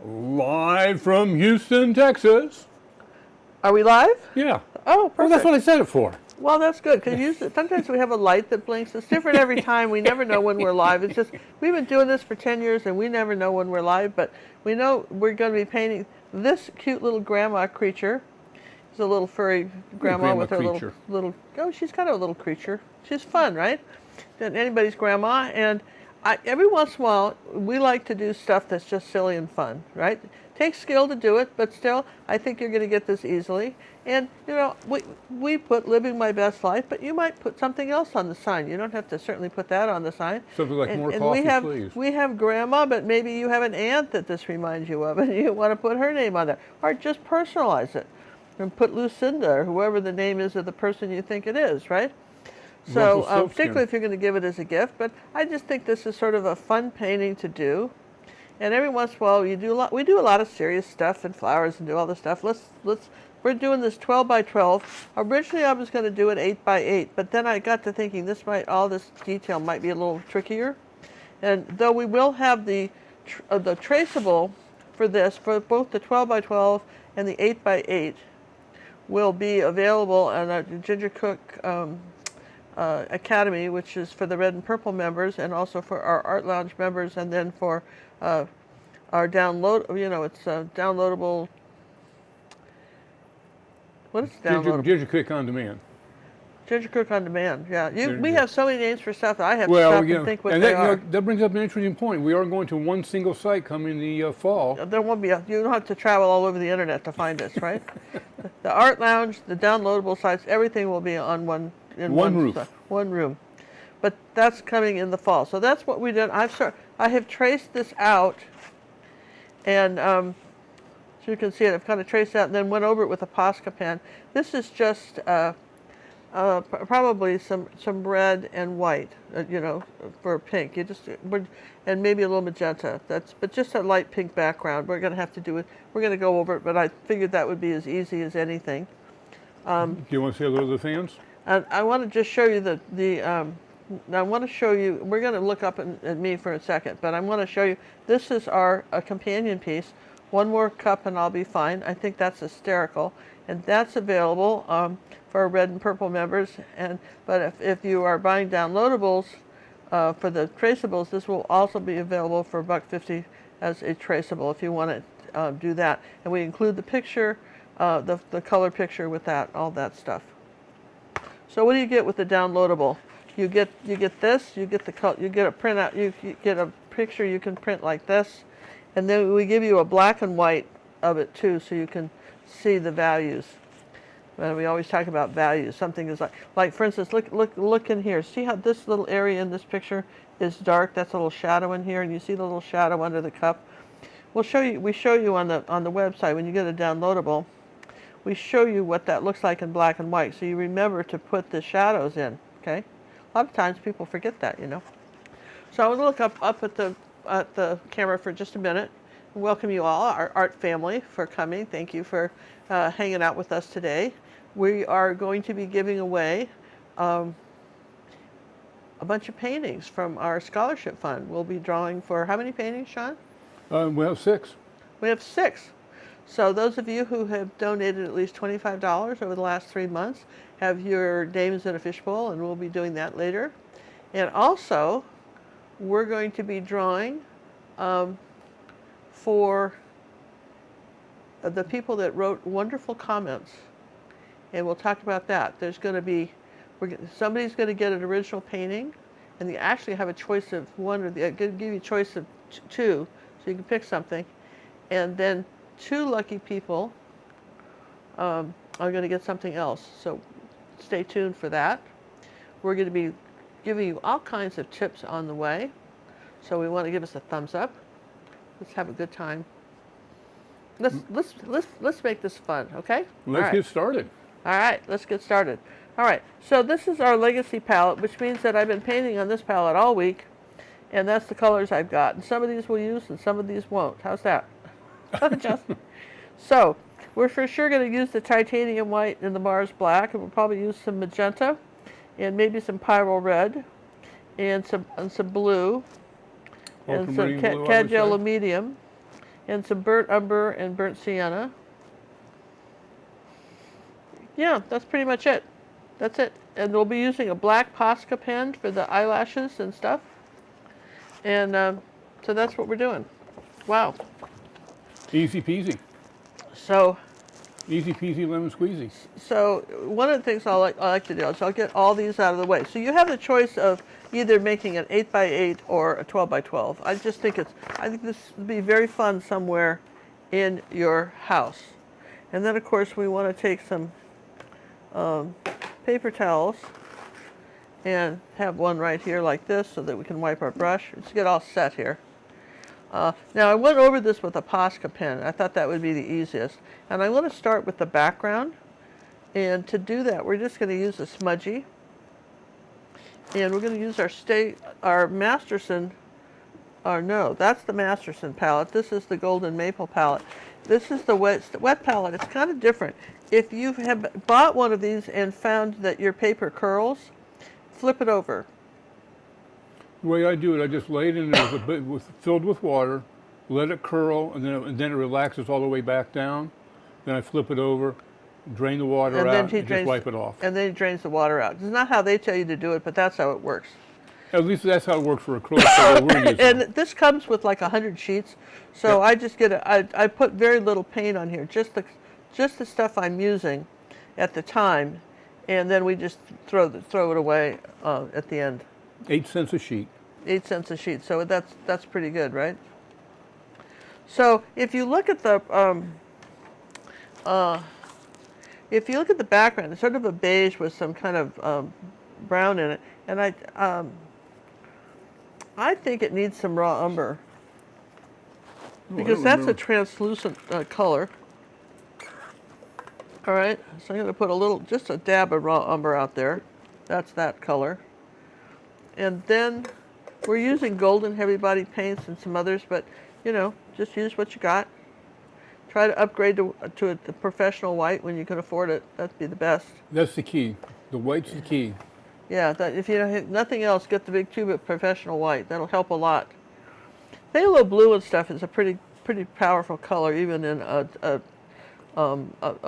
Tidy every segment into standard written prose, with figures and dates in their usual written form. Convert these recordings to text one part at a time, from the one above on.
Live from Houston, Texas. Are we live? Yeah. Oh, perfect. Well, that's what I said it for. Well, that's good, because sometimes we have a light that blinks. It's different every time. We never know when we're live. It's just, we've been doing this for 10 years, and we never know when we're live, but we know we're going to be painting this cute little grandma creature. It's a little furry grandma with her little, oh, she's kind of a little creature. She's fun, right? Anybody's grandma, and every once in a while, we like to do stuff that's just silly and fun, right? Takes skill to do it, but still, I think you're going to get this easily. And, you know, we put living my best life, but you might put something else on the sign. You don't have to certainly put that on the sign. Something like more coffee, please. We have grandma, but maybe you have an aunt that this reminds you of, and you want to put her name on there. Or just personalize it and put Lucinda or whoever the name is of the person you think it is, right? So, particularly if you're going to give it as a gift. But I just think this is sort of a fun painting to do. And every once in a while, we do a lot of serious stuff and flowers and do all this stuff. We're doing this 12 by 12. Originally, I was going to do it 8 by 8, but then I got to thinking all this detail might be a little trickier. And though we will have the traceable for this, for both the 12 by 12 and the 8 by 8, will be available on our Ginger Cook Academy, which is for the Red and Purple members, and also for our Art Lounge members, and then for our download, it's downloadable. What is downloadable? Ginger Cook on Demand. Ginger Cook on Demand, yeah. We have so many names for stuff that I have to stop and think what they are. That brings up an interesting point. We are going to one single site come in the fall. There won't be you don't have to travel all over the internet to find us, right? The Art Lounge, the downloadable sites, everything will be on one room. But that's coming in the fall. So that's what we did. I have traced this out, and so you can see it. I've kind of traced out and then went over it with a Posca pen. This is just probably some red and white, for pink. And maybe a little magenta. But just a light pink background. We're going to have to do it. We're going to go over it, but I figured that would be as easy as anything. Do you want to say hello to the fans? And I want to just show you I want to show you, we're going to look up at me for a second, but I want to show you, this is a companion piece. One more cup and I'll be fine. I think that's hysterical. And that's available for our Red and Purple members. But if you are buying downloadables for the traceables, this will also be available for $1.50 as a traceable if you want to do that. And we include the picture, the color picture with that, all that stuff. So what do you get with the downloadable? You get this. You get you get a printout. You get a picture you can print like this, and then we give you a black and white of it too, so you can see the values. And we always talk about values. Something is like for instance, look in here. See how this little area in this picture is dark? That's a little shadow in here, and you see the little shadow under the cup. We show you on the website when you get a downloadable. We show you what that looks like in black and white, so you remember to put the shadows in, okay? A lot of times people forget that, So I'm going to look up at the camera for just a minute and welcome you all, our art family, for coming. Thank you for hanging out with us today. We are going to be giving away a bunch of paintings from our scholarship fund. We'll be drawing for how many paintings, Sean? We have 6. We have 6. So those of you who have donated at least $25 over the last 3 months have your names in a fishbowl, and we'll be doing that later. And also, we're going to be drawing for the people that wrote wonderful comments, and we'll talk about that. There's going to be, somebody's going to get an original painting, and you actually have a choice of one, or they're going to give you a choice of 2, so you can pick something, and then 2 lucky people are going to get something else. So stay tuned for that. We're going to be giving you all kinds of tips on the way. So we want to give us a thumbs up. Let's have a good time. Let's make this fun, okay? Let's get started. All right, let's get started. All right, so this is our legacy palette, which means that I've been painting on this palette all week, and that's the colors I've got. And some of these we'll use and some of these won't. How's that? So we're for sure going to use the titanium white and the Mars black, and we'll probably use some magenta and maybe some pyro red and some blue and some Cad Yellow medium and some burnt umber and burnt sienna. Yeah, that's pretty much it. That's it. And we'll be using a black Posca pen for the eyelashes and stuff. And so that's what we're doing. Wow. Easy peasy. So Easy peasy lemon squeezy. So one of the things I like to do is I'll get all these out of the way. So you have the choice of either making an 8x8 or a 12x12. I think this would be very fun somewhere in your house. And then of course we want to take some paper towels and have one right here like this so that we can wipe our brush. Let's get all set here. Now I went over this with a Posca pen. I thought that would be the easiest. And I'm going to start with the background. And to do that, we're just going to use a smudgy. And we're going to use our Masterson, no, that's the Masterson palette. This is the Golden Maple palette. This is the wet palette. It's kind of different. If you have bought one of these and found that your paper curls, flip it over. The way I do it, I just lay it in there filled with water, let it curl, and then it relaxes all the way back down. Then I flip it over, drain the water out, and just wipe it off. And then he drains the water out. It's not how they tell you to do it, but that's how it works. At least that's how it works for acrylic. So we're using. And this comes with like 100 sheets, so yep. I just I put very little paint on here, just the stuff I'm using at the time, and then we just throw it away at the end. 8 cents a sheet. 8 cents a sheet. So that's pretty good, right? So if you look at the background, it's sort of a beige with some kind of brown in it, and I think it needs some raw umber because that's a translucent color. All right, so I'm going to put just a dab of raw umber out there. That's that color. And then we're using golden heavy body paints and some others, but just use what you got. Try to upgrade to a professional white when you can afford it. That'd be the best. That's the key. The white's the key. Yeah, if you have nothing else, get the big tube of professional white. That'll help a lot. Phthalo blue and stuff is a pretty powerful color, even in a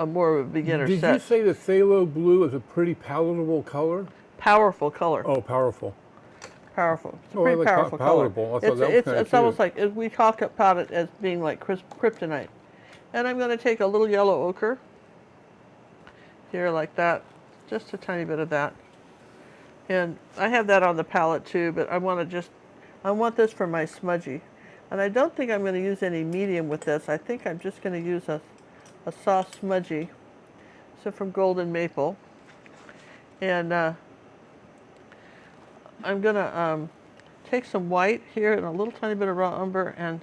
more of a beginner set. Did you say the phthalo blue is a pretty palatable color? Powerful color. Oh, powerful. Powerful. It's a pretty powerful color. I thought It's almost like we talk about it as being like kryptonite. And I'm going to take a little yellow ochre here like that, just a tiny bit of that. And I have that on the palette too, but I want this for my smudgy. And I don't think I'm going to use any medium with this. I think I'm just going to use a soft smudgy. So from Golden Maple. And I'm going to take some white here and a little tiny bit of raw umber and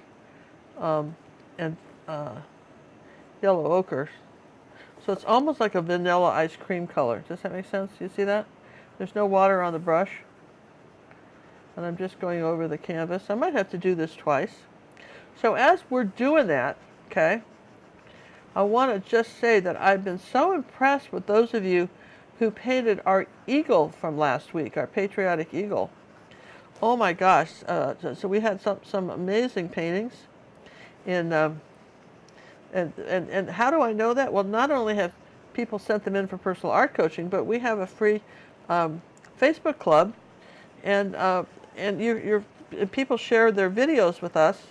yellow ochre. So it's almost like a vanilla ice cream color. Does that make sense? Do you see that? There's no water on the brush. And I'm just going over the canvas. I might have to do this twice. So as we're doing that, okay, I want to just say that I've been so impressed with those of you who painted our eagle from last week, our patriotic eagle. Oh my gosh. So we had some amazing paintings. And how do I know that? Well, not only have people sent them in for personal art coaching, but we have a free Facebook club, and people share their videos with us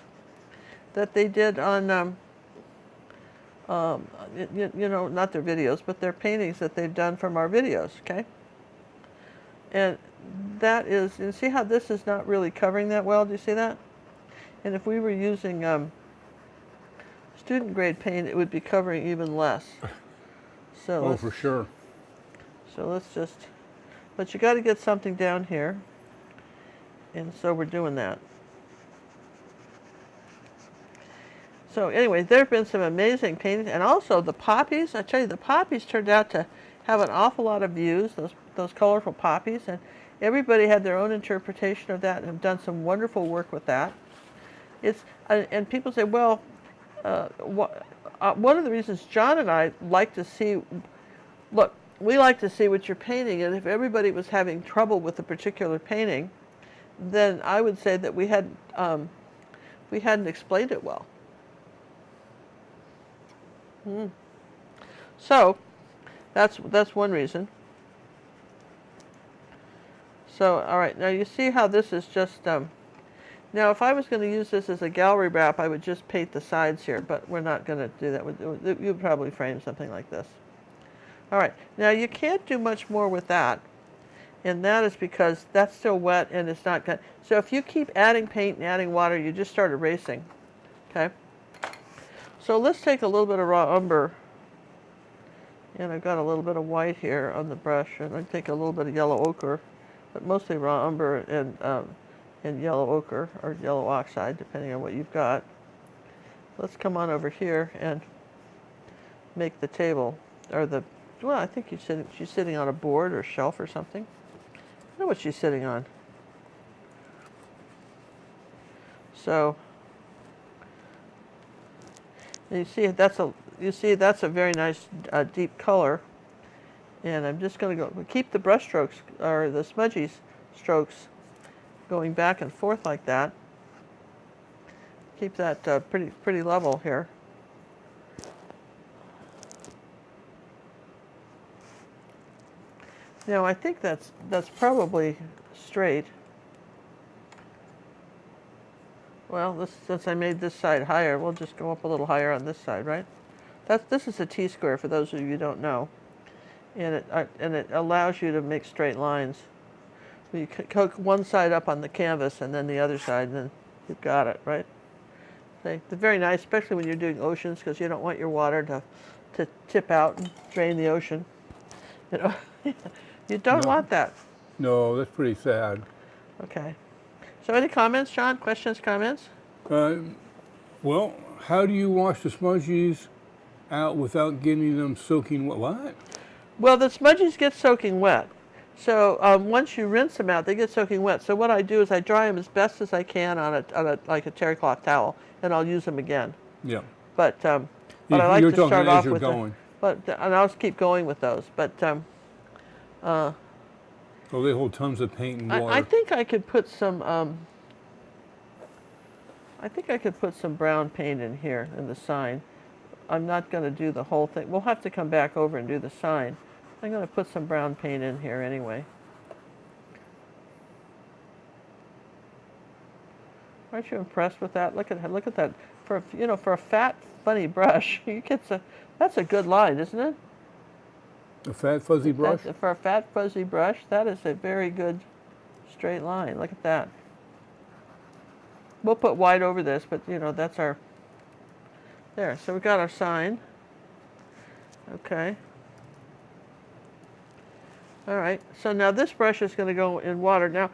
that they did on, not their videos, but their paintings that they've done from our videos, okay? And that is, you see how this is not really covering that well? Do you see that? And if we were using student grade paint, it would be covering even less. So for sure. So let's just, but you got to get something down here. And so we're doing that. So anyway, there have been some amazing paintings, and also the poppies. I tell you, the poppies turned out to have an awful lot of views, those colorful poppies, and everybody had their own interpretation of that and have done some wonderful work with that. And people say, well, one of the reasons John and I like to see, we like to see what you're painting, and if everybody was having trouble with a particular painting, then I would say that we hadn't explained it well. So that's one reason. So, all right, now you see how this is just, now if I was going to use this as a gallery wrap, I would just paint the sides here, but we're not going to do that. You'd probably frame something like this. All right, now you can't do much more with that, and that is because that's still wet and it's not good. So if you keep adding paint and adding water, you just start erasing, okay? So let's take a little bit of raw umber, and I've got a little bit of white here on the brush, and I take a little bit of yellow ochre, but mostly raw umber and yellow ochre or yellow oxide, depending on what you've got. Let's come on over here and make the table, or the, well, I think she's sitting on a board or shelf or something. I don't know what she's sitting on. So, and you see that's a very nice deep color. And I'm just going to go keep the brush strokes or the smudgy strokes going back and forth like that. Keep that pretty level here. Now I think that's probably straight. Well, since I made this side higher, we'll just go up a little higher on this side, right? This is a T-square for those of you who don't know. And it allows you to make straight lines. You cook one side up on the canvas and then the other side, and then you've got it, right? They're very nice, especially when you're doing oceans, because you don't want your water to tip out and drain the ocean. You know, you don't want that. No, that's pretty sad. Okay. So any comments, John? Questions, comments? Well, how do you wash the smudgies out without getting them soaking wet? What? Well, the smudgies get soaking wet. So once you rinse them out, they get soaking wet. So what I do is I dry them as best as I can on a like a terry cloth towel, and I'll use them again. Yeah. But I like to start off with and I'll just keep going with those. But oh, they hold tons of paint and water. I think I could put some. I think I could put some brown paint in here in the sign. I'm not going to do the whole thing. We'll have to come back over and do the sign. I'm going to put some brown paint in here anyway. Aren't you impressed with that? Look at that. For a fat, funny brush, that's a good line, isn't it? A fat, fuzzy brush? For a fat, fuzzy brush, that is a very good straight line. Look at that. We'll put white over this, but that's our. There. So we got our sign. Okay. All right. So now this brush is going to go in water. Now,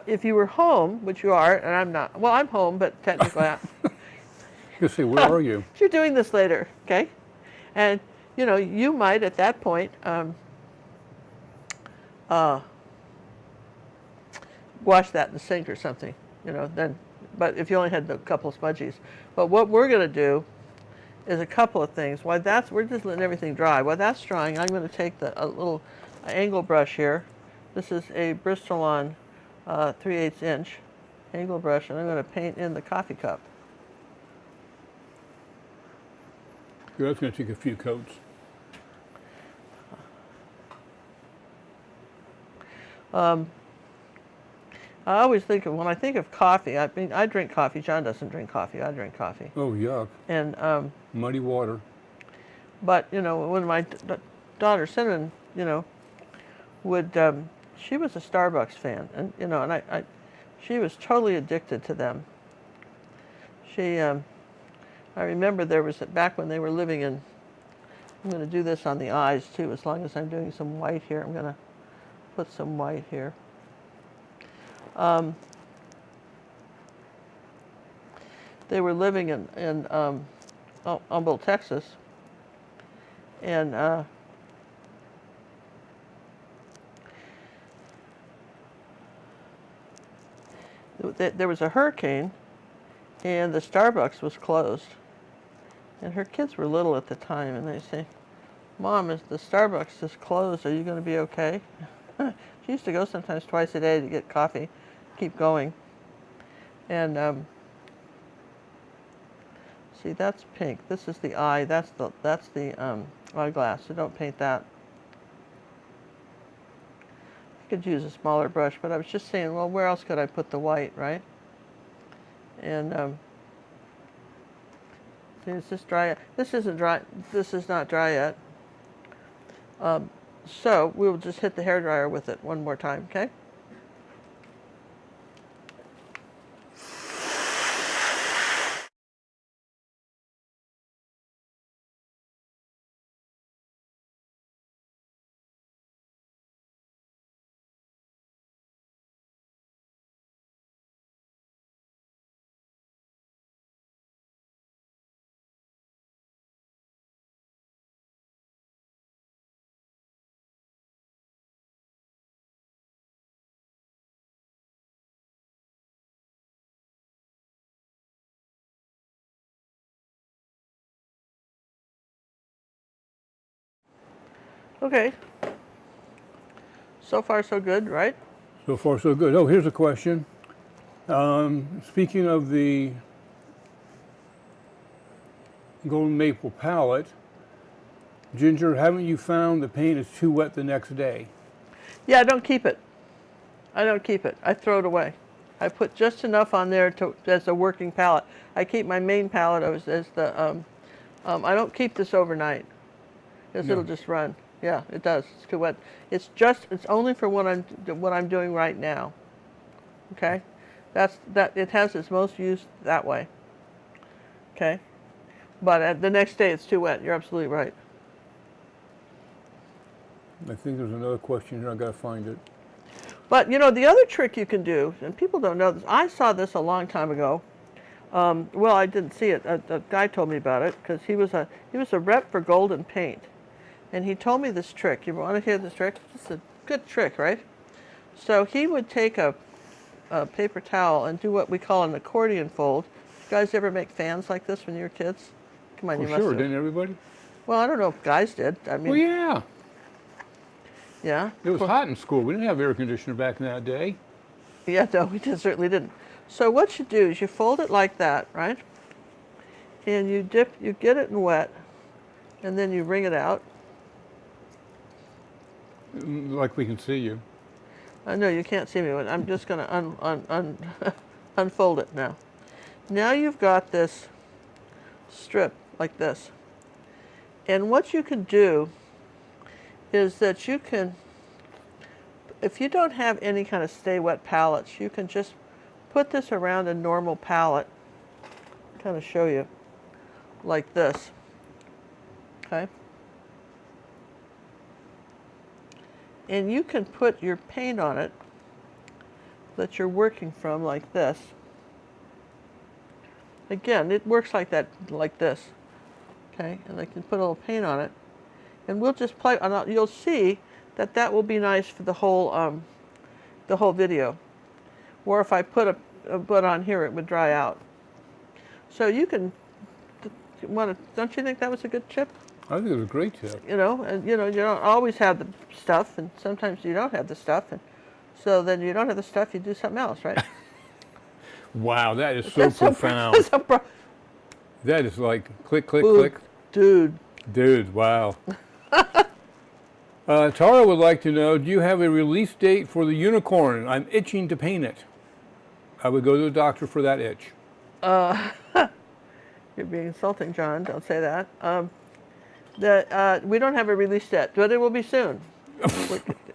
if you were home, which you are, and I'm not. Well, I'm home, but technically I'm. You say, where are you? You're doing this later, okay? And you might at that point wash that in the sink or something. Then. But if you only had a couple of smudgies. But what we're going to do is a couple of things. While we're just letting everything dry. While that's drying, I'm going to take a little angle brush here. This is a Bristol-on 3/8 inch angle brush, and I'm going to paint in the coffee cup. Yeah, that's going to take a few coats. I always think when I think of coffee, I mean, I drink coffee. John doesn't drink coffee. I drink coffee. Oh, yuck. And muddy water. But when my daughter Cinnamon, would she was a Starbucks fan, and and she was totally addicted to them. She I remember there was back when they were living in. I'm going to do this on the eyes too. As long as I'm doing some white here, I'm going to put some white here. They were living in Umber, Texas, and there was a hurricane, and the Starbucks was closed. And her kids were little at the time, and they say, "Mom, if the Starbucks is closed, are you going to be okay?" She used to go sometimes twice a day to get coffee, keep going. And See, that's pink. This is the eye. That's the eyeglass. So don't paint that. I could use a smaller brush, but I was just saying, well, where else could I put the white, right? And see, is this dry yet? This isn't dry. This is not dry yet. So we will just hit the hairdryer with it one more time, okay? Okay. So far, so good, right? So far, so good. Oh, here's a question. Speaking of the golden maple palette, Ginger, haven't you found the paint is too wet the next day? Yeah, I don't keep it. I don't keep it. I throw it away. I put just enough on there as a working palette. I keep my main palette as the. I don't keep this overnight, because it'll just run. Yeah, it does. It's too wet. It's only for what I'm doing right now. Okay, it has its most use that way. Okay, but the next day it's too wet. You're absolutely right. I think there's another question here. I gotta find it. But you know, the other trick you can do, and people don't know this. I saw this a long time ago. Well, I didn't see it. A guy told me about it because he was a rep for Golden Paint. And he told me this trick. You want to hear this trick? It's a good trick, right? So he would take a paper towel and do what we call an accordion fold. You guys ever make fans like this when you were kids? Come on, you must Sure, have. didn't everybody? Well, I don't know if guys did. I mean, Well, yeah. Yeah? It was hot in school. We didn't have air conditioner back in that day. Yeah, no, we certainly didn't. So what you do is you fold it like that, right? And you get it in wet, and then you wring it out. Like we can see you. I know you can't see me, but I'm just going to unfold it now. Now you've got this strip like this. And what you can do is that you can, if you don't have any kind of stay wet palettes, you can just put this around a normal palette, kind of show you, like this, okay? And you can put your paint on it that you're working from like this. Again, it works like that, like this, okay? And I can put a little paint on it. And we'll just play, and you'll see that that will be nice for the whole video. Or if I put a bud on here, it would dry out. So you can, don't you think that was a good tip? I think it was a great tip. You know, and you don't always have the stuff, and sometimes you don't have the stuff, and so then you don't have the stuff, you do something else, right? Wow, that is so profound. That is like click, click, Ooh, click. Dude, wow. Tara would like to know, do you have a release date for the unicorn? I'm itching to paint it. I would go to the doctor for that itch. You're being insulting, John. Don't say that. We don't have a release date, but it will be soon.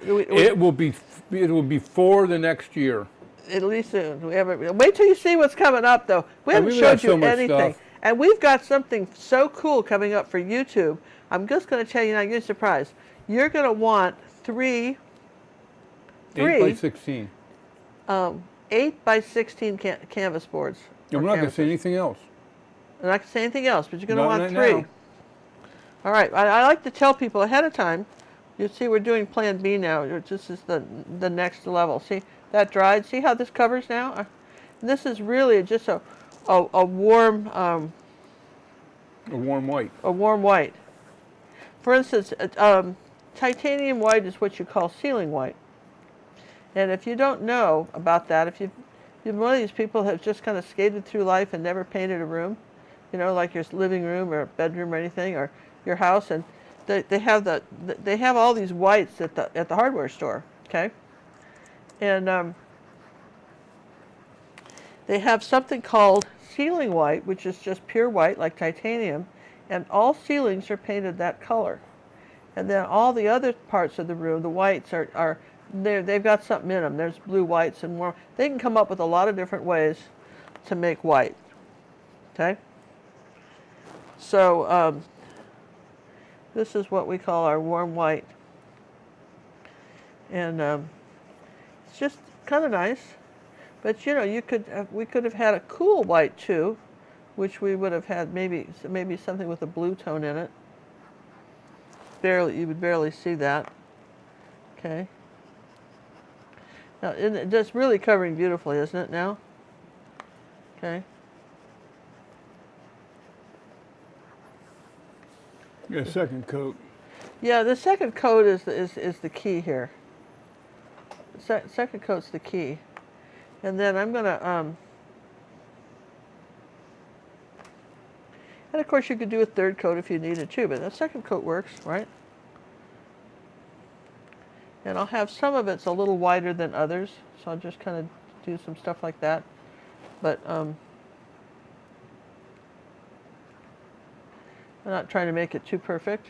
It will be for the next year. It'll be soon. Wait till you see what's coming up, though. We haven't showed you anything. And we've got something so cool coming up for YouTube. I'm just going to tell you now, you're surprised. You're going to want 8 by 16. 8 by 16 canvas boards. And we're not going to say anything else. I'm not going to say anything else, but you're going to want right 3. now. All right. I like to tell people ahead of time. You see, we're doing Plan B now. This is the next level. See, that dried. See how this covers now? And this is really just a warm... a warm white. A warm white. For instance, titanium white is what you call ceiling white. And if you don't know about that, if you're one of these people who have just kind of skated through life and never painted a room, you know, like your living room or bedroom or anything, or your house, and they have all these whites at the hardware store, okay? And they have something called ceiling white, which is just pure white like titanium, and all ceilings are painted that color. And then all the other parts of the room, the whites they've got something in them. There's blue whites and more. They can come up with a lot of different ways to make white. Okay? So this is what we call our warm white. And it's just kind of nice. But you know, we could have had a cool white too, which we would have had maybe something with a blue tone in it. You would barely see that. Okay. Now, it's really covering beautifully, isn't it now? Okay. Yeah, second coat. Yeah, the second coat is the key here. Second coat's the key. And then I'm gonna, and of course you could do a third coat if you needed to, but the second coat works, right? And I'll have some of it's a little wider than others, so I'll just kind of do some stuff like that. But I'm not trying to make it too perfect.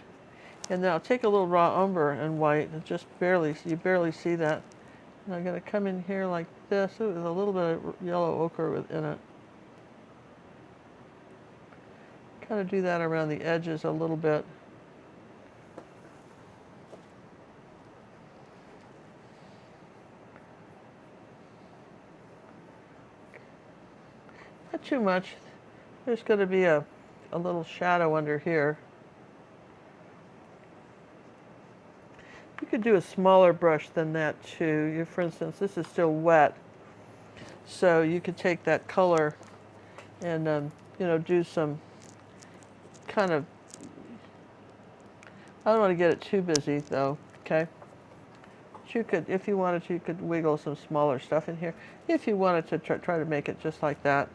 And then I'll take a little raw umber and white, and just you barely see that. And I'm going to come in here like this. Ooh, there's a little bit of yellow ochre in it. Kind of do that around the edges a little bit. Not too much. There's going to be a little shadow under here. You could do a smaller brush than that too. For instance, this is still wet, so you could take that color and you know, do some kind of. I don't want to get it too busy though. Okay. But you could, if you wanted to, you could wiggle some smaller stuff in here. If you wanted to try to make it just like that.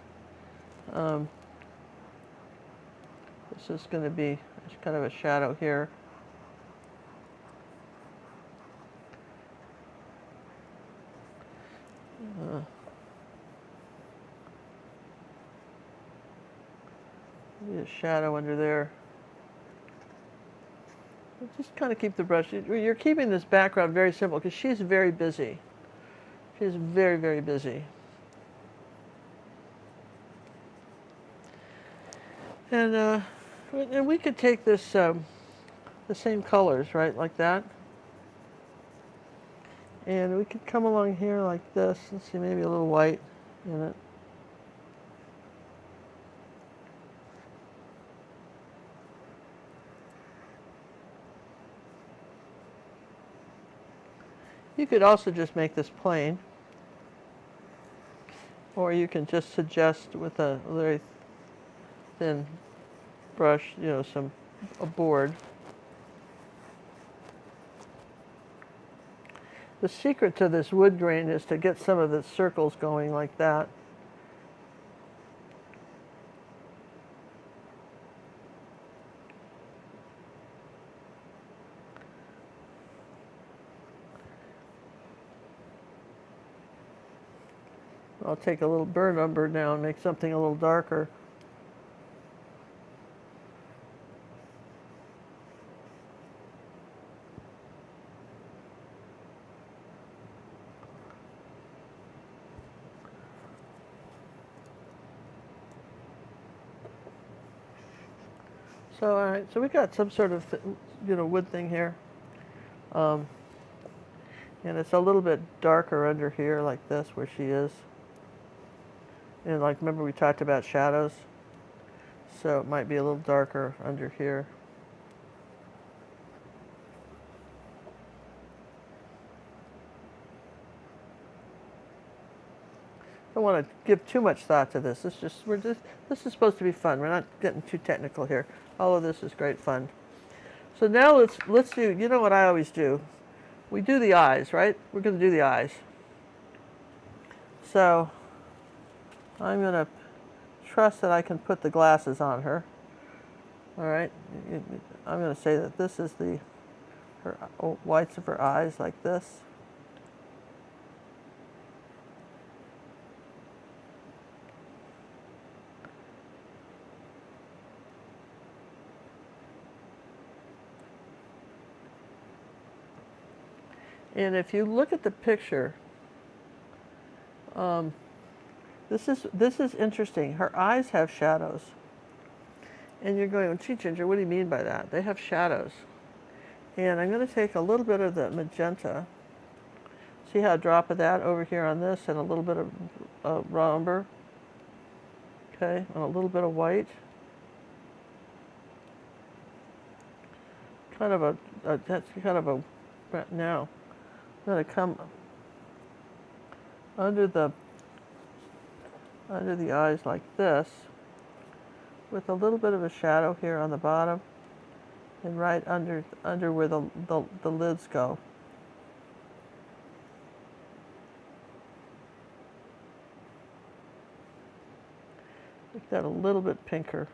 This is going to be kind of a shadow here. Maybe a shadow under there. Just kind of keep the brush. You're keeping this background very simple because she's very busy. She's very, very busy. And we could take this, the same colors, right, like that. And we could come along here like this. Let's see, maybe a little white in it. You could also just make this plain, or you can just suggest with a very thin brush, you know, a board. The secret to this wood grain is to get some of the circles going like that. I'll take a little burnt umber now and make something a little darker. So, all right, so we got some sort of, you know, wood thing here. And it's a little bit darker under here like this where she is. And like, remember we talked about shadows? So it might be a little darker under here. Don't want to give too much thought to this. This is supposed to be fun. We're not getting too technical here. All of this is great fun. So now let's do, you know what I always do? We do the eyes, right? We're going to do the eyes. So I'm going to trust that I can put the glasses on her. All right, I'm going to say that this is her whites of her eyes, like this. And if you look at the picture, this is interesting. Her eyes have shadows. And you're going, well, gee, Ginger, what do you mean by that? They have shadows. And I'm going to take a little bit of the magenta. See how a drop of that over here on this, and a little bit of raw umber. Okay, and a little bit of white. That's kind of a, now, I'm going to come under the eyes like this, with a little bit of a shadow here on the bottom, and right under where the lids go. Make that a little bit pinker.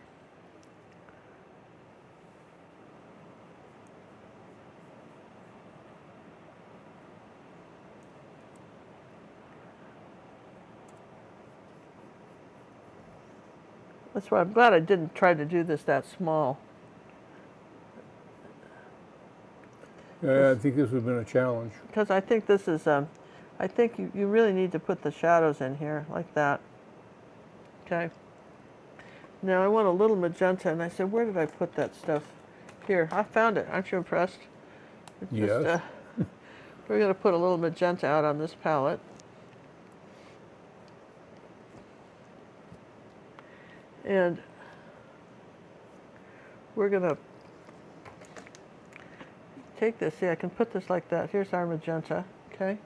That's why I'm glad I didn't try to do this that small. Yeah, I think this would have been a challenge. Because I think this is, I think you really need to put the shadows in here, like that. Okay. Now I want a little magenta, and I said, where did I put that stuff? Here, I found it. Aren't you impressed? It's yes. Just, we're going to put a little magenta out on this palette. And we're going to take this. See, I can put this like that. Here's our magenta, okay?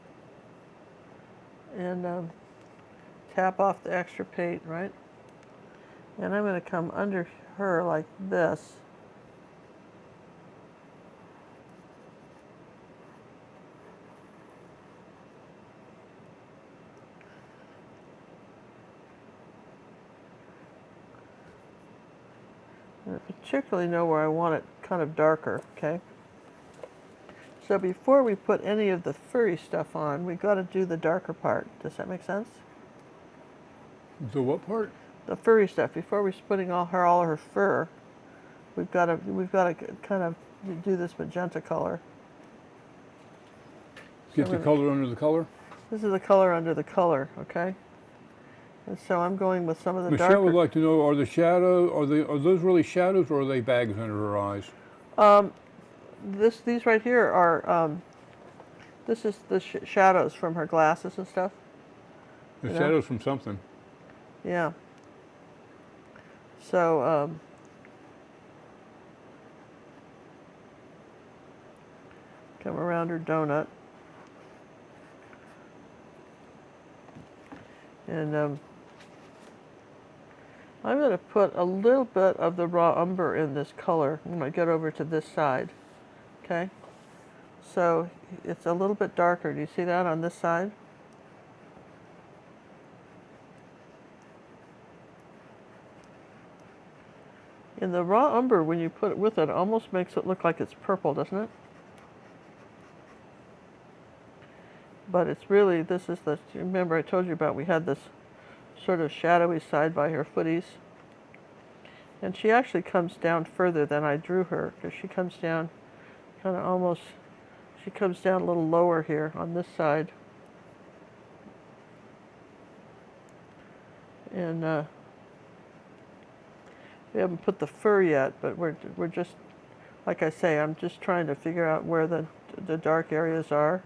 And tap off the extra paint, right? And I'm going to come under her like this. And I particularly know where I want it kind of darker, okay? So before we put any of the furry stuff on, we've got to do the darker part. Does that make sense? The what part? The furry stuff. Before we're putting all her fur, we've got to kind of do this magenta color. Get the color under the color? This is the color under the color, okay? And so I'm going with some of the Michelle darker. would like to know: are those really shadows, or are they bags under her eyes? These right here are. This is the shadows from her glasses and stuff. The shadows from something. Yeah. So come around her donut. And I'm going to put a little bit of the raw umber in this color. I'm going to get over to this side. Okay? So it's a little bit darker. Do you see that on this side? And the raw umber, when you put it with it, almost makes it look like it's purple, doesn't it? But it's really, this is the, remember I told you about, we had this sort of shadowy side by her footies. And she actually comes down further than I drew her, because she comes down kind of almost, she comes down a little lower here on this side. And we haven't put the fur yet, but we're just, like I say, I'm just trying to figure out where the dark areas are.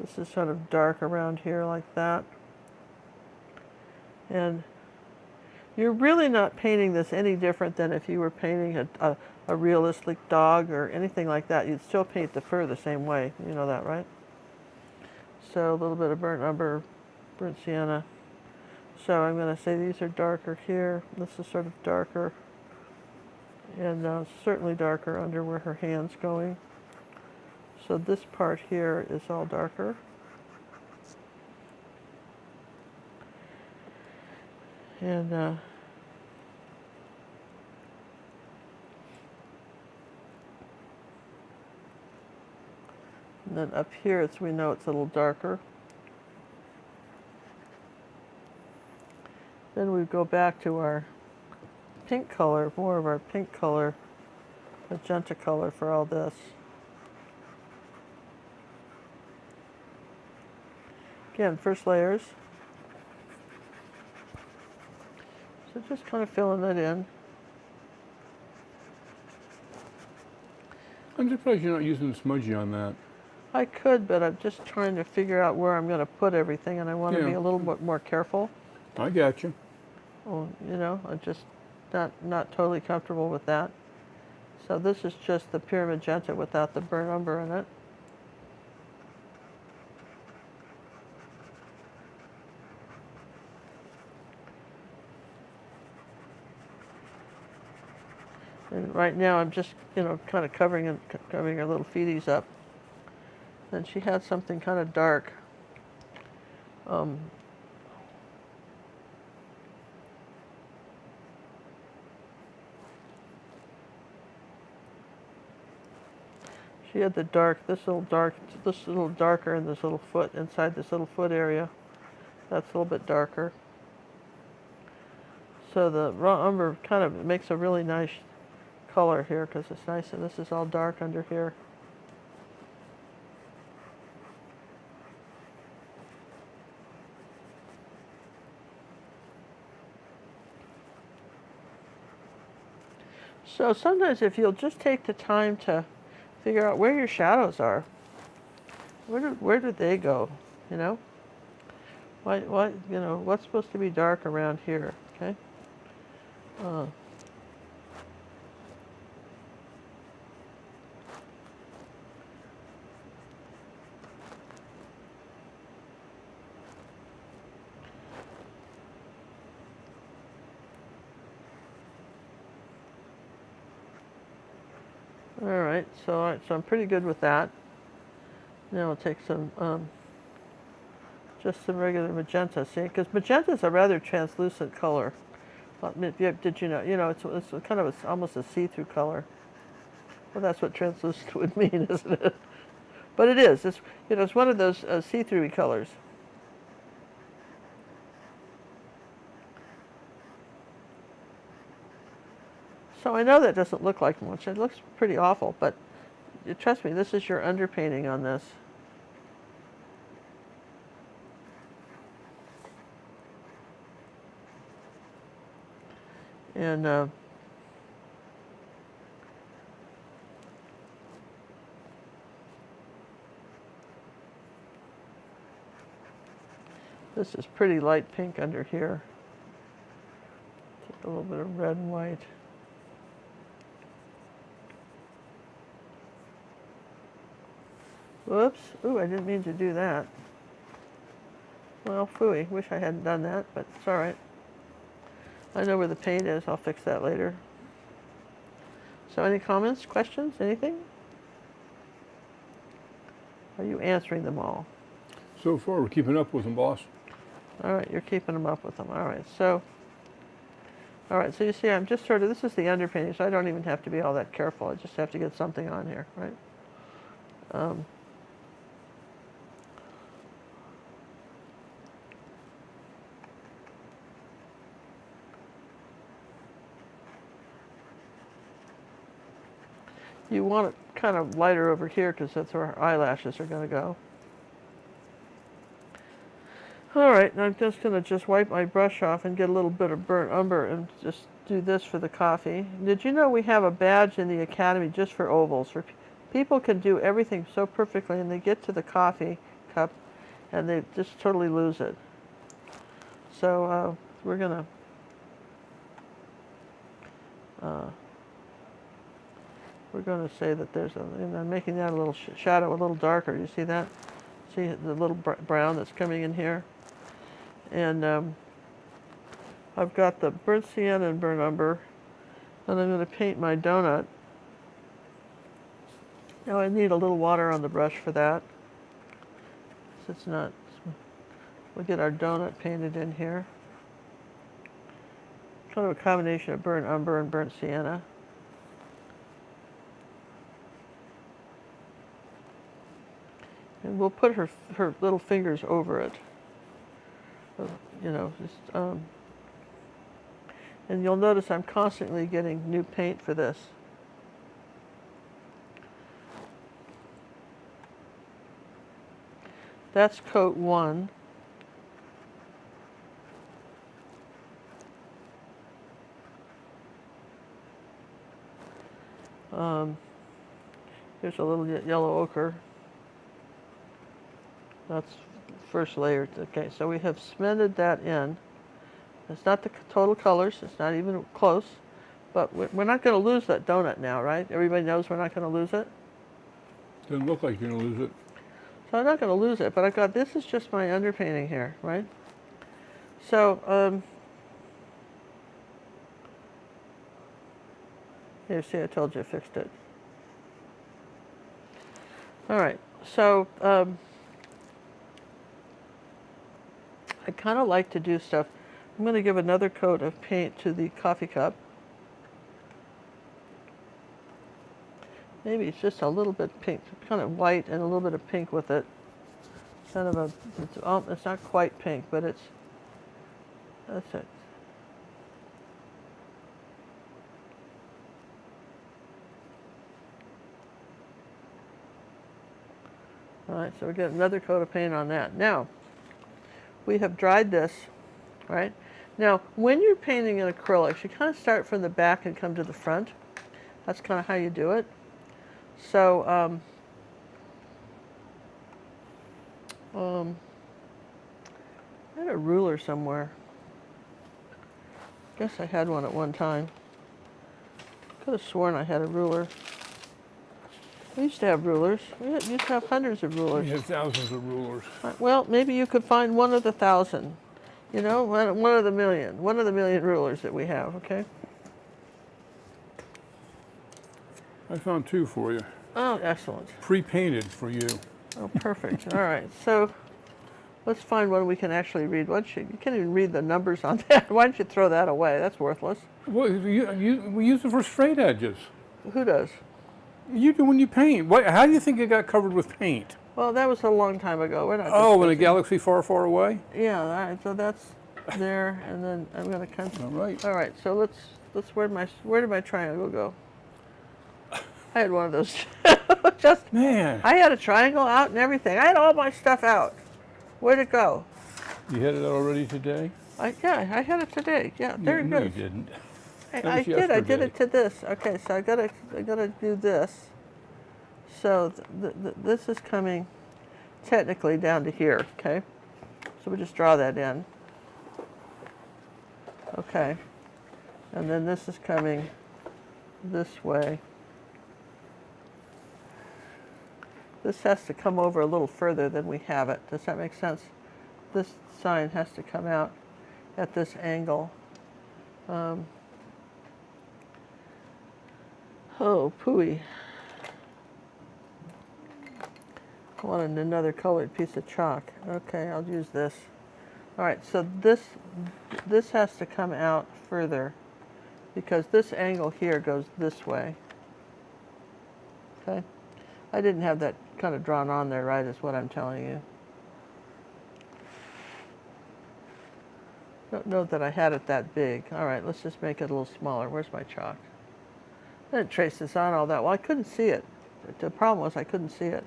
This is sort of dark around here like that. And you're really not painting this any different than if you were painting a realistic dog or anything like that. You'd still paint the fur the same way. You know that, right? So a little bit of burnt umber, burnt sienna. So I'm going to say these are darker here. This is sort of darker. And certainly darker under where her hand's going. So this part here is all darker. And then up here, we know it's a little darker. Then we go back to our pink color, more of our pink color, magenta color for all this. Again, first layers. So just kind of filling that in. I'm surprised you're not using smudgy on that. I could, but I'm just trying to figure out where I'm going to put everything, and I want to be a little bit more careful. I got you. Well, you know, I'm just not totally comfortable with that. So this is just the pure magenta without the burnt umber in it. And right now I'm just, you know, kind of covering her little feeties up. And she had something kind of dark. She had the dark, this little darker in this little foot, inside this little foot area. That's a little bit darker. So the raw umber kind of makes a really nice color here because it's nice, and this is all dark under here. So sometimes if you'll just take the time to figure out where your shadows are, where do they go, you know? Why, you know, what's supposed to be dark around here, okay? All right, so I'm pretty good with that. Now we'll take some, just some regular magenta, see? Because magenta is a rather translucent color. Did you know? You know, it's kind of almost a see-through color. Well, that's what translucent would mean, isn't it? But it is. It's, you know, it's one of those see-through colors. So I know that doesn't look like much. It looks pretty awful, but trust me, this is your underpainting on this. And this is pretty light pink under here. Take a little bit of red and white. Whoops. Ooh, I didn't mean to do that. Well, phooey. Wish I hadn't done that, but it's all right. I know where the paint is. I'll fix that later. So any comments, questions, anything? Are you answering them all? So far, we're keeping up with them, boss. All right, you're keeping them up with them. All right, so you see, I'm just sort of, this is the underpainting, so I don't even have to be all that careful. I just have to get something on here, right? You want it kind of lighter over here because that's where our eyelashes are going to go. All right, and I'm just going to wipe my brush off and get a little bit of burnt umber and just do this for the coffee. Did you know we have a badge in the Academy just for ovals? People can do everything so perfectly, and they get to the coffee cup and they just totally lose it. So we're going to say that there's and I'm making that a little shadow a little darker. You see that? See the little brown that's coming in here? And I've got the burnt sienna and burnt umber, and I'm going to paint my donut. Now I need a little water on the brush for that. So it's not, we'll get our donut painted in here. kind of a combination of burnt umber and burnt sienna. And we'll put her little fingers over it. You know, just, and you'll notice I'm constantly getting new paint for this. That's coat 1. Here's a little yellow ochre. That's first layer. Okay, so we have cemented that in. It's not the total colors. It's not even close. But we're not going to lose that donut now, right? Everybody knows we're not going to lose it? Doesn't look like you're going to lose it. So I'm not going to lose it, but I've got, this is just my underpainting here, right? So, here, see, I told you I fixed it. All right, so I kind of like to do stuff. I'm going to give another coat of paint to the coffee cup. Maybe it's just a little bit pink, kind of white and a little bit of pink with it. Kind of a, it's not quite pink, but that's it. All right, so we get another coat of paint on that. Now, we have dried this, right? Now, when you're painting in acrylics, you kind of start from the back and come to the front. That's kind of how you do it. So, I had a ruler somewhere. Guess I had one at one time. Could have sworn I had a ruler. We used to have rulers. We used to have hundreds of rulers. We have thousands of rulers. Well, maybe you could find one of the 1,000. You know, one of the million. One of the million rulers that we have, okay? I found 2 for you. Oh, excellent. Pre-painted for you. Oh, perfect. All right, so let's find one we can actually read. You can't even read the numbers on that. Why don't you throw that away? That's worthless. Well, we use it for straight edges. Who does? You do when you paint. How do you think it got covered with paint? Well, that was a long time ago. We're not. Oh, in a galaxy far, far away? Yeah, all right, so that's there, and then I'm going to come. All right. All right, so let's where did my triangle go? I had one of those. Just, man. I had a triangle out and everything. I had all my stuff out. Where'd it go? You had it already today? Yeah, I had it today. Yeah, there it goes. No, you didn't. I did. I did it to this. Okay, so I gotta do this. So this is coming technically down to here. Okay, so we just draw that in. Okay, and then this is coming this way. This has to come over a little further than we have it. Does that make sense? This sign has to come out at this angle. Oh, pooey. I wanted another colored piece of chalk. Okay, I'll use this. All right, so this has to come out further because this angle here goes this way. Okay, I didn't have that kind of drawn on there, right, is what I'm telling you. Don't know that I had it that big. All right, let's just make it a little smaller. Where's my chalk? I didn't trace this on all that well. I couldn't see it. The problem was I couldn't see it.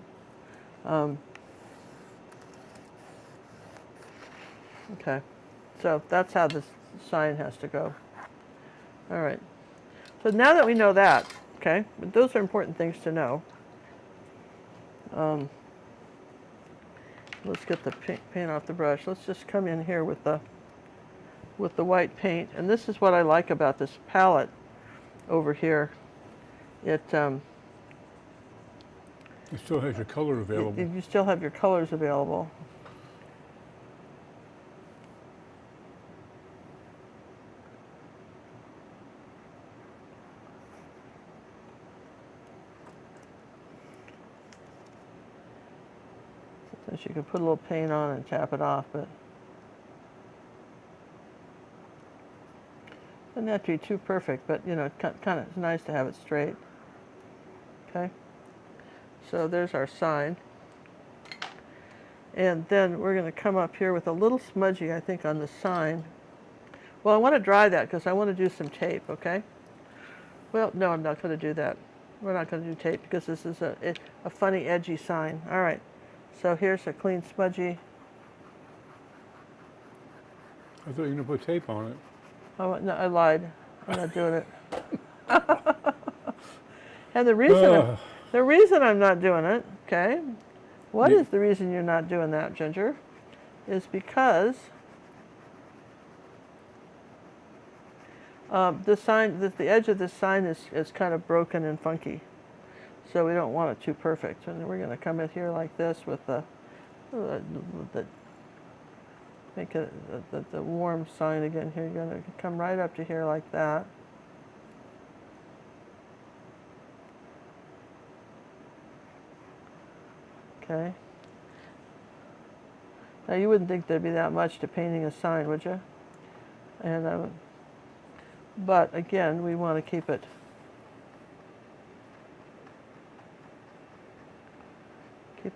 Okay, so that's how this sign has to go. All right. So now that we know that, okay, but those are important things to know. Let's get the paint off the brush. Let's just come in here with the white paint. And this is what I like about this palette over here. It still has your color available. You still have your colors available. Sometimes you can put a little paint on and tap it off, but Doesn't have to be too perfect, but you know, it kind of it's nice to have it straight. Okay. So there's our sign. And then we're going to come up here with a little smudgy, I think, on the sign. Well, I want to dry that because I want to do some tape, okay? Well, no, I'm not going to do that. We're not going to do tape because this is a funny, edgy sign. All right. So here's a clean, smudgy. I thought you were going to put tape on it. Oh, no, I lied. I'm not doing it. And the reason I'm not doing it, okay? What is the reason you're not doing that, Ginger? Is because the edge of this sign is kind of broken and funky. So we don't want it too perfect. And we're going to come in here like this with make it the warm sign again here. You're going to come right up to here like that. Okay. Now you wouldn't think there'd be that much to painting a sign, would you? And but again, we want to keep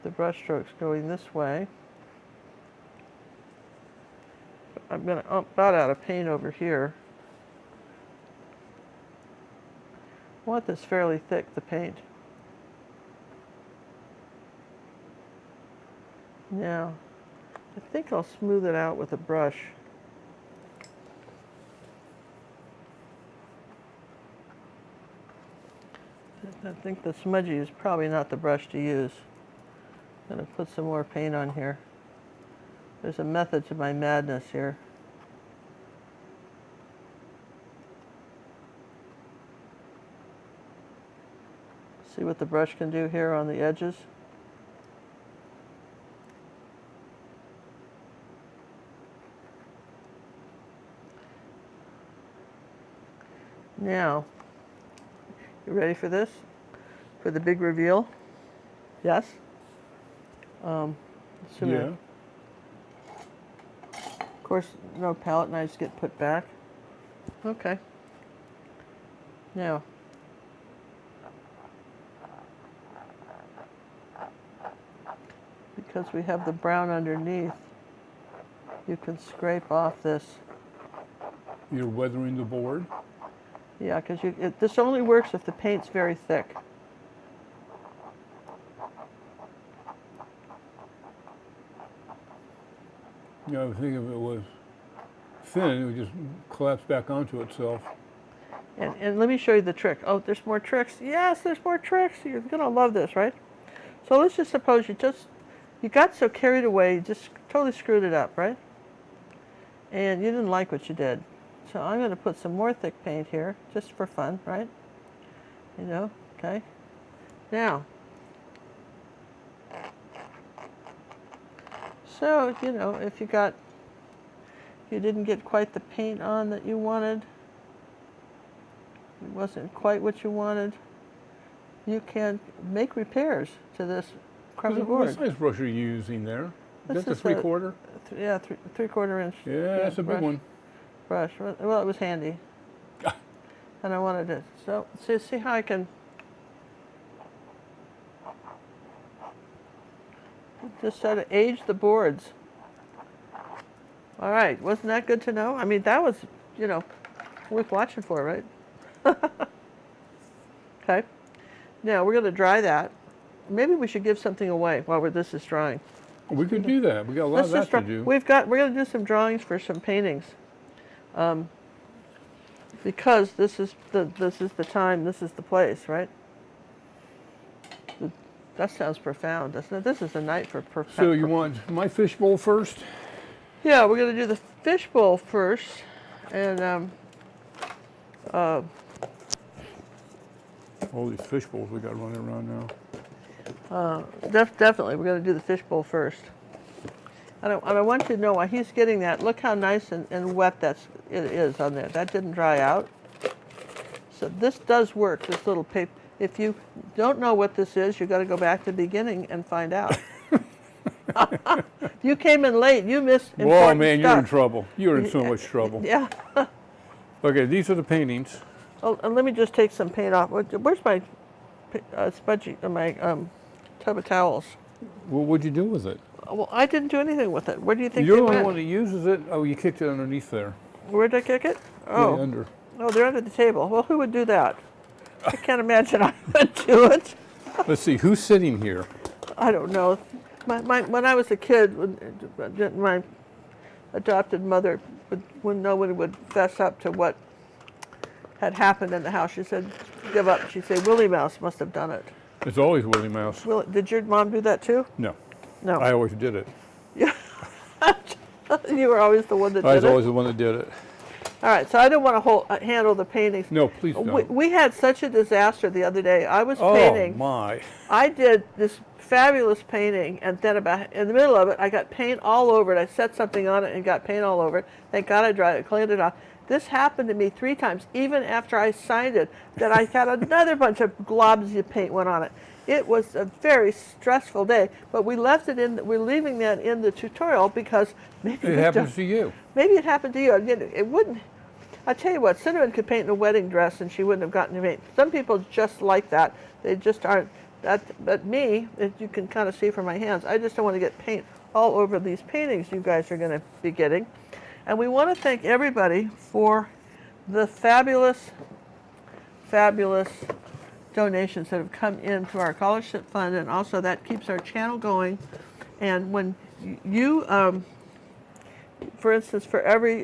the brush strokes going this way. I'm going to about out of paint over here. I want this fairly thick, the paint. Now, I think I'll smooth it out with a brush. I think the smudgy is probably not the brush to use. I'm going to put some more paint on here. There's a method to my madness here. See what the brush can do here on the edges. Now, you ready for this? For the big reveal? Yes? Yeah. Of course, no palette knives get put back. Okay. Now, because we have the brown underneath, you can scrape off this. You're weathering the board? Yeah, because this only works if the paint's very thick. Yeah, I would think if it was thin, it would just collapse back onto itself. And let me show you the trick. Oh, there's more tricks. Yes, there's more tricks. You're gonna love this, right? So let's just suppose you got so carried away, you just totally screwed it up, right? And you didn't like what you did. So I'm going to put some more thick paint here, just for fun, right? You know, okay. Now, so, you know, if you didn't get quite the paint on that you wanted, it wasn't quite what you wanted, you can make repairs to this crummy board. What size brush are you using there? That's a 3/4? Yeah, 3/4 inch. Yeah, that's a big one. Brush. Well, it was handy. And I wanted it. So, see how I can just sort of age the boards. All right, wasn't that good to know? I mean, that was, you know, worth watching for, right? Okay. Now, we're going to dry that. Maybe we should give something away while this is drying. We could do that. We got a lot of that to do. We're going to do some drawings for some paintings. Because this is the time, this is the place, right? That sounds profound, doesn't it? This is a night for profound. So you want my fishbowl first? Yeah, we're going to do the fishbowl first, and all these fishbowls we got running around now. Definitely, we're going to do the fishbowl first. And I want you to know while he's getting that, look how nice and wet it is on there. That didn't dry out. So this does work, this little paper. If you don't know what this is, you've got to go back to the beginning and find out. You came in late, you missed important Whoa, man, stuff. you're in trouble. You're in so much trouble. Yeah. Okay, these are the paintings. Oh, and let me just take some paint off. Where's my smudgy, my tub of towels? Well, what'd you do with it? Well, I didn't do anything with it. Where do you think You're they the only went? one that uses it. Oh, you kicked it underneath there. Where did I kick it? Oh, Yeah, under. Oh, they're under the table. Well, who would do that? I can't imagine I would do it. Let's see, who's sitting here? I don't know. When I was a kid, my adopted mother when no one would fess up to what had happened in the house. She said, give up. She'd say, Willie Mouse must have done it. It's always Willie Mouse. Did your mom do that too? No. No. I always did it. You were always the one that did it? I was always the one that did it. All right, so I don't want to handle the paintings. No, please don't. We had such a disaster the other day. I was painting. Oh, my. I did this fabulous painting, and then about in the middle of it, I got paint all over it. I set something on it and got paint all over it. Thank God I dried it, cleaned it off. This happened to me 3 times, even after I signed it, that I had another bunch of globs of paint went on it. It was a very stressful day, but we left it in. We're leaving that in the tutorial because maybe It happens to you. Maybe it happened to you. It wouldn't. I tell you what, Cinnamon could paint in a wedding dress, and she wouldn't have gotten to paint. Some people just like that. They just aren't. But me, as you can kind of see from my hands, I just don't want to get paint all over these paintings you guys are going to be getting. And we want to thank everybody for the fabulous, fabulous donations that have come in to our scholarship fund, and also that keeps our channel going. And when you, for instance, when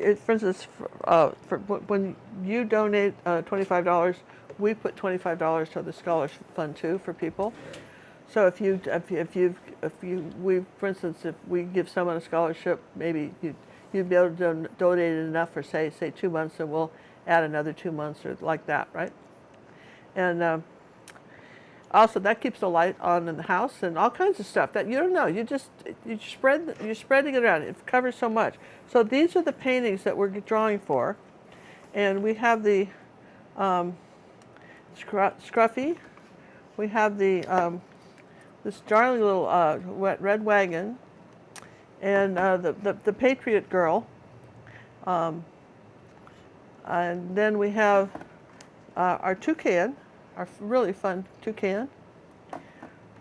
you donate $25, we put $25 to the scholarship fund too for people. So if we give someone a scholarship, maybe you'd be able to donate it enough for say 2 months, and we'll add another 2 months or like that, right? And also that keeps the light on in the house and all kinds of stuff that you don't know. You're spreading it around. It covers so much. So these are the paintings that we're drawing for, and we have the Scruffy. We have the this darling little red wagon, and the Patriot Girl, and then we have our toucan, our really fun toucan.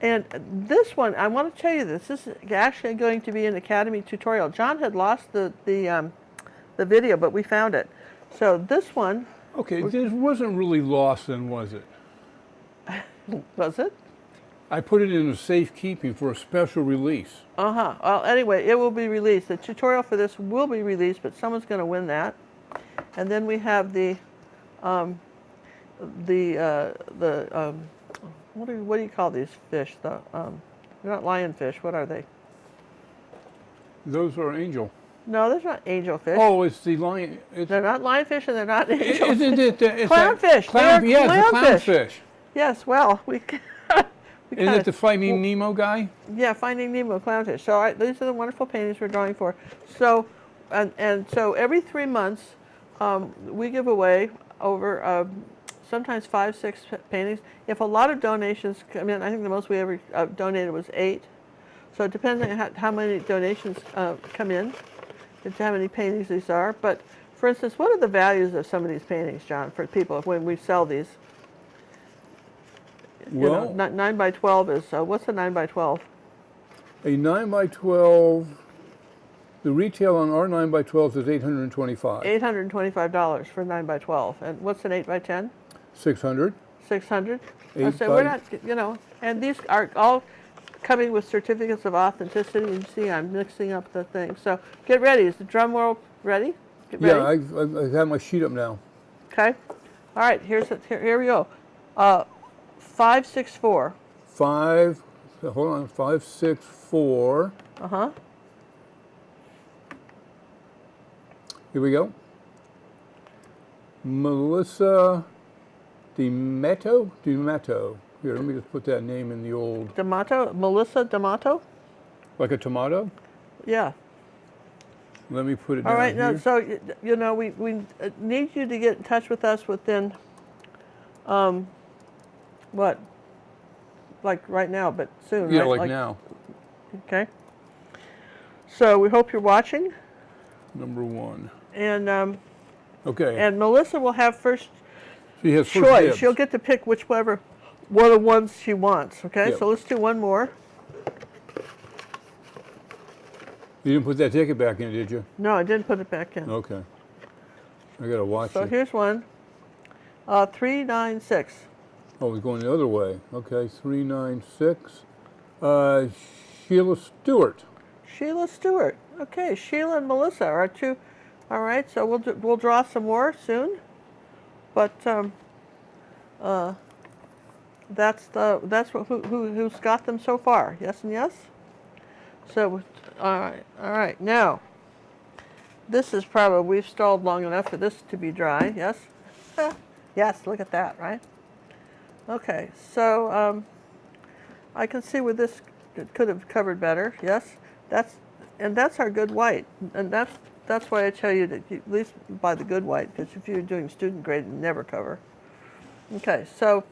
And this one, I want to tell you this is actually going to be an Academy tutorial. John had lost the video, but we found it. So this one. Okay, this wasn't really lost then, was it? Was it? I put it in a safekeeping for a special release. Uh-huh. Well, anyway, it will be released. The tutorial for this will be released, but someone's going to win that. And then we have the what do you call these fish? They're not lionfish. What are they? Those are angel. No, those are not angelfish. Oh, it's the lion. They're not lionfish and they're not angelfish. Isn't it? It's clownfish. Yes, the clownfish. Yes, well, we Isn't it the Finding Nemo guy? Yeah, Finding Nemo clownfish. So these are the wonderful paintings we're drawing for. So, and so every 3 months, we give away over sometimes 5, 6 paintings. If a lot of donations come in, I think the most we ever donated was 8. So it depends on how many donations come in, and how many paintings these are. But for instance, what are the values of some of these paintings, John, for people when we sell these? Well, you know, 9 by 12 is, what's a 9 by 12? A 9 by 12, the retail on our 9 by 12 is $825. $825 for 9 by 12. And what's an 8 by 10? $600. $600. So we're not, you know, and these are all coming with certificates of authenticity. You see, I'm mixing up the thing. So get ready. Is the drum roll ready? Get ready. Yeah, I have my sheet up now. Okay. All right. Here we go. 564. 564. Uh-huh. Here we go. Melissa D'Amato. Here, let me just put that name in the old. D'Amato? Melissa D'Amato? Like a tomato? Yeah. Let me put it down. All right. Here. Now, so, you know, we need you to get in touch with us within, what? Like right now, but soon, Yeah, right? like now. Okay. So we hope you're watching. Number 1. And Okay. And Melissa will have first She has first choice. dibs. She'll get to pick whichever one of the ones she wants. Okay, Yep. so let's do one more. You didn't put that ticket back in, did you? No, I didn't put it back in. Okay. I gotta watch So it. here's one. 396. Oh, we're going the other way. Okay, 396. Sheila Stewart. Sheila Stewart. Okay, Sheila and Melissa are two. All right, so we'll draw some more soon. But that's who's got them so far. Yes and yes. So all right. Now this is probably we've stalled long enough for this to be dry. Yes. Yes. Look at that. Right. Okay. So I can see where this could have covered better. Yes. That's our good white, and that's why I tell you that at least buy the good white, because if you're doing student grade, you never cover. Okay, so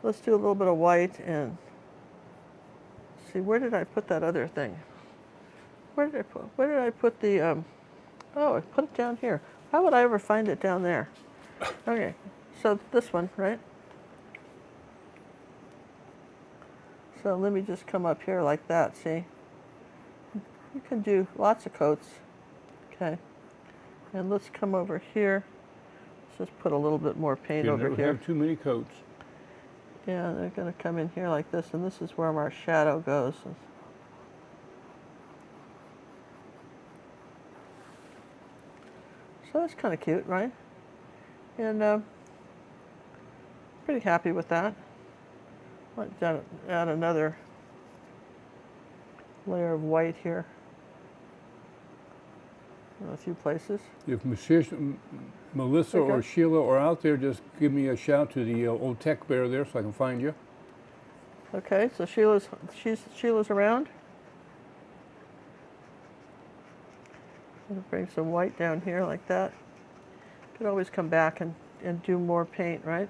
let's do a little bit of white and see, where did I put that other thing? Where did I put the oh, I put it down here. How would I ever find it down there? Okay, so this one, right? So let me just come up here like that, see? You can do lots of coats. Okay. And let's come over here. Let's just put a little bit more paint You over never here. have too many coats. Yeah, they're going to come in here like this, and this is where our shadow goes. So that's kind of cute, right? And pretty happy with that. Might add another layer of white here. In a few places. If Melissa or Sheila are out there, just give me a shout to the old tech bear there so I can find you. Okay, so Sheila's around. I'm going to bring some white down here like that. Could always come back and do more paint, right?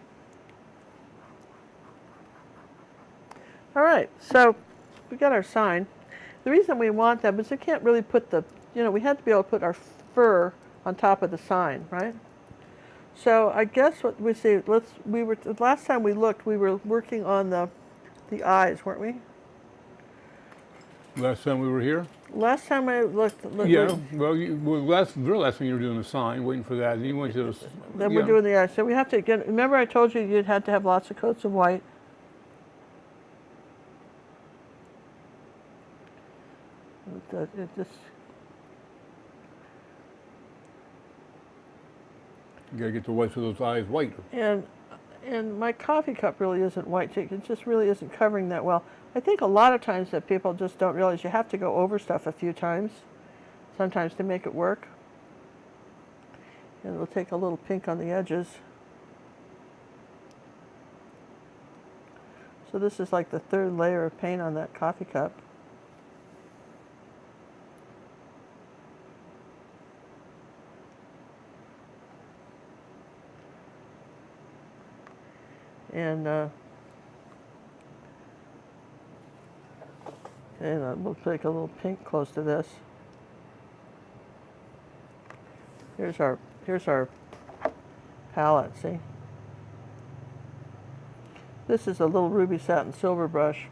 All right, so we got our sign. The reason we want that is we can't really put the, we had to be able to put our fur on top of the sign, right? So I guess what we see, last time we looked, we were working on the eyes, weren't we? Last time we were here? Last time I looked. Yeah, well, last time you were doing the sign, waiting for that, and you went to the... Then we're doing the eyes. So we have to, again, remember I told you you'd had to have lots of coats of white. It just... You gotta get the whites of those eyes white. And my coffee cup really isn't white. It just really isn't covering that well. I think a lot of times that people just don't realize you have to go over stuff a few times, sometimes to make it work. And we'll take a little pink on the edges. So this is like the third layer of paint on that coffee cup. And we'll take a little pink close to this. Here's our palette, see? This is a little ruby satin silver brush.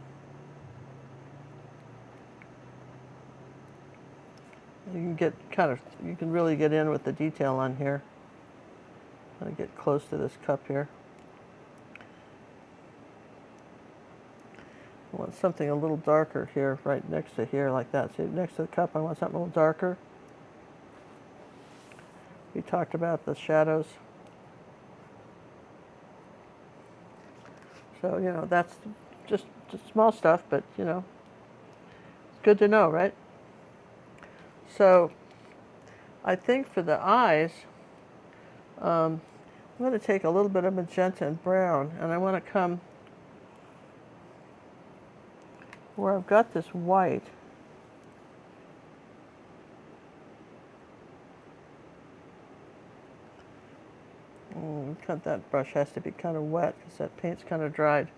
You can really get in with the detail on here. I'm gonna get close to this cup here. I want something a little darker here, right next to here, like that. See, next to the cup, I want something a little darker. We talked about the shadows. So, that's just small stuff, but, it's good to know, right? So, I think for the eyes, I'm going to take a little bit of magenta and brown, and I want to come where I've got this white. That brush has to be kind of wet because that paint's kind of dried.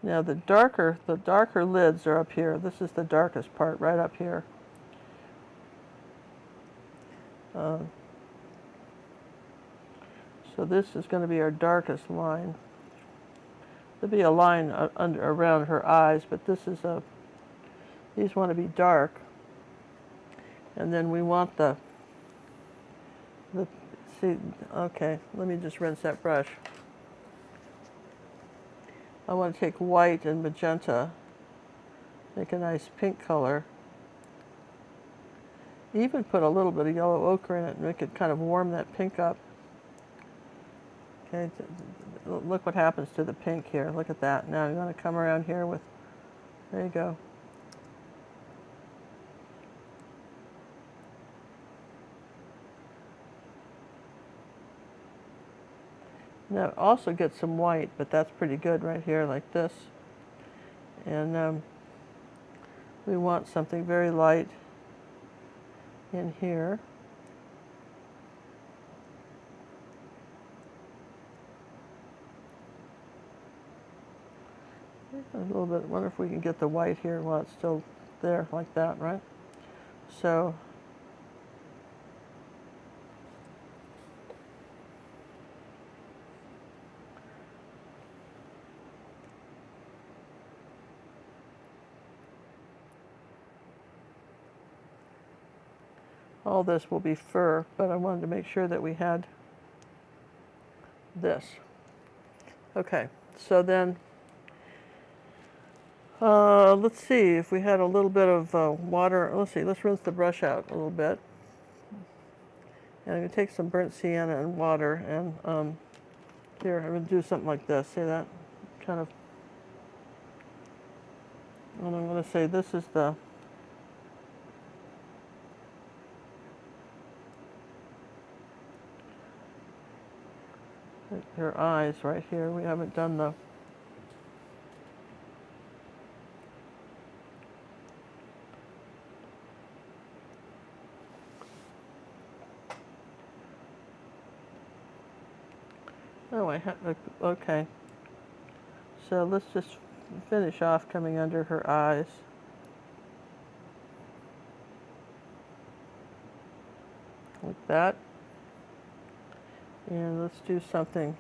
Now the darker lids are up here. This is the darkest part, right up here. So this is going to be our darkest line. There'll be a line around her eyes, but these want to be dark. And then we want see, okay, let me just rinse that brush. I want to take white and magenta, make a nice pink color. Even put a little bit of yellow ochre in it and make it kind of warm that pink up. Okay, look what happens to the pink here. Look at that. Now you want to come around here with, there you go. Now also get some white, but that's pretty good right here like this. And we want something very light in here. A little bit, wonder if we can get the white here while it's still there like that, right? So all this will be fur, but I wanted to make sure that we had this. Okay, so then let's see if we had a little bit of water. Let's see, let's rinse the brush out a little bit. And I'm going to take some burnt sienna and water, and here, I'm going to do something like this. See that? Kind of, and I'm going to say this is her eyes right here. We haven't done the oh, I have, okay. So let's just finish off coming under her eyes. Like that. And let's do something.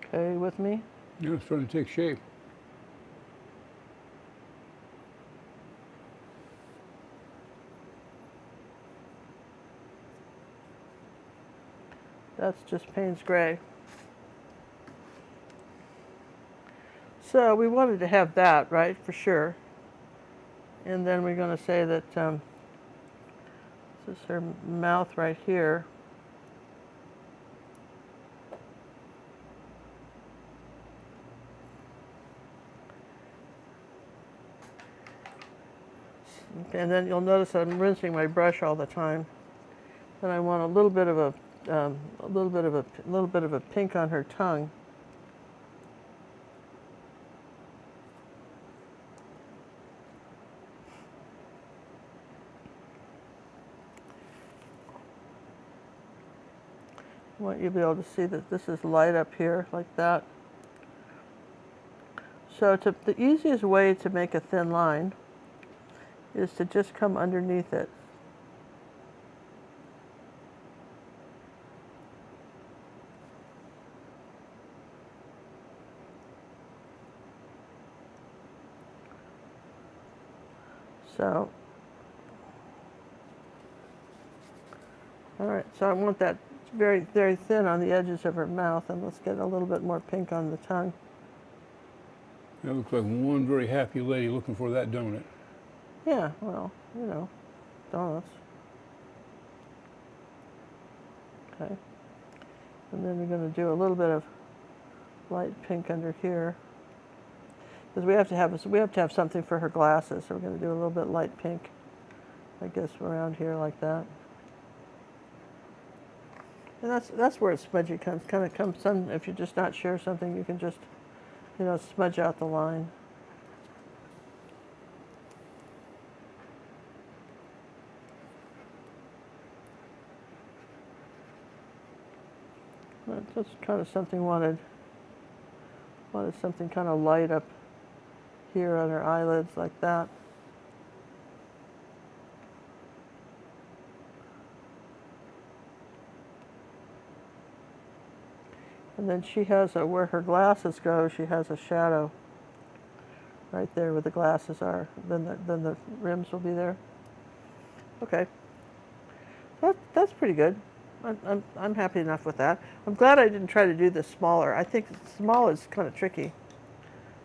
Okay, with me? Yeah, it's starting to take shape. That's just Payne's Gray. So we wanted to have that, right, for sure. And then we're going to say that this is her mouth right here. And then you'll notice that I'm rinsing my brush all the time. And I want a little bit of a pink on her tongue. I want you to be able to see that this is light up here like that. So the easiest way to make a thin line is to just come underneath it. So, all right, so I want that very, very thin on the edges of her mouth, and let's get a little bit more pink on the tongue. That looks like one very happy lady looking for that donut. Yeah, well, you know, donuts. Okay. And then we're going to do a little bit of light pink under here. Because we have to have something for her glasses, so we're going to do a little bit light pink, I guess, around here like that. And that's where it's smudgy kind of comes. If you're just not sure something, you can just, you know, smudge out the line. That's kind of something wanted something kind of light up here on her eyelids like that. And then she has where her glasses go, she has a shadow right there where the glasses are. Then the rims will be there. Okay, that's pretty good. I'm happy enough with that. I'm glad I didn't try to do this smaller. I think small is kind of tricky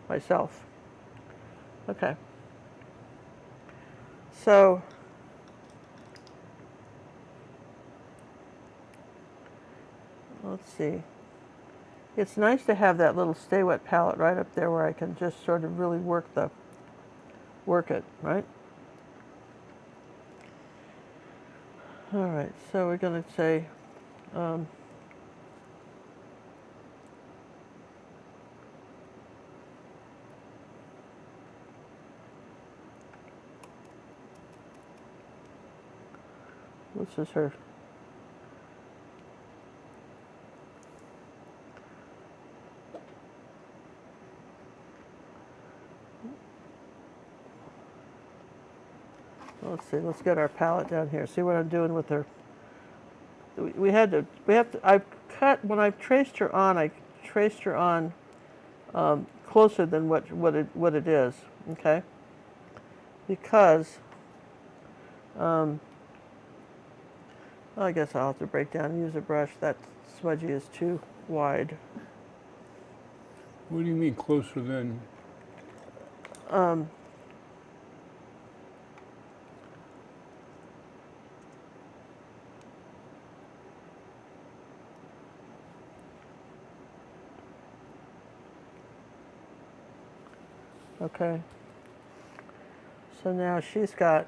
myself. Okay. So let's see. It's nice to have that little Stay Wet palette right up there where I can just sort of really work it, right? All right, so we're going to say, this is her. Let's see, let's get our palette down here. See what I'm doing with her. I've cut, when I've traced her on, I traced her on closer than what it is, okay? Because, I guess I'll have to break down and use a brush. That smudgy is too wide. What do you mean closer than? Okay. So now she's got,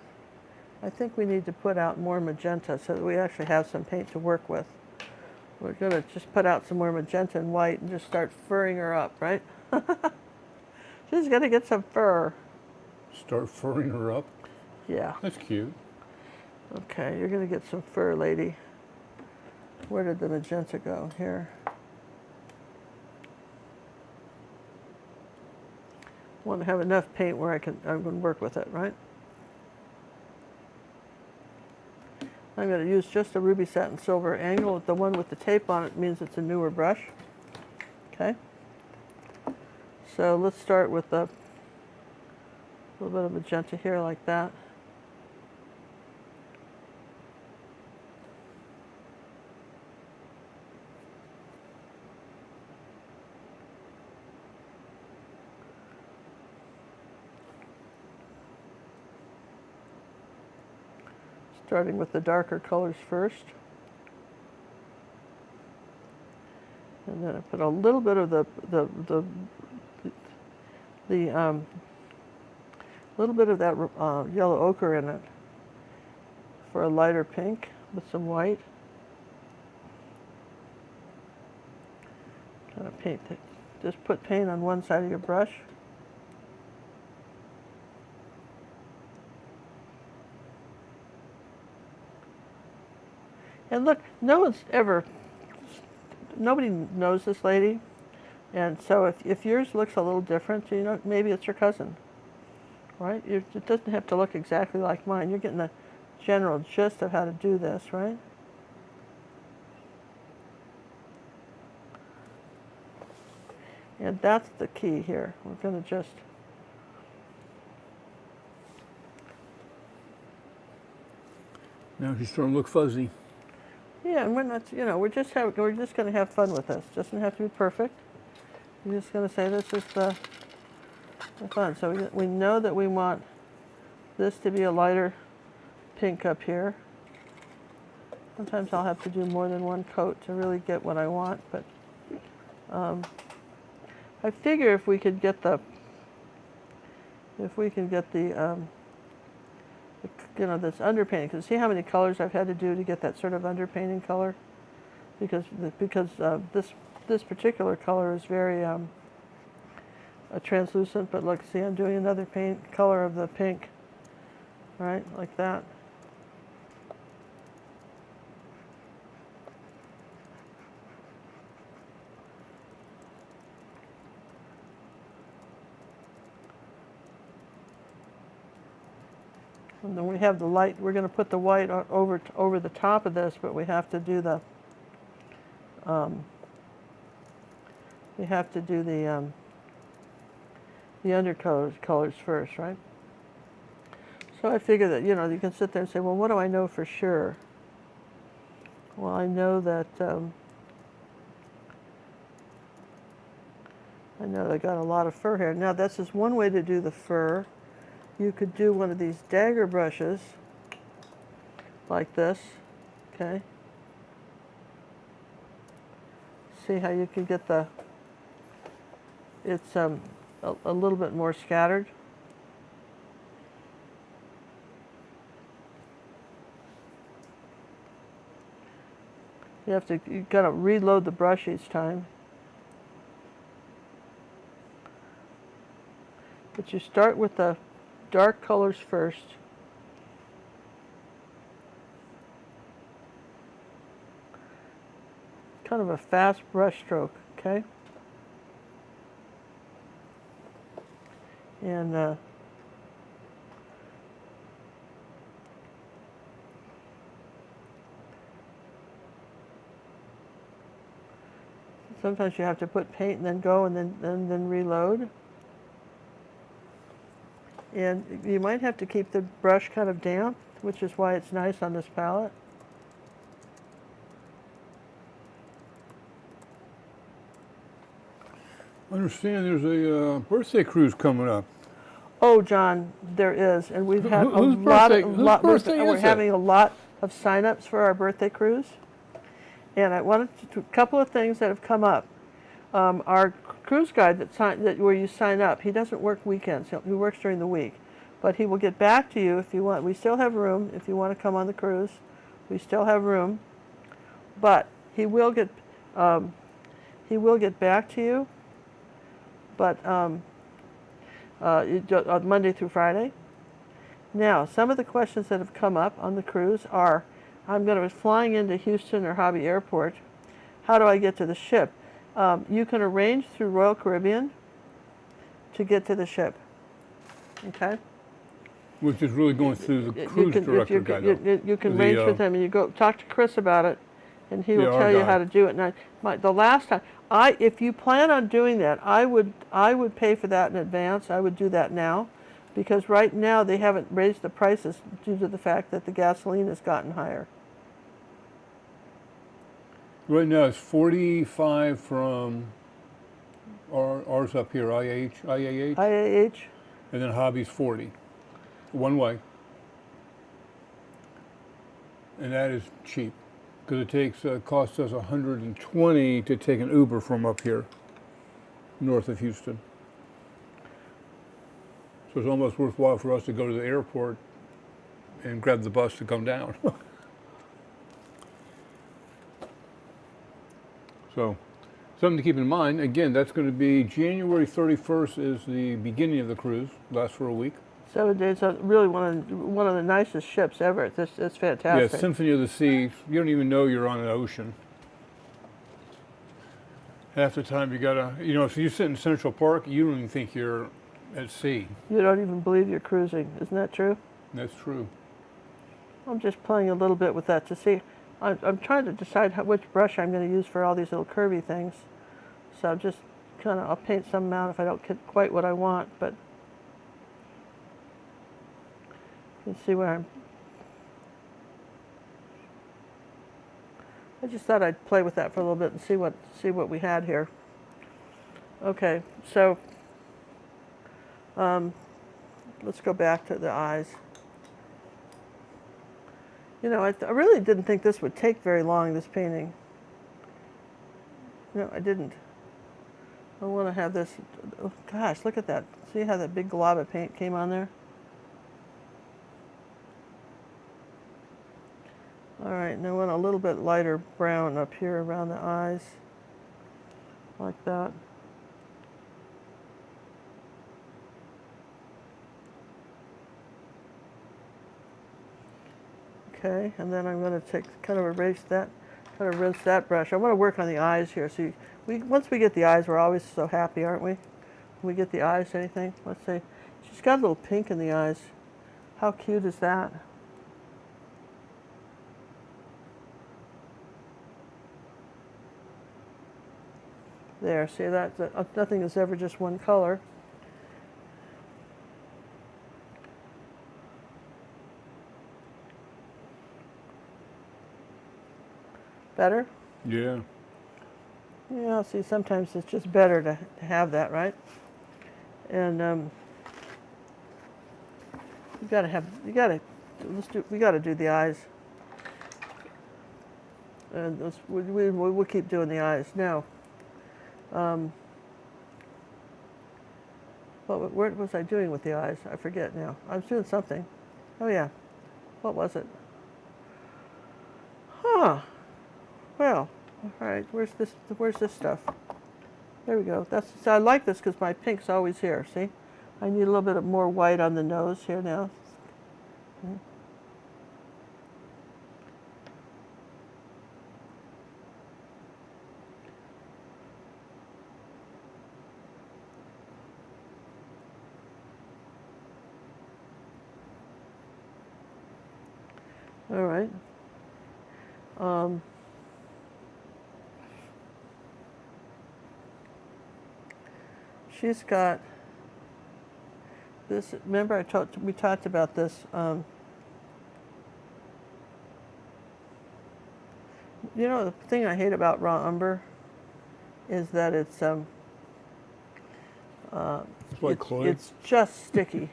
I think we need to put out more magenta so that we actually have some paint to work with. We're going to just put out some more magenta and white and just start furring her up, right? She's going to get some fur. Start furring her up? Yeah. That's cute. Okay, you're going to get some fur, lady. Where did the magenta go? Here. Want to have enough paint where I can work with it, right? I'm going to use just a ruby satin silver angle. The one with the tape on it means it's a newer brush. Okay. So let's start with a little bit of magenta here like that. Starting with the darker colors first. And then I put a little bit of little bit of that yellow ochre in it for a lighter pink with some white. Kind of paint it. Just put paint on one side of your brush. And look, nobody knows this lady, and so if yours looks a little different, you know, maybe it's your cousin, right? It doesn't have to look exactly like mine. You're getting the general gist of how to do this, right? And that's the key here. We're going to just Now she's starting to look fuzzy. yeah, and we're not, you know, we're just going to have fun with this. Doesn't have to be perfect. We're just going to say this is the fun. So we know that we want this to be a lighter pink up here. Sometimes I'll have to do more than one coat to really get what I want, but I figure if we could get the you know, this underpainting, because see how many colors I've had to do to get that sort of underpainting color, because this particular color is very translucent. But look, see, I'm doing another paint color of the pink, right, like that. And then we have the light. We're going to put the white over the top of this, but we have to do the undercolors first, right? So I figure that, you know, you can sit there and say, well, what do I know for sure? Well, I know that I got a lot of fur here. Now, that's just one way to do the fur. You could do one of these dagger brushes like this, okay? See how you can get it's a little bit more scattered. You gotta reload the brush each time. But you start with the dark colors first. Kind of a fast brush stroke, okay? And sometimes you have to put paint and then go and then reload. And you might have to keep the brush kind of damp, which is why it's nice on this palette. I understand there's a birthday cruise coming up. Oh, John, there is, and we've had we're having a lot of sign-ups for our birthday cruise. And I wanted to, a couple of things that have come up. Our cruise guide where you sign up, he doesn't work weekends. He works during the week, but he will get back to you if you want. We still have room if you want to come on the cruise. We still have room, but he will get back to you. But Monday through Friday. Now, some of the questions that have come up on the cruise are, I'm going to be flying into Houston or Hobby Airport. How do I get to the ship? You can arrange through Royal Caribbean to get to the ship. Okay? Which is really going through the cruise director guide. You can arrange with him, and you go talk to Chris about it, and he will tell you how to do it. Now, the last time, if you plan on doing that, I would pay for that in advance. I would do that now, because right now they haven't raised the prices due to the fact that the gasoline has gotten higher. Right now it's 45 from ours up here, IAH, and then Hobby's 40, one way, and that is cheap because it costs us $120 to take an Uber from up here, north of Houston. So it's almost worthwhile for us to go to the airport and grab the bus to come down. So, something to keep in mind. Again, that's going to be January 31st is the beginning of the cruise. Lasts for a week. 7 days. Really one of the nicest ships ever. It's fantastic. Yeah, Symphony of the Sea. You don't even know you're on an ocean. Half the time you gotta, if you sit in Central Park, you don't even think you're at sea. You don't even believe you're cruising. Isn't that true? That's true. I'm just playing a little bit with that to see. I'm trying to decide which brush I'm going to use for all these little curvy things. So I'm just I'll paint some out if I don't get quite what I want, but you can see where I just thought I'd play with that for a little bit and see what we had here. Okay, so let's go back to the eyes. I really didn't think this would take very long, this painting. No, I didn't. I want to have this, oh gosh, look at that. See how that big glob of paint came on there? All right, and I want a little bit lighter brown up here around the eyes, like that. Okay, and then I'm going to rinse that brush. I want to work on the eyes here. So once we get the eyes, we're always so happy, aren't we? When we get the eyes, anything. Let's see. She's got a little pink in the eyes. How cute is that? There, see that? Nothing is ever just one color. Better? Yeah. Yeah, see, sometimes it's just better to have that, right? And we gotta do the eyes. And we'll keep doing the eyes. Now, what was I doing with the eyes? I forget now. I was doing something. Oh yeah, what was it? Huh. Well, all right. Where's this stuff? There we go. So I like this because my pink's always here. See, I need a little bit of more white on the nose here now. All right. She's got this. Remember, we talked about this. You know, the thing I hate about raw umber is that it's like clay. it's just sticky.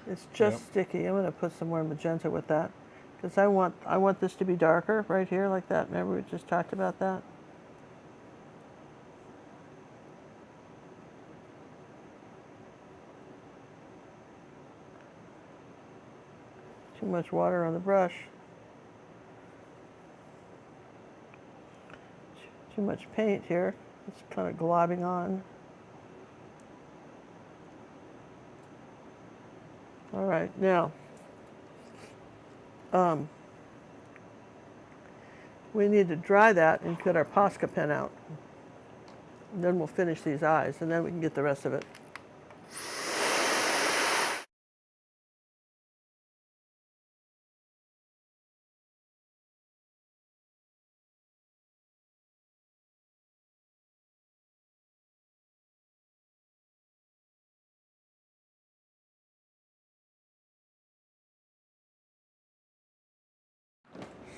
It's just sticky. I'm going to put some more magenta with that because I want this to be darker right here like that. Remember we just talked about that? Too much water on the brush. Too much paint here. It's kind of globbing on. All right, now we need to dry that and get our Posca pen out. And then we'll finish these eyes, and then we can get the rest of it.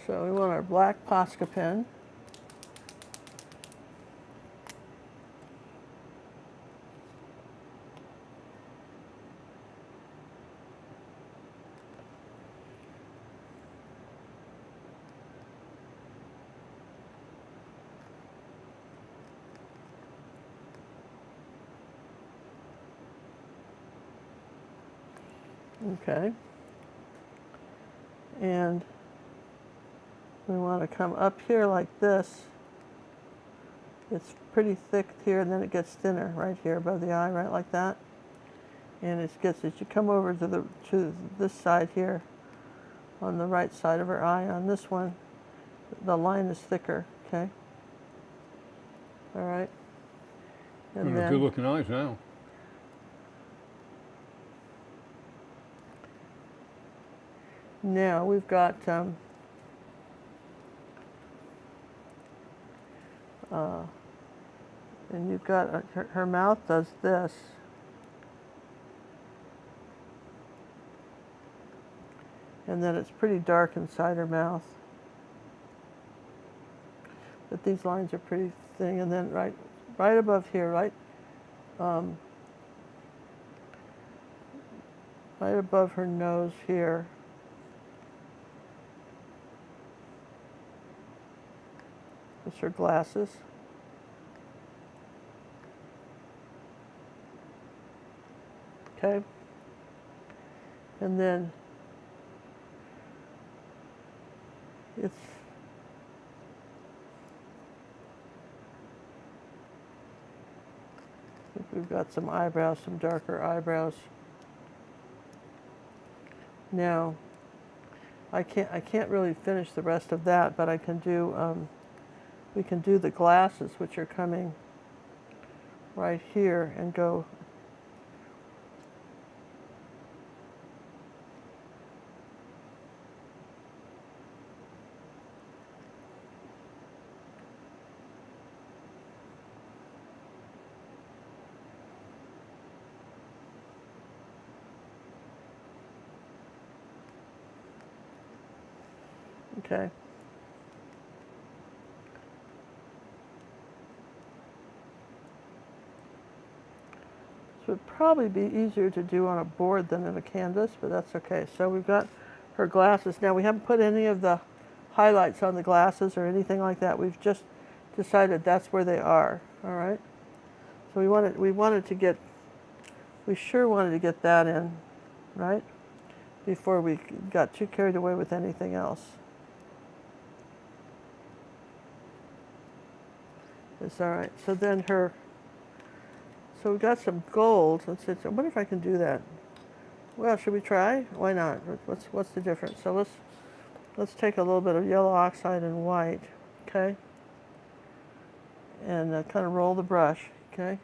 So we want our black Posca pen. Okay. And we want to come up here like this. It's pretty thick here, and then it gets thinner right here above the eye, right like that. And as you come over to this side here, on the right side of her eye, on this one, the line is thicker. Okay. All right. And then good looking eyes now. now we've got and you've got her mouth does this. And then it's pretty dark inside her mouth. But these lines are pretty thin. And then right above here, right above her nose here, is her glasses. Okay. And then we've got some eyebrows, some darker eyebrows. Now, I can't really finish the rest of that, but I can do we can do the glasses, which are coming right here, and go Okay. This would probably be easier to do on a board than in a canvas, but that's okay. So we've got her glasses. Now we haven't put any of the highlights on the glasses or anything like that. We've just decided that's where they are. All right. So we sure wanted to get that in, right? Before we got too carried away with anything else. It's all right. So then so we got some gold. Let's see. I wonder if I can do that. Well, should we try? Why not? What's the difference? So let's take a little bit of yellow oxide and white, okay? And kind of roll the brush, okay?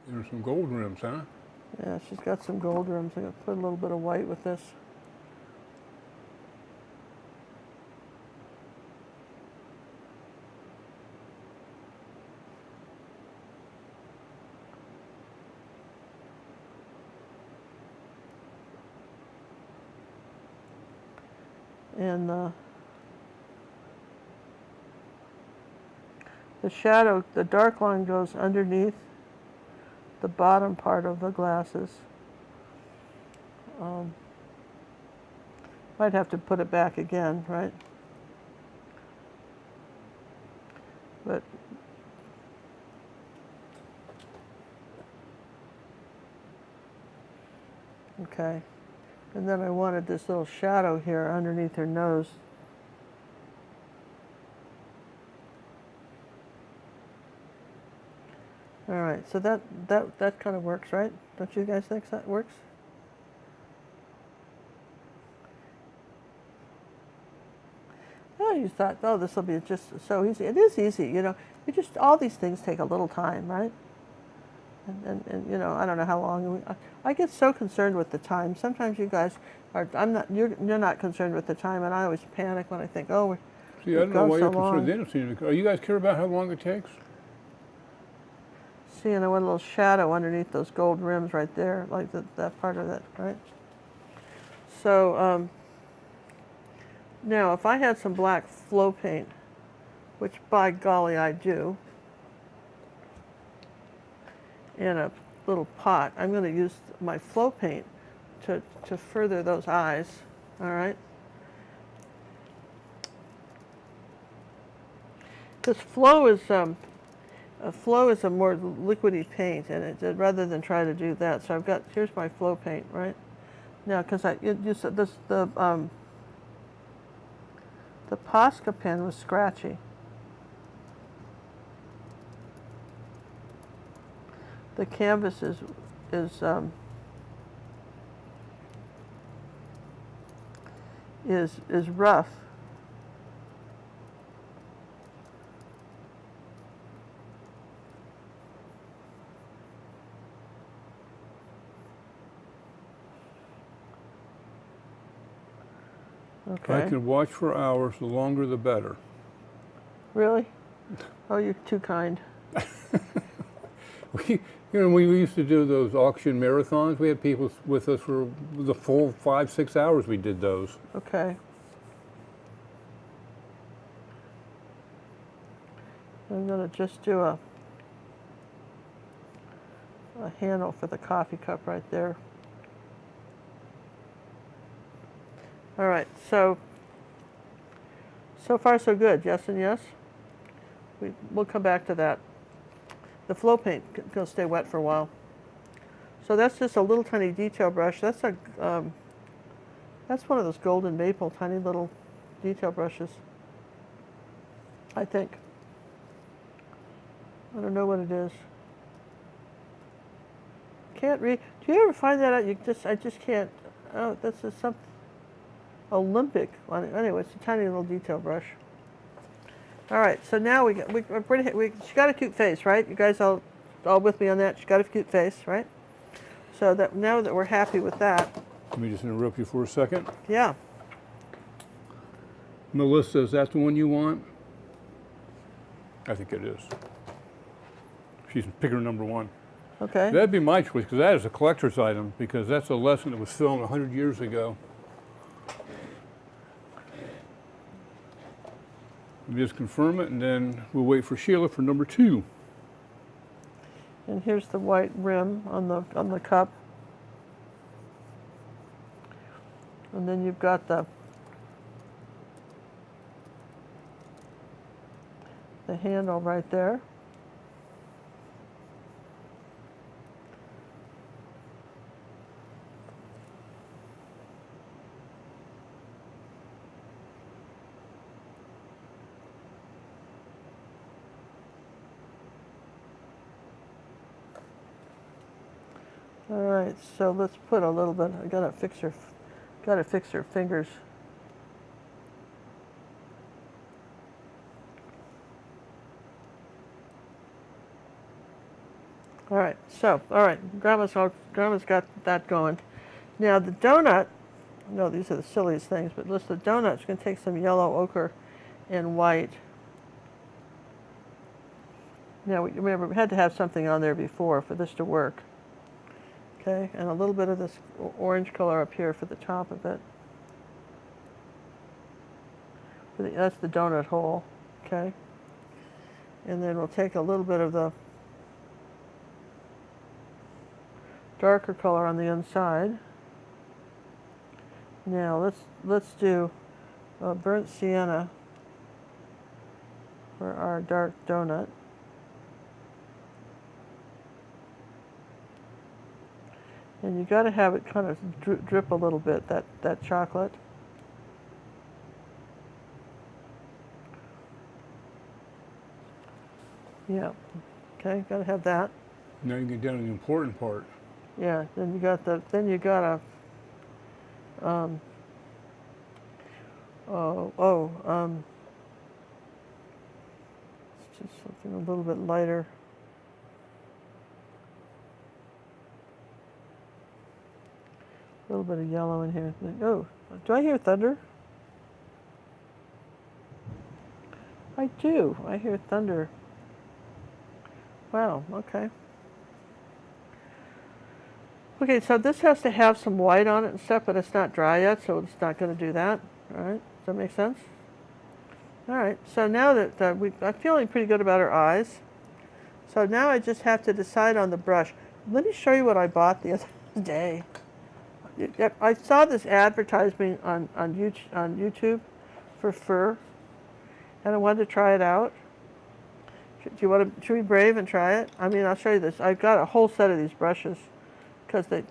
There's some gold rims, huh? Yeah, she's got some gold rims. I'm going to put a little bit of white with this. And the shadow, the dark line goes underneath the bottom part of the glasses. Might have to put it back again, right? But okay. And then I wanted this little shadow here underneath her nose. All right, so that kind of works, right? Don't you guys think that works? Oh, you thought, oh, this will be just so easy. It is easy, you know. All these things take a little time, right? And you know, I don't know how long. I get so concerned with the time. Sometimes you guys are. You're not concerned with the time, and I always panic when I think, oh, see, I don't know why you're concerned. They don't seem to. You guys care about how long it takes? See, and I want a little shadow underneath those gold rims right there, like that part of it, right? So now, if I had some black flow paint, which by golly I do, in a little pot, I'm going to use my flow paint to further those eyes, all right? Because flow is a more liquidy paint, and rather than try to do that, so here's my flow paint, right? Now, because the Posca pen was scratchy. The canvas is rough. Okay. I can watch for hours. The longer, the better. Really? Oh, you're too kind. When we used to do those auction marathons, we had people with us for the full 5-6 hours we did those. Okay. I'm going to just do a handle for the coffee cup right there. All right, so far so good, yes and yes? We'll come back to that. The flow paint will stay wet for a while. So that's just a little tiny detail brush. That's one of those golden maple tiny little detail brushes, I think. I don't know what it is. Can't read. Do you ever find that out? I just can't. Oh, this is something. Olympic. Anyway, it's a tiny little detail brush. All right, so now she got a cute face, right? You guys all with me on that? She got a cute face, right? So now that we're happy with that. Let me just interrupt you for a second. Yeah. Melissa, is that the one you want? I think it is. she's picking her number 1. Okay. That'd be my choice, because that is a collector's item, because that's a lesson that was filmed 100 years ago. We just confirm it, and then we'll wait for Sheila for number 2. And here's the white rim on the cup. And then you've got the handle right there. All right, so let's put a little bit. I gotta fix her fingers. All right, so Grandma's got that going. Now the donut. No, these are the silliest things, but let's the donut's gonna take some yellow ochre and white. Now remember we had to have something on there before for this to work. Okay, and a little bit of this orange color up here for the top of it. That's the donut hole, okay? And then we'll take a little bit of the darker color on the inside. Now let's do burnt sienna for our dark donut. And you got to have it kind of drip a little bit, that chocolate. Yeah. Okay, got to have that. Now you get down to the important part. Yeah. Then you got a. It's just something a little bit lighter. A little bit of yellow in here. Oh, do I hear thunder? I do. I hear thunder. Wow, okay. Okay, so this has to have some white on it and stuff, but it's not dry yet, so it's not going to do that. All right, does that make sense? All right, so now that I'm feeling pretty good about our eyes. So now I just have to decide on the brush. Let me show you what I bought the other day. I saw this advertisement on YouTube for fur, and I wanted to try it out. Should we be brave and try it? I mean, I'll show you this. I've got a whole set of these brushes because they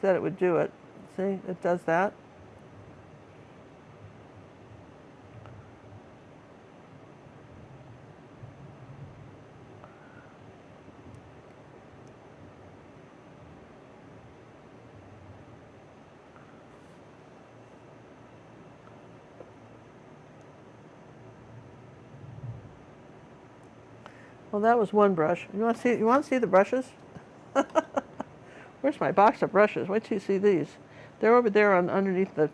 said it would do it. See, it does that. Well, that was one brush. You want to see the brushes? Where's my box of brushes? Wait till you see these. They're over there underneath the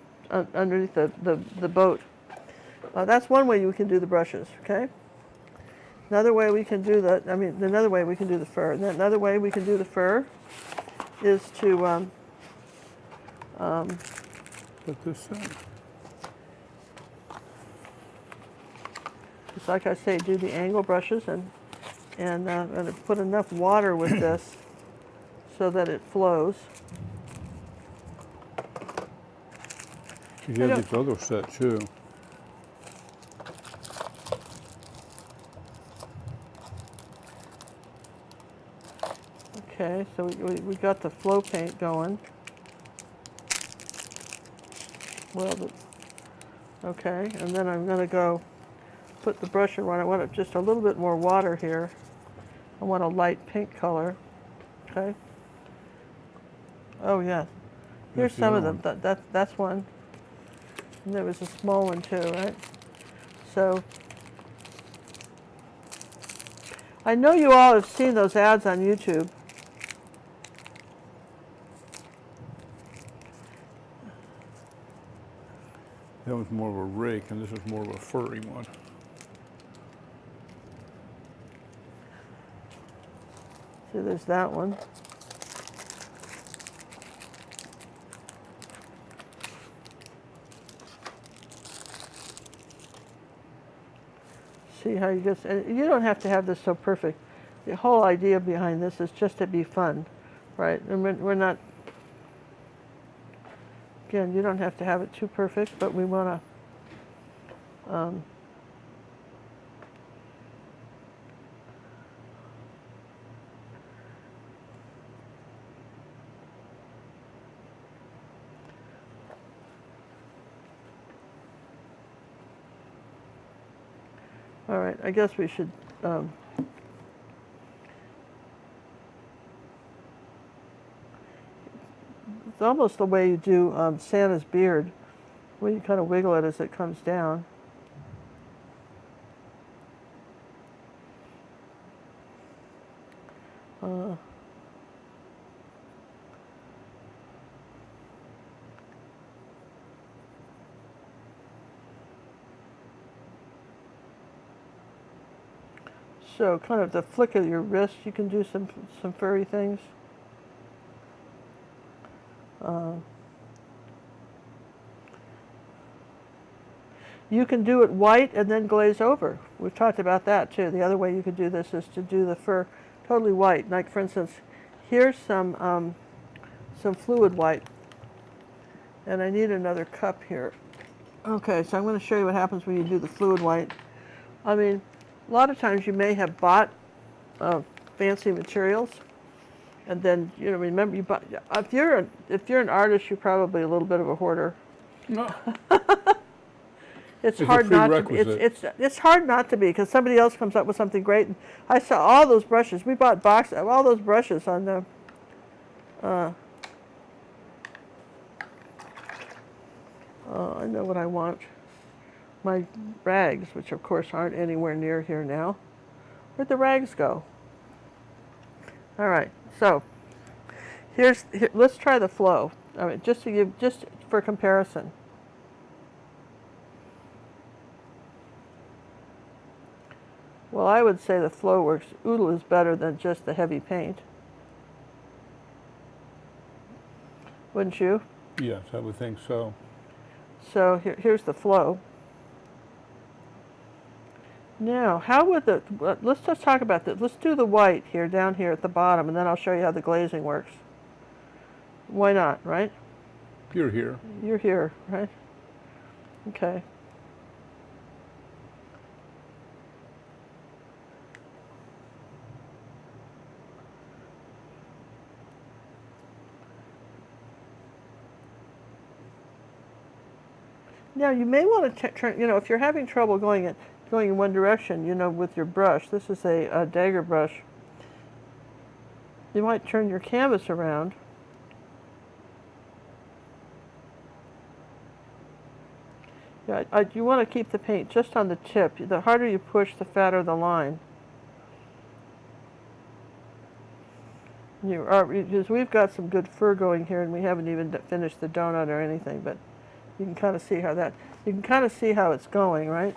boat. That's one way you can do the brushes. Okay. Another way we can do another way we can do the fur. And another way we can do the fur is to put this in. Just like I say, do the angle brushes and put enough water with this so that it flows. You have this other set too. Okay, so we got the flow paint going. Well, okay, and then I'm going to go put the brush in one. I want just a little bit more water here. I want a light pink color. Okay. Oh yeah. Here's some of them. That's one. And there was a small one too, right? So I know you all have seen those ads on YouTube. That was more of a rake, and this is more of a furry one. So there's that one. See how you just, and you don't have to have this so perfect. The whole idea behind this is just to be fun, right? And we're not, again, you don't have to have it too perfect, but we want to, all right, I guess we should, it's almost the way you do Santa's beard, where you kind of wiggle it as it comes down. So kind of the flick of your wrist, you can do some furry things. You can do it white and then glaze over. We've talked about that too. The other way you could do this is to do the fur totally white. Like for instance, here's some fluid white. And I need another cup here. Okay, so I'm going to show you what happens when you do the fluid white. I mean, a lot of times you may have bought fancy materials, and then remember you bought. If you're an artist, you're probably a little bit of a hoarder. No. It's hard not to be. It's hard not to be because somebody else comes up with something great. And I saw all those brushes. We bought boxes of all those brushes on the. I know what I want. My rags, which of course aren't anywhere near here now. Where'd the rags go? All right, so here, let's try the flow. I mean, just for comparison. Well, I would say the flow works oodle is better than just the heavy paint. Wouldn't you? Yes, I would think so. So here's the flow. Now, how would let's just talk about that. Let's do the white here, down here at the bottom, and then I'll show you how the glazing works. Why not, right? You're here. You're here, right? Okay. Now, you may want to turn, if you're having trouble going in one direction, with your brush. This is a dagger brush. You might turn your canvas around. Yeah, you want to keep the paint just on the tip. The harder you push, the fatter the line. Because we've got some good fur going here, and we haven't even finished the donut or anything, but you can kind of see how it's going, right?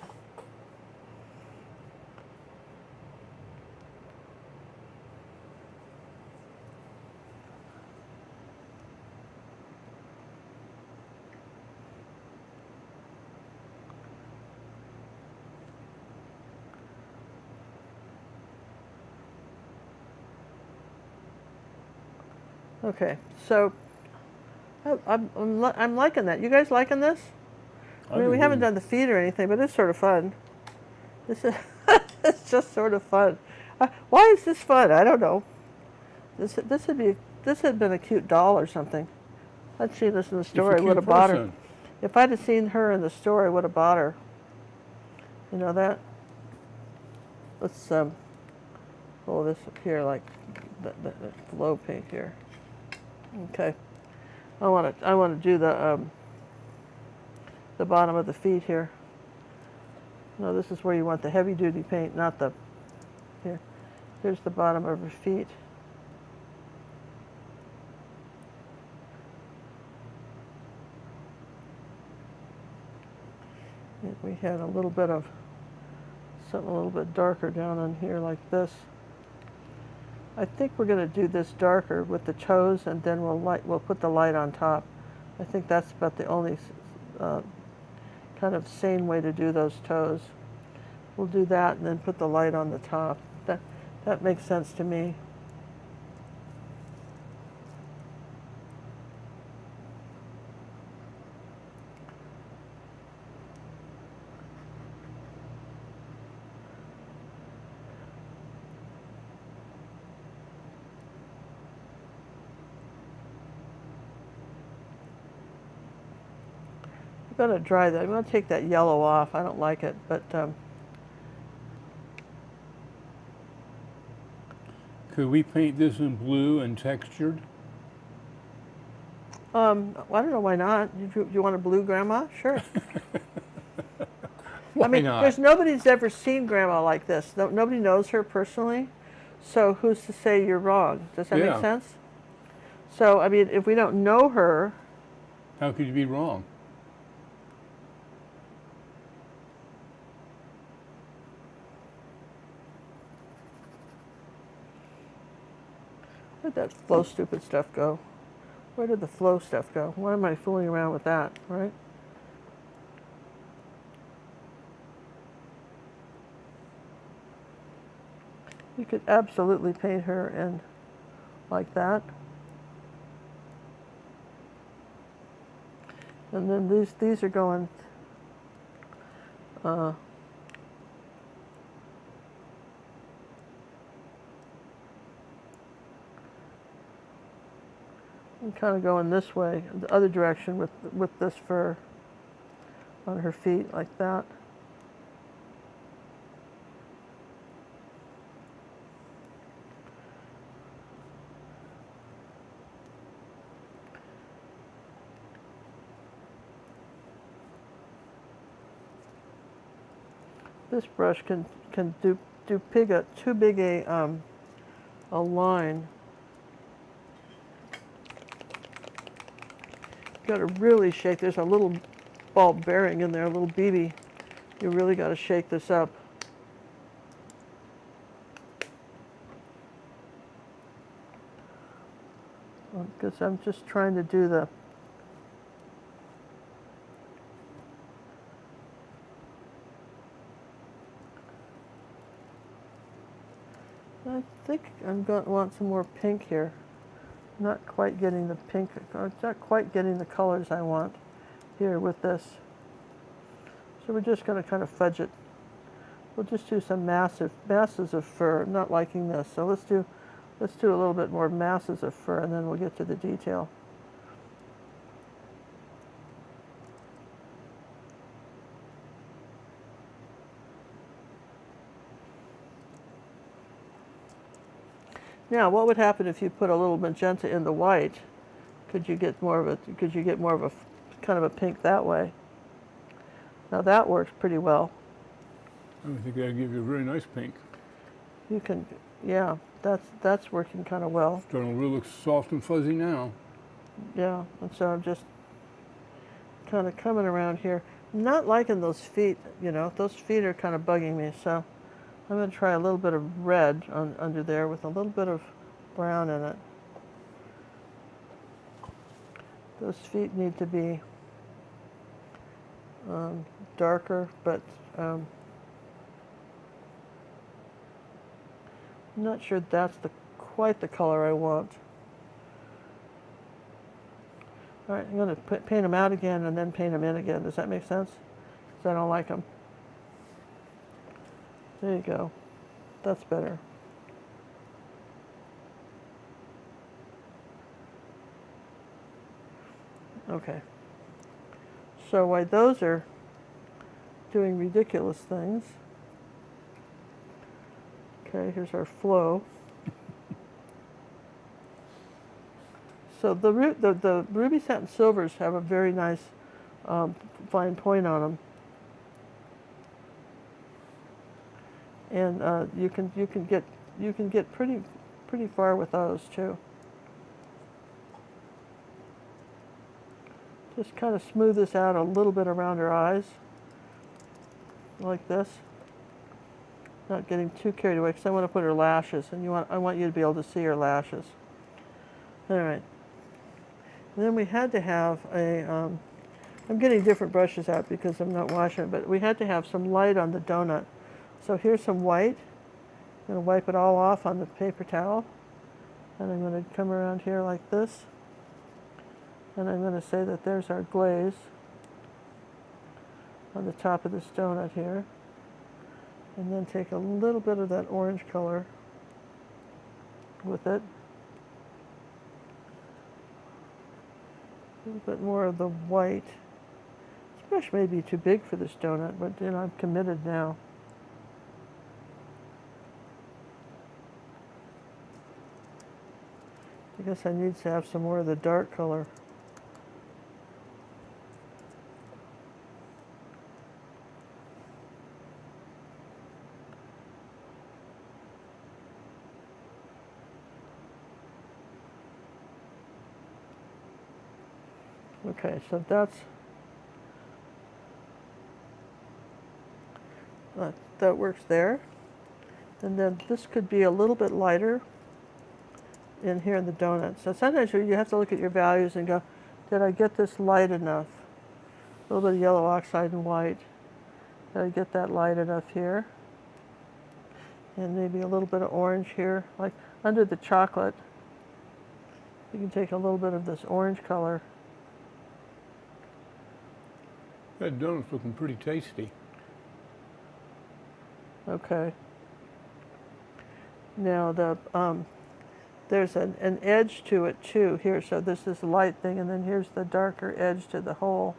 Okay, so I'm liking that. You guys liking this? I mean, we haven't done the feet or anything, but it's sort of fun. This is it's just sort of fun. Why is this fun? I don't know. This had been a cute doll or something. I'd seen this in the store. I would have bought her. If I'd have seen her in the store, I would have bought her. You know that? Let's pull this up here, like that flow paint here. Okay. I want to do the bottom of the feet here. No, this is where you want the heavy duty paint, not the here. Here's the bottom of her feet. And we had a little bit of something a little bit darker down on here like this. I think we're going to do this darker with the toes, and then we'll put the light on top. I think that's about the only kind of sane way to do those toes. We'll do that and then put the light on the top. That makes sense to me. I'm going to dry that. I'm going to take that yellow off. I don't like it, but could we paint this in blue and textured? I don't know, why not? You want a blue grandma? Sure. Why I mean, not? nobody's ever seen grandma like this. Nobody knows her personally, so who's to say you're wrong? Does that make sense? So, I mean, if we don't know her, how could you be wrong? where'd that flow stupid stuff go? Where did the flow stuff go? Why am I fooling around with that, right? You could absolutely paint her in like that. And then these are going I'm kind of going this way, the other direction with this fur on her feet like that. This brush can do too big a line. You got to really shake. There's a little ball bearing in there, a little BB. You really got to shake this up. Because I'm just trying to do the I think I'm going to want some more pink here. Not quite getting the pink, not quite getting the colors I want here with this. So we're just going to kind of fudge it. We'll just do some masses of fur. I'm not liking this, so let's do a little bit more masses of fur, and then we'll get to the detail. Now, what would happen if you put a little magenta in the white? Could you get more of a kind of a pink that way? Now that works pretty well. I think that'd give you a very nice pink. You can, yeah, that's working kind of well. Starting to really look soft and fuzzy now. Yeah, and so I'm just kind of coming around here. I'm not liking those feet, you know, those feet are kind of bugging me, so I'm going to try a little bit of red under there with a little bit of brown in it. Those feet need to be darker, but I'm not sure that's quite the color I want. All right, I'm going to paint them out again and then paint them in again. Does that make sense? Because I don't like them. There you go. That's better. Okay. So while those are doing ridiculous things, okay, here's our flow. So the ruby satin silvers have a very nice fine point on them. And you can get pretty far with those too. Just kind of smooth this out a little bit around her eyes, like this. not getting too carried away because I want to put her lashes, and I want you to be able to see her lashes. All right. And then we had to have a, I'm getting different brushes out because I'm not washing it, but we had to have some light on the donut. So here's some white. I'm going to wipe it all off on the paper towel. And I'm going to come around here like this. And I'm going to say that there's our glaze on the top of this donut here. And then take a little bit of that orange color with it. A little bit more of the white. This brush may be too big for this donut, but you know, I'm committed now. I guess I need to have some more of the dark color. Okay, so that works there. And then this could be a little bit lighter in here in the donut. So sometimes you have to look at your values and go, did I get this light enough? A little bit of yellow oxide and white. Did I get that light enough here? And maybe a little bit of orange here. Like under the chocolate, you can take a little bit of this orange color. That donut's looking pretty tasty. Okay. Now there's an edge to it too here. So this is the light thing, and then here's the darker edge to the hole.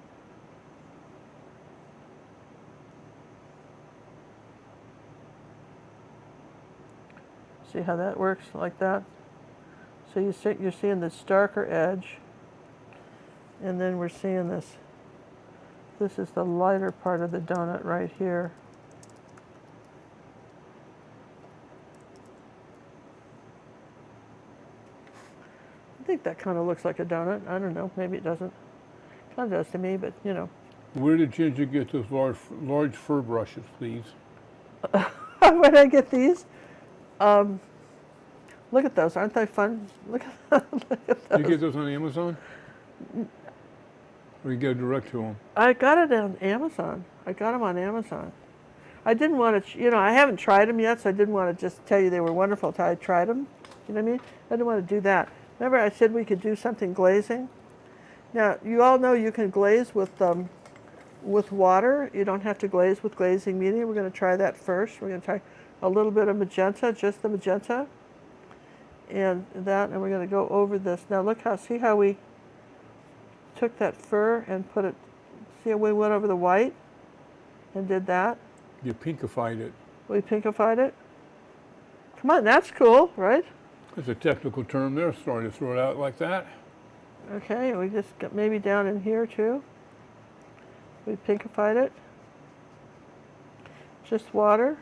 See how that works like that? So you're seeing this darker edge, and then we're seeing this. This is the lighter part of the donut right here. I think that kind of looks like a donut. I don't know, maybe it doesn't. Kind of does to me, but you know. Where did Ginger get those large fur brushes, please? Where did I get these? Look at those, aren't they fun? Look at those. Did you get those on Amazon? Or you go direct to them? I got it on Amazon. I got them on Amazon. I didn't want to, you know, I haven't tried them yet, so I didn't want to just tell you they were wonderful until I tried them. You know what I mean? I didn't want to do that. Remember I said we could do something glazing? Now, you all know you can glaze with water. You don't have to glaze with glazing medium. We're going to try that first. We're going to try a little bit of magenta, just the magenta. And we're going to go over this. Now look see how we took that fur and put it, see how we went over the white and did that? You pinkified it. We pinkified it? Come on, that's cool, right? That's a technical term there, sorry to throw it out like that. Okay, we just got maybe down in here too. We pinkified it. Just water.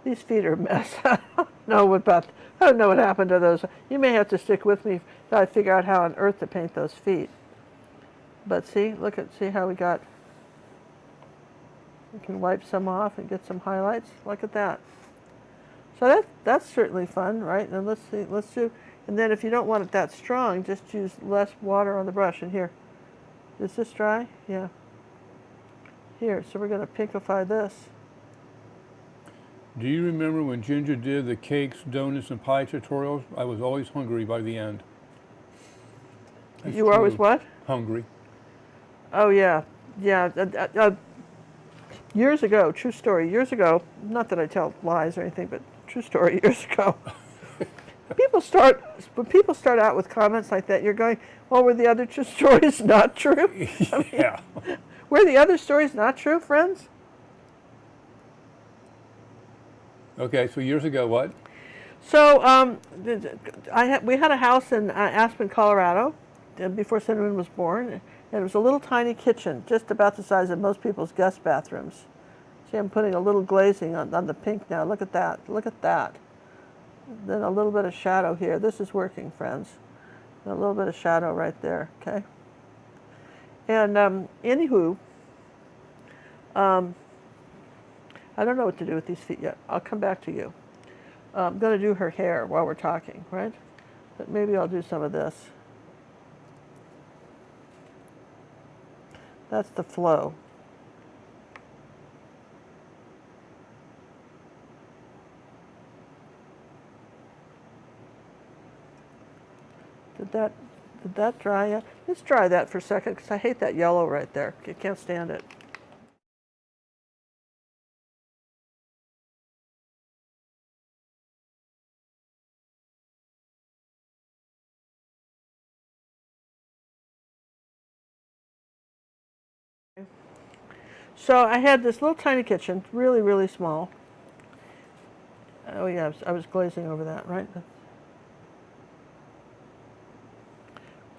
These feet are a mess. I don't know what happened to those. You may have to stick with me till I figure out how on earth to paint those feet. But see how we got, we can wipe some off and get some highlights. Look at that. So that's certainly fun, right? And let's do, and then if you don't want it that strong, just use less water on the brush. And here, is this dry? Yeah. Here, so we're going to pinkify this. Do you remember when Ginger did the cakes, donuts, and pie tutorials? I was always hungry by the end. That's you were always what? Hungry. Oh, yeah. Yeah. Years ago, true story, years ago, not that I tell lies or anything, but true story, years ago, when people start out with comments like that, you're going, well, were the other two stories not true? I mean, Yeah. Were the other stories not true, friends? Okay, so years ago, what? So we had a house in Aspen, Colorado, before Cinnamon was born, and it was a little tiny kitchen, just about the size of most people's guest bathrooms. See, I'm putting a little glazing on the pink now. Look at that. Look at that. Then a little bit of shadow here. This is working, friends. And a little bit of shadow right there, okay? And anywho, I don't know what to do with these feet yet. I'll come back to you. I'm going to do her hair while we're talking, right? But maybe I'll do some of this. That's the flow. Did that dry yet? Let's dry that for a second because I hate that yellow right there. I can't stand it. So I had this little tiny kitchen, really, really small. Oh yeah, I was glazing over that, right?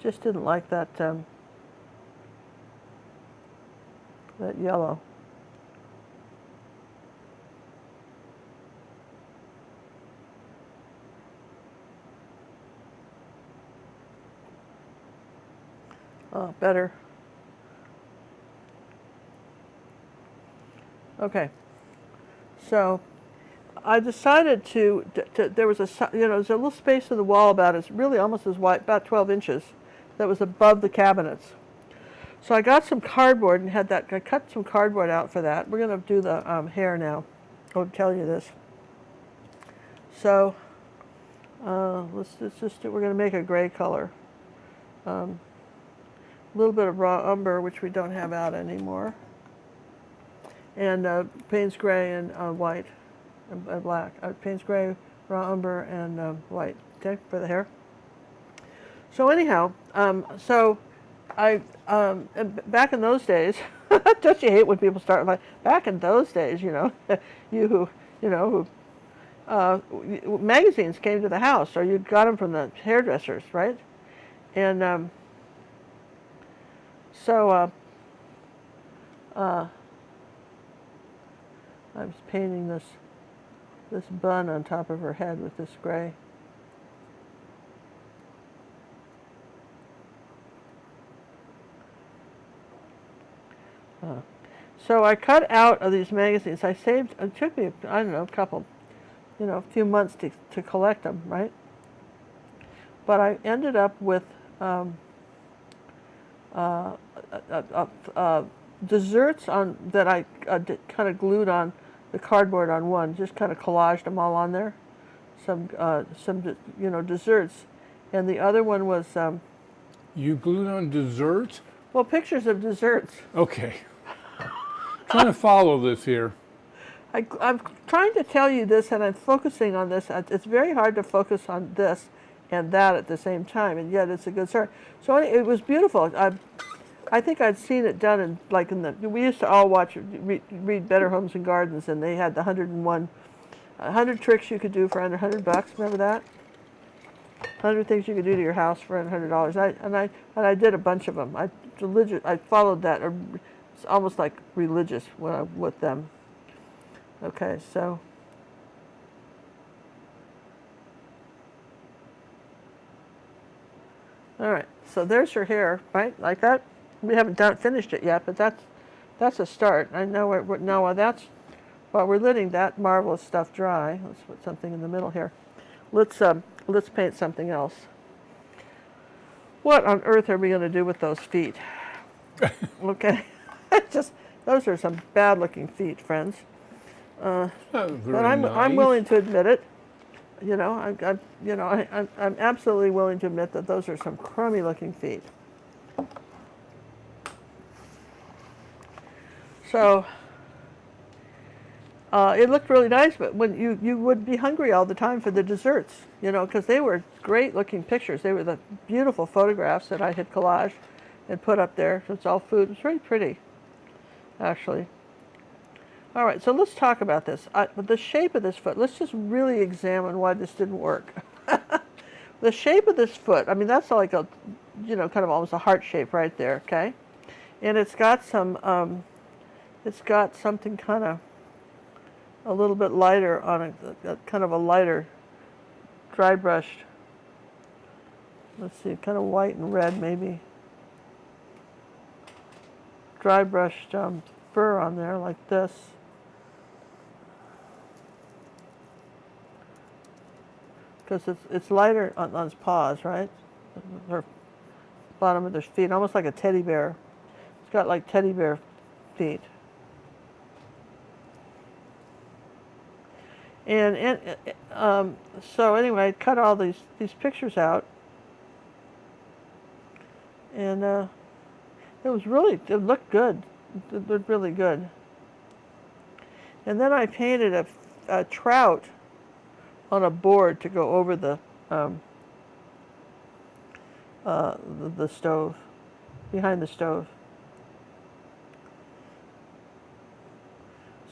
Just didn't like that that yellow. Oh, better. Okay. So I decided to there was there's a little space in the wall about as really almost as wide, about 12 inches, that was above the cabinets. So I got some cardboard and I cut some cardboard out for that. We're going to do the hair now. I'll tell you this. So let's just do, we're going to make a gray color. A little bit of raw umber, which we don't have out anymore. And Payne's gray and white and black. Payne's gray, raw umber, and white, okay, for the hair. So anyhow, so I, back in those days, don't you hate when people start like, back in those days, magazines came to the house, or you got them from the hairdressers, right? And so I was painting this bun on top of her head with this gray. So I cut out of these magazines. I saved, it took me, I don't know, a few months to collect them, right? But I ended up with desserts that I kind of glued on the cardboard on one, just kind of collaged them all on there. Some desserts, and the other one was. You glued on desserts? Well, pictures of desserts. Okay. Trying to follow this here. I'm trying to tell you this, and I'm focusing on this. It's very hard to focus on this and that at the same time, and yet it's a good start. So it was beautiful. I think I'd seen it done we used to all read Better Homes and Gardens, and they had the 100 tricks you could do for under $100. Remember that? 100 things you could do to your house for under $100. I did a bunch of them. I followed that. It's almost like religious with them. Okay, so. All right, so there's her hair, right, like that. We haven't finished it yet, but that's a start. I know while we're letting that marvelous stuff dry. Let's put something in the middle here. Let's paint something else. What on earth are we going to do with those feet? Okay, those are some bad-looking feet, friends. But I'm willing to admit it. I'm absolutely willing to admit that those are some crummy-looking feet. So it looked really nice, but when you would be hungry all the time for the desserts, because they were great-looking pictures. They were the beautiful photographs that I had collaged and put up there. So it's all food. It's very pretty, actually. All right, so let's talk about this. But the shape of this foot, let's just really examine why this didn't work. The shape of this foot, I mean, that's like a, kind of almost a heart shape right there, okay? And it's got something kind of a little bit lighter on kind of a lighter dry brushed, let's see, kind of white and red maybe. Dry brushed fur on there like this. because it's lighter on his paws, right? Or bottom of their feet, almost like a teddy bear. It's got like teddy bear feet. So anyway, I cut all these pictures out, and it looked good. It looked really good. And then I painted a trout on a board to go over the stove, behind the stove.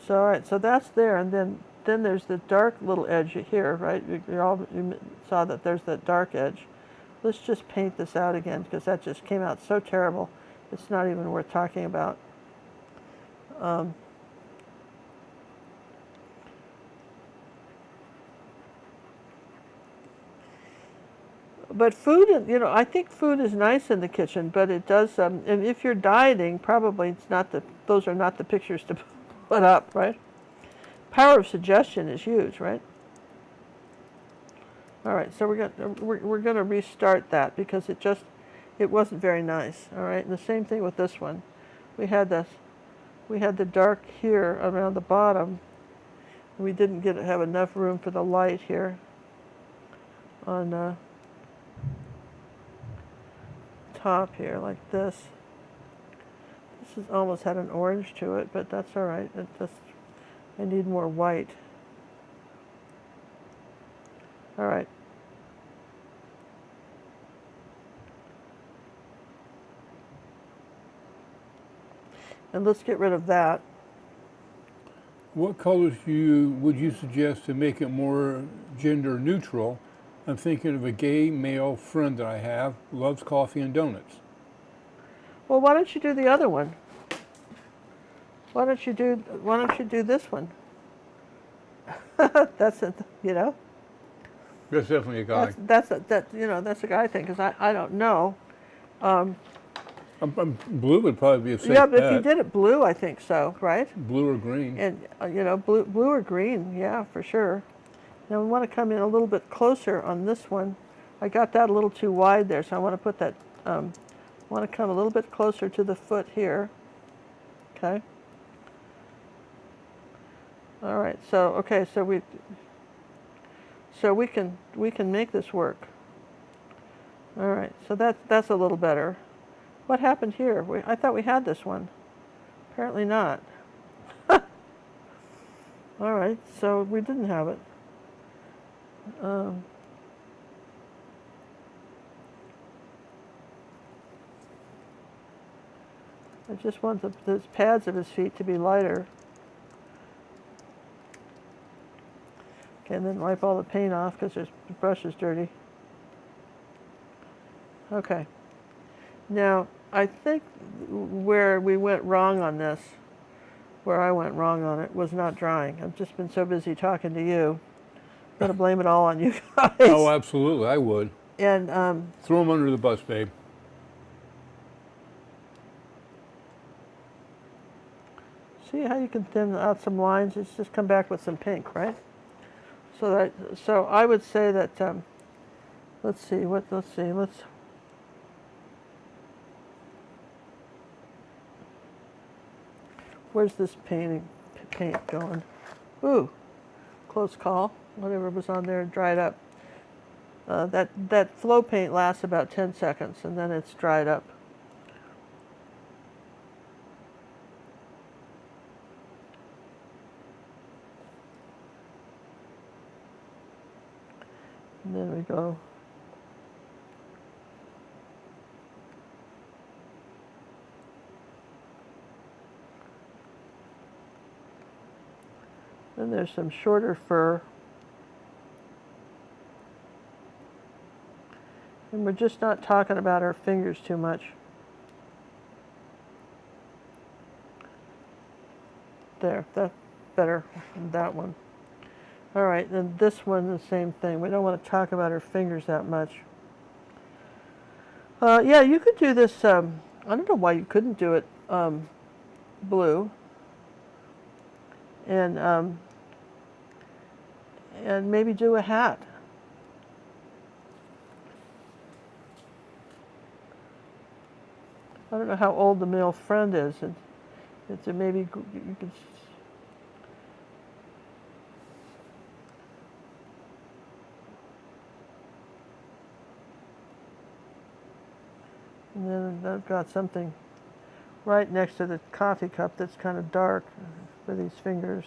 So all right, so that's there, and then there's the dark little edge here, right? You saw that there's that dark edge. Let's just paint this out again because that just came out so terrible. It's not even worth talking about. But food, I think food is nice in the kitchen, but it does, and if you're dieting, probably those are not the pictures to put up, right? Power of suggestion is huge, right? All right, so we're gonna restart that because it wasn't very nice. All right, and the same thing with this one. We had the dark here around the bottom. We didn't have enough room for the light here on top here, like this. This has almost had an orange to it, but that's all right. I need more white. All right. And let's get rid of that. What colors would you suggest to make it more gender neutral? I'm thinking of a gay male friend that I have, loves coffee and donuts. Well, why don't you do the other one? Why don't you do this one? That's it, That's definitely a guy. That's a guy thing because I don't know. Blue would probably be a safe bet. Yeah, but if you did it blue, I think so, right? Blue or green. And blue or green, yeah, for sure. Now we want to come in a little bit closer on this one. I got that a little too wide there, so I want to put that. Want to come a little bit closer to the foot here. Okay. All right. So we can make this work. All right. So that's a little better. What happened here? I thought we had this one. Apparently not. All right. So we didn't have it. I just want the pads of his feet to be lighter. Okay, and then wipe all the paint off because the brush is dirty. Okay. Now, I think where we went wrong on this, where I went wrong on it, was not drying. I've just been so busy talking to you. I'm going to blame it all on you guys. Oh, absolutely, I would. And throw them under the bus, babe. See how you can thin out some lines? It's just come back with some pink, right? So I would say that, where's this paint going? Ooh, close call. Whatever was on there dried up. That flow paint lasts about 10 seconds and then it's dried up. And then we go. Then there's some shorter fur. And we're just not talking about our fingers too much. There, that's better than that one. All right, then this one, the same thing. We don't want to talk about our fingers that much. Yeah, you could do this, I don't know why you couldn't do it blue. And maybe do a hat. I don't know how old the male friend is. It's maybe you can. And then I've got something right next to the coffee cup that's kind of dark for these fingers.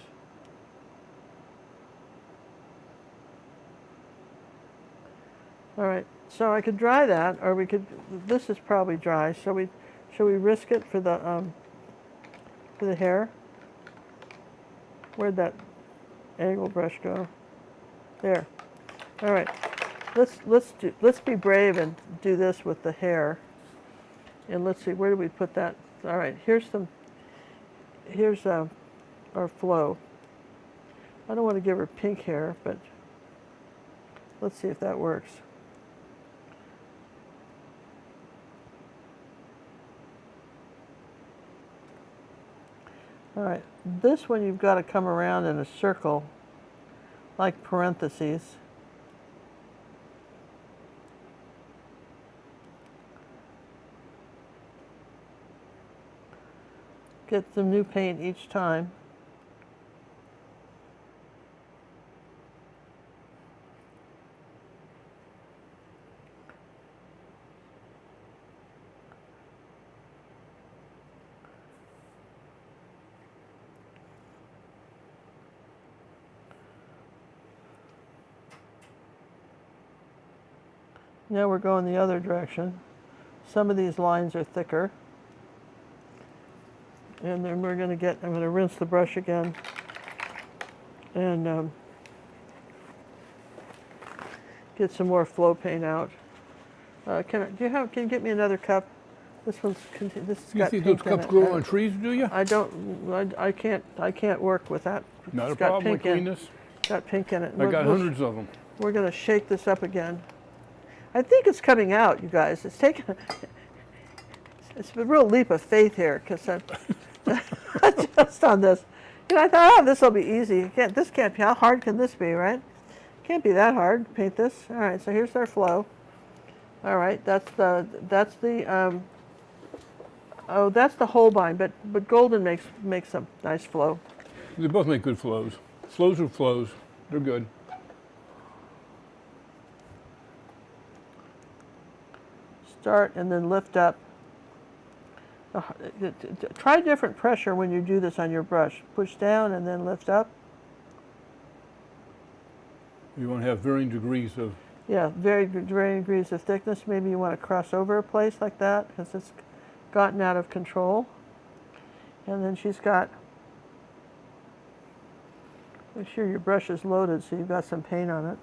All right, so I could dry that, or we could. This is probably dry. Shall we risk it for the hair? Where'd that angle brush go? There. All right. Let's be brave and do this with the hair. And let's see, where do we put that? All right, here's our flow. I don't want to give her pink hair, but let's see if that works. All right, this one you've got to come around in a circle, like parentheses. Get some new paint each time. Now we're going the other direction. Some of these lines are thicker. And then we're going to get, I'm going to rinse the brush again. And get some more flow paint out. Can you get me another cup? This one's, this has You got think pink those cups in it. grow on trees, do you? I don't, I can't work with that. Not It's a got problem with pink in it. cleanness. Got pink in it. I got hundreds of them. We're going to shake this up again. I think it's coming out, you guys. It's taken, it's a real leap of faith here, because just on this. You know, I thought, oh, this will be easy. This can't be, how hard can this be, right? Can't be that hard, paint this. All right, so here's our flow. All right, that's the Holbein, but golden makes some nice flow. They both make good flows. Flows are flows. They're good. Start and then lift up. Try different pressure when you do this on your brush. Push down and then lift up. You want to have varying degrees of... Yeah, varying degrees of thickness. Maybe you want to cross over a place like that because it's gotten out of control. And then she's got, make sure your brush is loaded so you've got some paint on it.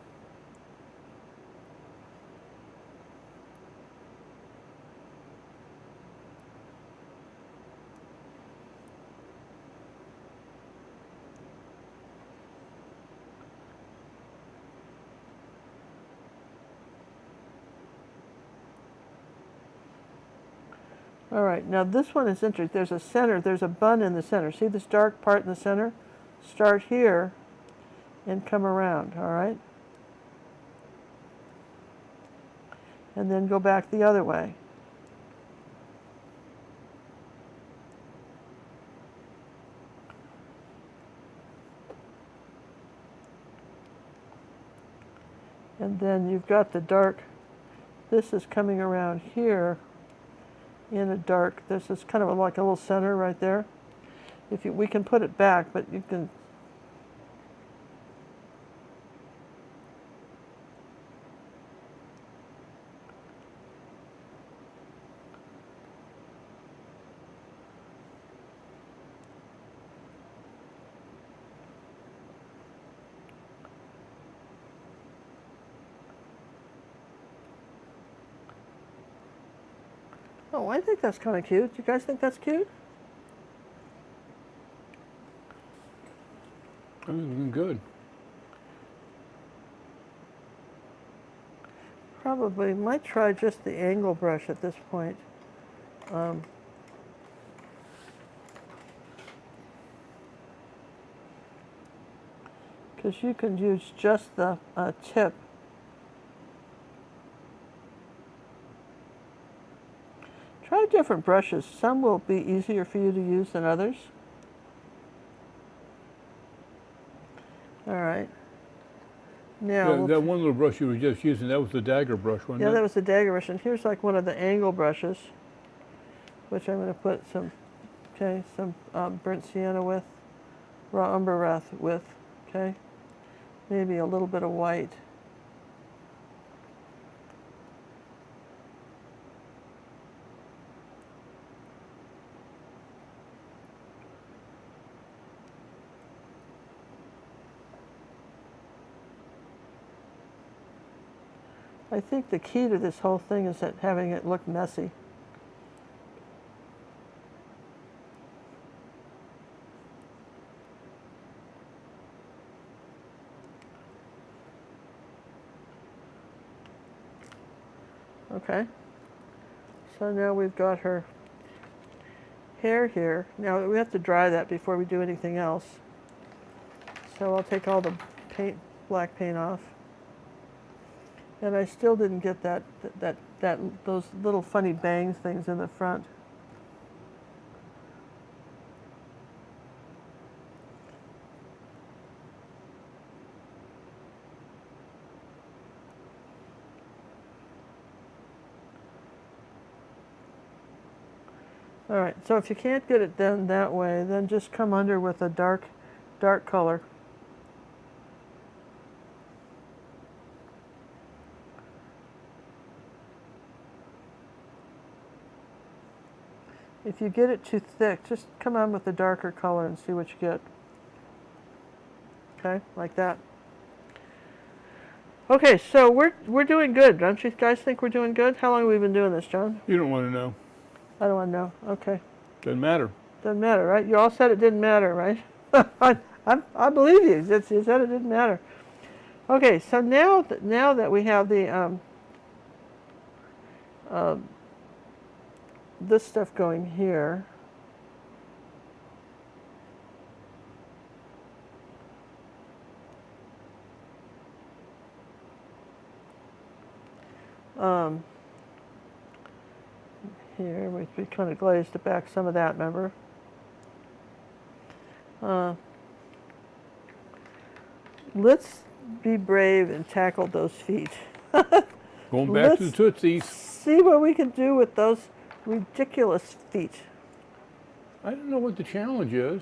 All right, now this one is interesting. There's a center, there's a bun in the center. See this dark part in the center? Start here and come around, all right? And then go back the other way. And then you've got the dark, this is coming around here in a dark, this is kind of like a little center right there. We can put it back, but you can. Oh, I think that's kind of cute. You guys think that's cute? Good. Probably might try just the angle brush at this point. Because you can use just the tip. Try different brushes. Some will be easier for you to use than others. All right. Now Yeah, that one little brush you were just using, that was the dagger brush, wasn't it? yeah, that was the dagger brush. And here's like one of the angle brushes, which I'm going to put some, okay, some burnt sienna with, raw umber with, okay. Maybe a little bit of white. I think the key to this whole thing is that having it look messy. Okay, so now we've got her hair here. Now we have to dry that before we do anything else. So I'll take all the black paint off. And I still didn't get those little funny bangs things in the front. All right, so if you can't get it done that way, then just come under with a dark color. If you get it too thick, just come on with a darker color and see what you get. Okay, like that. Okay, so we're doing good, don't you guys think we're doing good? How long have we been doing this, John? You don't want to know. I don't want to know. Okay. Doesn't matter. Doesn't matter, right? You all said it didn't matter, right? I believe you. You said it didn't matter. Okay, so now that we have the this stuff going here, here we kind of glazed it back some of that, remember? Let's be brave and tackle those feet. Going back to the Tootsies. See what we can do with those ridiculous feet. I don't know what the challenge is.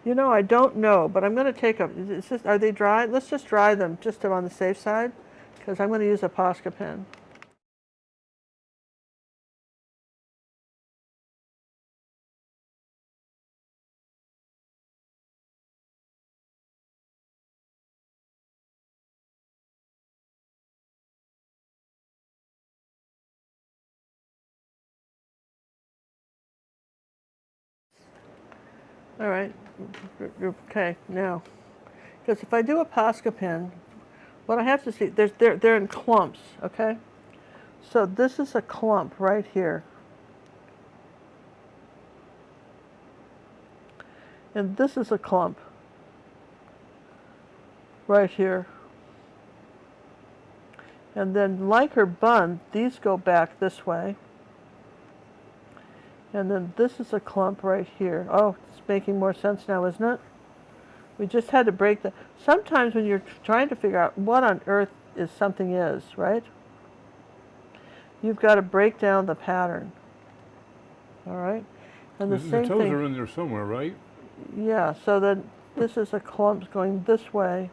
You know, I don't know, but I'm going to take them. Are they dry? Let's just dry them just on the safe side, because I'm going to use a Posca pen. All right, okay, now, because if I do a Posca pen, what I have to see, they're in clumps, okay? So this is a clump right here. And this is a clump right here. And then like her bun, these go back this way. And then this is a clump right here. Oh, it's making more sense now, isn't it? We just had to break that. Sometimes when you're trying to figure out what on earth something is, right? You've got to break down the pattern. All right? And the same toes thing, are in there somewhere, right? yeah, so then this is a clump going this way,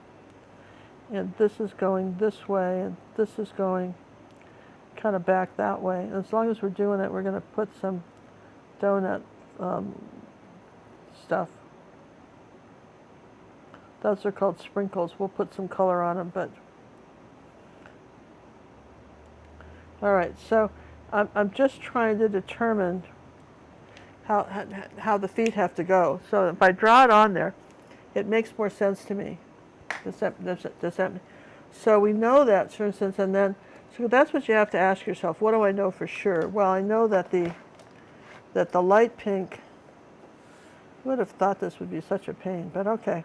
and this is going this way, and this is going kind of back that way. And as long as we're doing it, we're going to put some donut stuff. Those are called sprinkles. We'll put some color on them, but all right. So I'm just trying to determine how the feet have to go. So if I draw it on there, it makes more sense to me. Does that? So we know that, for instance, and then so that's what you have to ask yourself. What do I know for sure? Well, I know that the light pink. I would have thought this would be such a pain, but okay.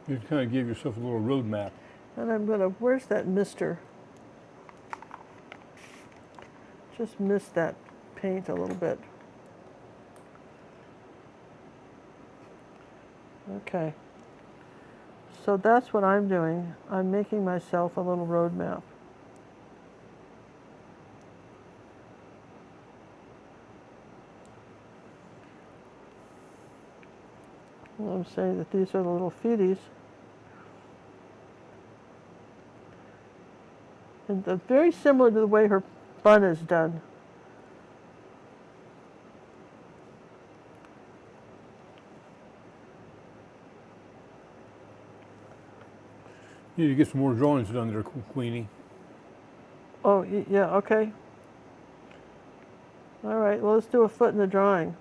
You kind of give yourself a little road map. And I'm gonna. Where's that mister? just missed that paint a little bit. Okay. So that's what I'm doing. I'm making myself a little road map. I'm saying that these are the little feeties. And they're very similar to the way her bun is done. You need to get some more drawings done there, Queenie. Oh, yeah, okay. All right, well, let's do a foot in the drawing.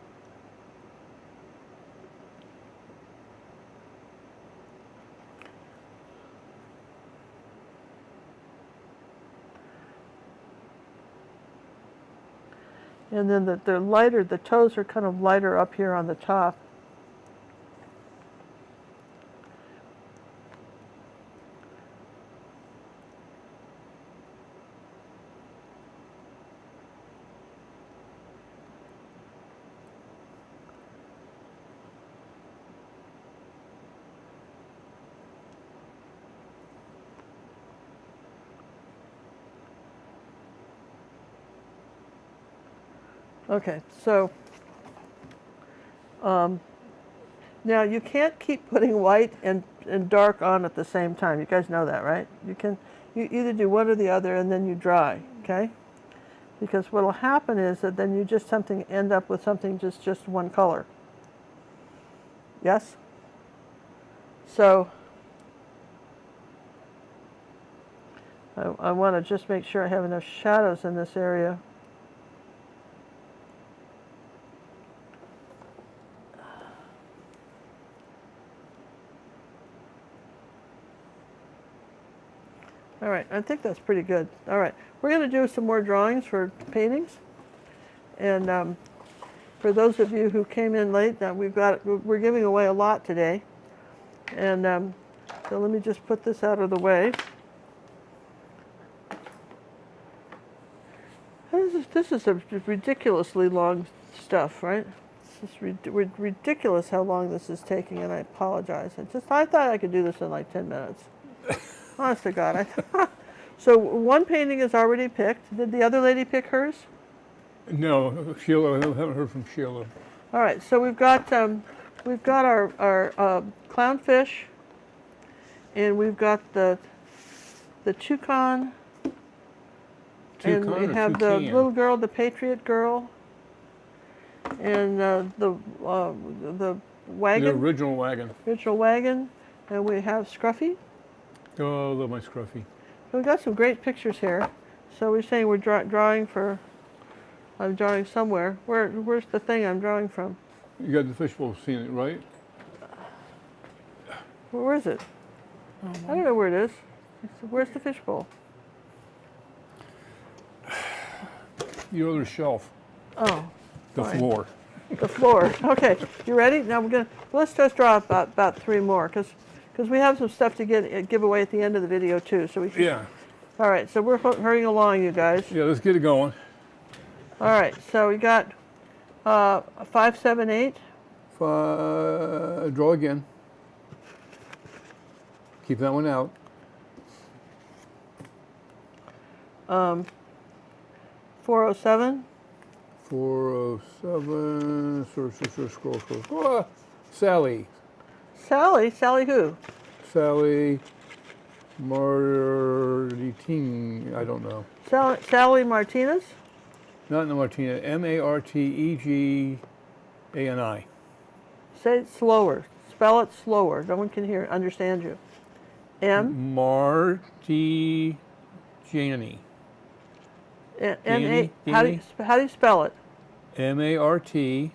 And then they're lighter, the toes are kind of lighter up here on the top. Okay, so now you can't keep putting white and dark on at the same time. You guys know that, right? You either do one or the other and then you dry, okay? Because what will happen is that then you just end up with something just one color. Yes? So I want to just make sure I have enough shadows in this area. All right, I think that's pretty good. All right, we're going to do some more drawings for paintings. And for those of you who came in late, we're giving away a lot today. And so let me just put this out of the way. This is a ridiculously long stuff, right? It's just ridiculous how long this is taking, and I apologize. I thought I could do this in like 10 minutes. Honest to God. So one painting is already picked. Did the other lady pick hers? No, Sheila. I haven't heard from Sheila. All right. So we've got our clownfish, and we've got the toucan, and we have the little girl, the patriot girl, and the wagon. The original wagon. Original wagon, and we have Scruffy. Oh, I love my Scruffy. So we've got some great pictures here. So we're saying we're drawing for, I'm drawing somewhere. Where's the thing I'm drawing from? You got the fishbowl scene, right? Where is it? I don't know where it is. Where's the fishbowl? Your other shelf. Oh. The fine. floor. The floor. Okay, you ready? Now let's just draw about 3 more because we have some stuff to give away at the end of the video too. So we should. Yeah. All right, so we're hurrying along, you guys. Yeah, let's get it going. All right, so we got 5, 7, 8. Draw again. Keep that one out. 407. 407. Scroll. Ah, Sally. Sally who? Sally Martine. I don't know. Sally Martinez? Not the Martinez. Martegani. Say it slower. Spell it slower. No one can understand you. M. Martegani. M-A. How do you spell it? Martegani.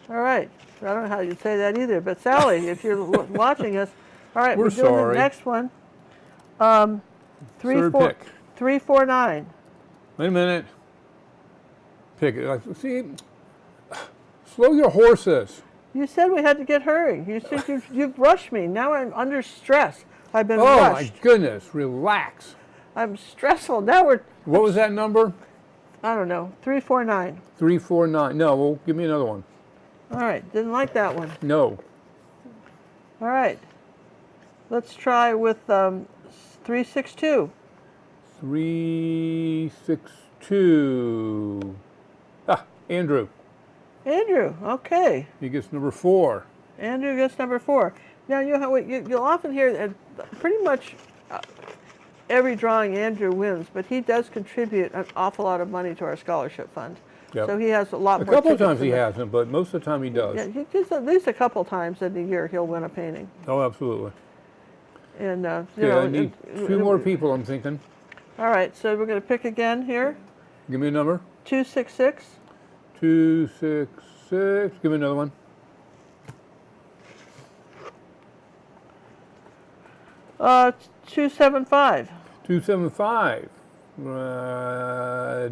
All right. I don't know how you'd say that either, but Sally, if you're watching us, all right, we're doing sorry. The next one. Third pick. 349. Wait a minute. Pick it. See, slow your horses. You said we had to get hurrying. You said you've rushed me. Now I'm under stress. I've been rushed. Oh my goodness! Relax. I'm stressful. Now What was that number? I don't know, 349. 349. No, well, give me another one. All right, didn't like that one. No. All right, let's try with 362. 362. Ah, Andrew. Andrew, okay. He gets number 4. Andrew gets number 4. Now you'll often hear pretty much every drawing Andrew wins, but he does contribute an awful lot of money to our scholarship fund. Yep. So he has a lot more. A couple of tickets times he than that. hasn't, but most of the time he does. Yeah, he gets at least a couple times in a year he'll win a painting. Oh, absolutely. And Yeah, I need 2 more people, I'm thinking. All right, so we're going to pick again here. Give me a number. 266. 266. Give me another one. 275. 275.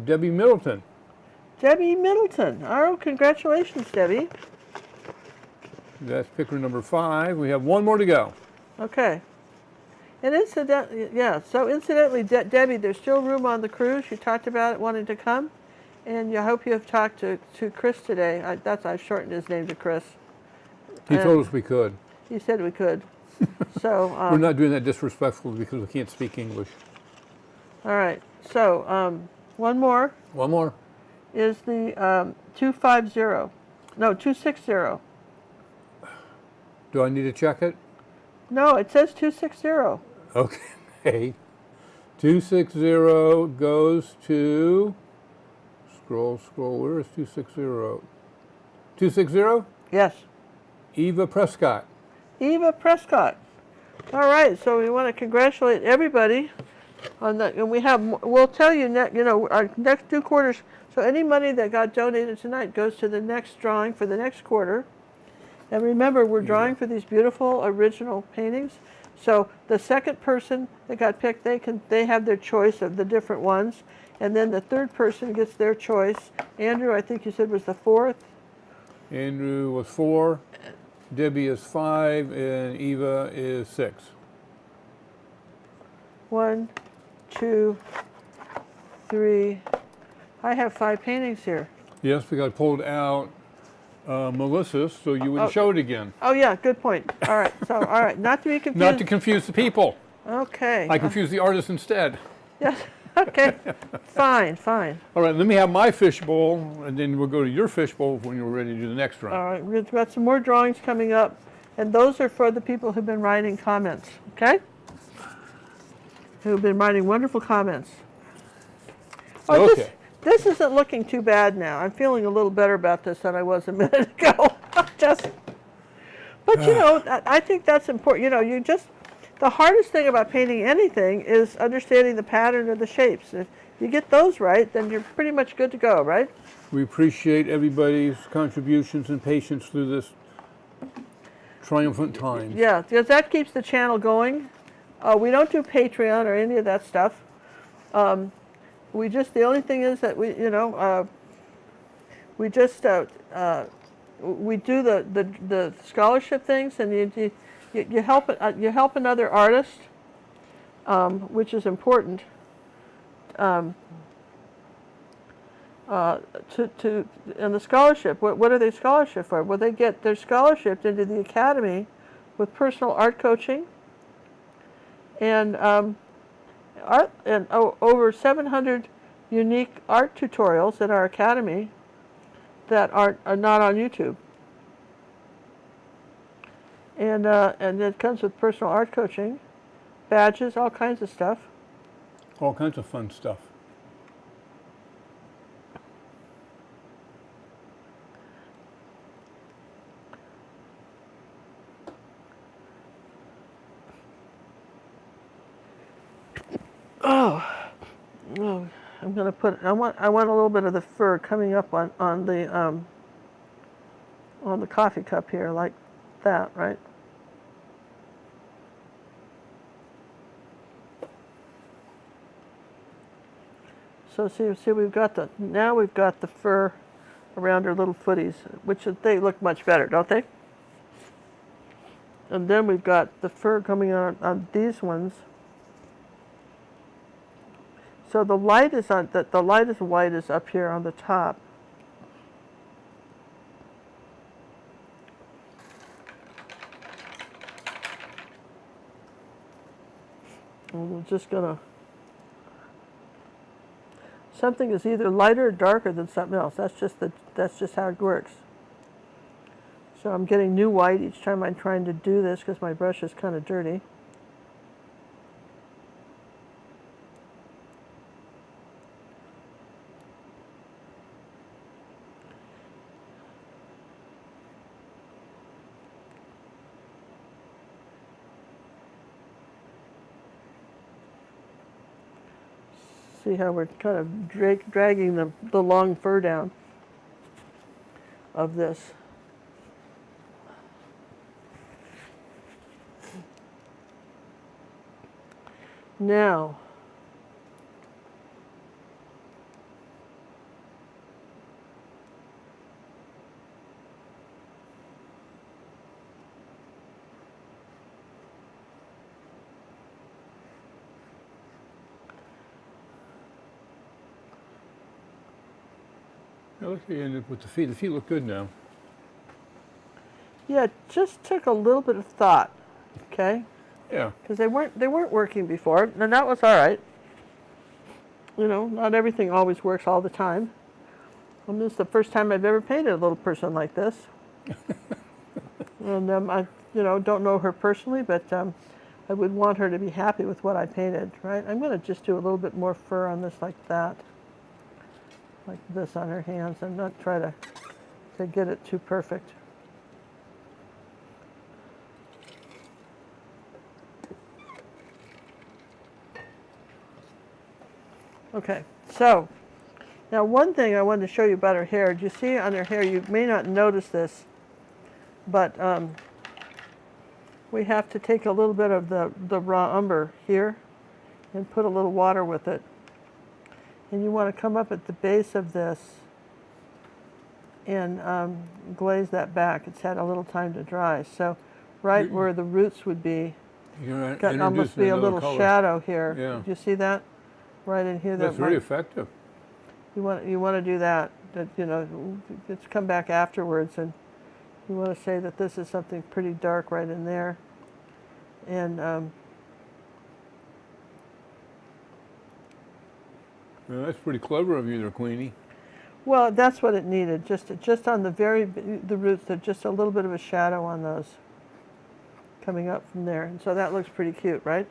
Debbie Middleton. Debbie Middleton. Oh, congratulations, Debbie. That's picker number 5. We have 1 more to go. Okay. And incidentally, Debbie, there's still room on the cruise. You talked about it wanting to come, and I hope you have talked to Chris today. I shortened his name to Chris. He told us we could. He said we could. So we're not doing that disrespectfully because we can't speak English. All right. So one more. One more. Is the 250. No, 260. Do I need to check it? No, it says 260. Okay. 260 goes to, scroll, where is 260? 260? Yes. Eva Prescott. Eva Prescott. All right, so we want to congratulate everybody on that, and we'll tell you, our next 2 quarters, so any money that got donated tonight goes to the next drawing for the next quarter. And remember, we're drawing for these beautiful original paintings. So the second person that got picked, they have their choice of the different ones. And then the third person gets their choice. Andrew, I think you said was the 4th. Andrew was 4. Debbie is 5, and Eva is 6. 1, 2, 3. I have 5 paintings here. Yes, we got pulled out Melissa's, so you wouldn't show it again. Oh yeah, good point. All right, so all right, not to be confused. Not to confuse the people. Okay. I confuse the artist instead. Yes. Okay. Fine. All right, let me have my fishbowl, and then we'll go to your fishbowl when you're ready to do the next round. All right, we've got some more drawings coming up, and those are for the people who've been writing comments. Okay. Who've been writing wonderful comments. Oh, okay. This isn't looking too bad now. I'm feeling a little better about this than I was a minute ago. But I think that's important. The hardest thing about painting anything is understanding the pattern of the shapes. If you get those right, then you're pretty much good to go, right? We appreciate everybody's contributions and patience through this triumphant time. Yeah, because that keeps the channel going. We don't do Patreon or any of that stuff. The only thing is that we do the scholarship things, and you help another artist, which is important. And the scholarship, what are they scholarship for? Well, they get their scholarship into the academy with personal art coaching, and over 700 unique art tutorials in our academy that are not on YouTube. And it comes with personal art coaching, badges, all kinds of stuff. All kinds of fun stuff. Oh, I'm going to put. I want a little bit of the fur coming up on the coffee cup here, like that, right? So see, we've got the fur around her little footies, which they look much better, don't they? And then we've got the fur coming on these ones. So the light is on the lightest white is up here on the top. And we're just gonna. Something is either lighter or darker than something else. That's just how it works. So I'm getting new white each time I'm trying to do this because my brush is kind of dirty. See how we're kind of dragging the long fur down of this. Now, Now let's end up with the feet. The feet look good now. yeah, it just took a little bit of thought, okay? Yeah. Because they weren't working before, and that was all right. You know, not everything always works all the time. And this is the first time I've ever painted a little person like this. And I, don't know her personally, but I would want her to be happy with what I painted, right? I'm going to just do a little bit more fur on this like that. Like this on her hands, and not try to get it too perfect. Okay, so now one thing I wanted to show you about her hair. Do you see on her hair, you may not notice this, but we have to take a little bit of the raw umber here and put a little water with it. And you want to come up at the base of this and glaze that back. It's had a little time to dry. So right where the roots would be, got almost be a little shadow here. Yeah. Do you see that? Right in here. That's very effective. You want to do that. It's come back afterwards, and you want to say that this is something pretty dark right in there. And Well, that's pretty clever of you there, Queenie. well, that's what it needed. Just on the roots, there's just a little bit of a shadow on those coming up from there. And so that looks pretty cute, right?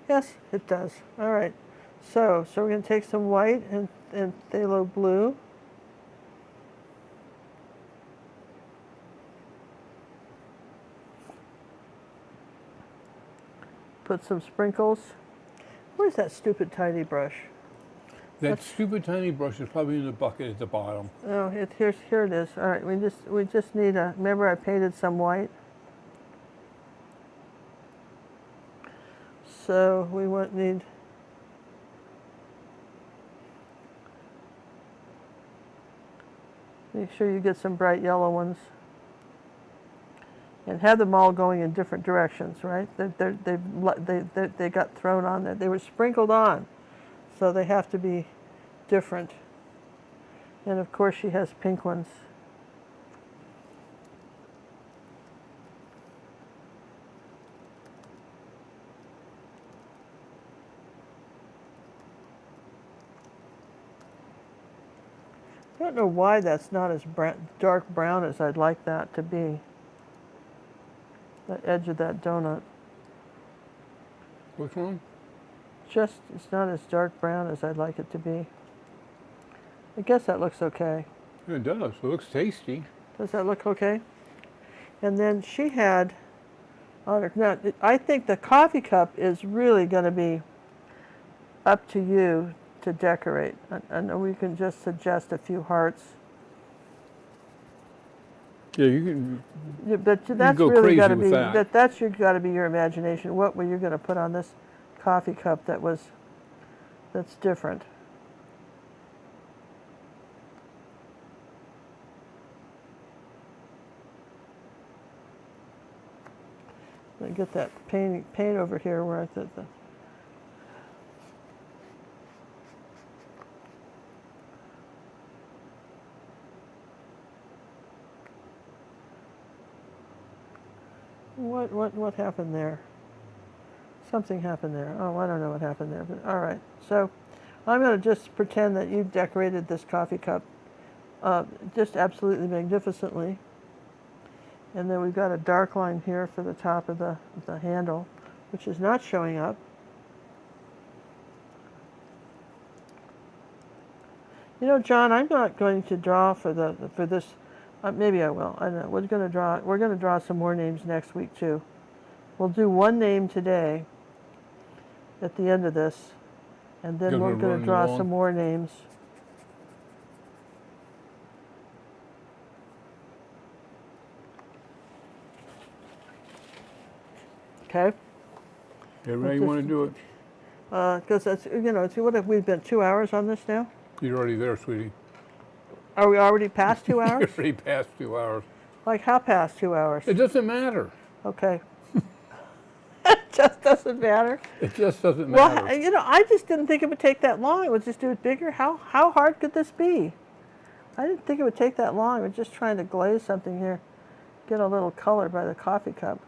Yes, it does. All right. So we're going to take some white and phthalo blue. Put some sprinkles. Where's that stupid tiny brush? That stupid tiny brush is probably in the bucket at the bottom. Oh, here it is. All right, we just need a. Remember, I painted some white. So we need. Make sure you get some bright yellow ones. And have them all going in different directions, right? They got thrown on there. They were sprinkled on, so they have to be different. And of course, she has pink ones. I don't know why that's not as dark brown as I'd like that to be. The edge of that donut. Which one? It's not as dark brown as I'd like it to be. I guess that looks okay. It does. It looks tasty. Does that look okay? And then she had on her, now I think the coffee cup is really going to be up to you to decorate. And we can just suggest a few hearts. Yeah, you can. Yeah, but that's go really crazy got to with be that. that's got to be your imagination. What were you going to put on this coffee cup that's different? Let me get that paint over here where I thought the. What happened there? Something happened there. Oh, I don't know what happened there, but all right. So I'm going to just pretend that you've decorated this coffee cup just absolutely magnificently. And then we've got a dark line here for the top of the handle, which is not showing up. You know, John, I'm not going to draw for this. Maybe I will. I don't know. We're going to draw some more names next week too. We'll do one name today at the end of this, and then we're going to draw some more names. Okay. Yeah, right, you want to do it? Because that's, you know, see, what have we been 2 hours on this now? You're already there, sweetie. Are we already past 2 hours? You're already past 2 hours. Like how past 2 hours? It doesn't matter. Okay. It just doesn't matter. It just doesn't matter. Well, you know, I just didn't think it would take that long. It would just do it bigger. How hard could this be? I didn't think it would take that long. We're just trying to glaze something here, get a little color by the coffee cup,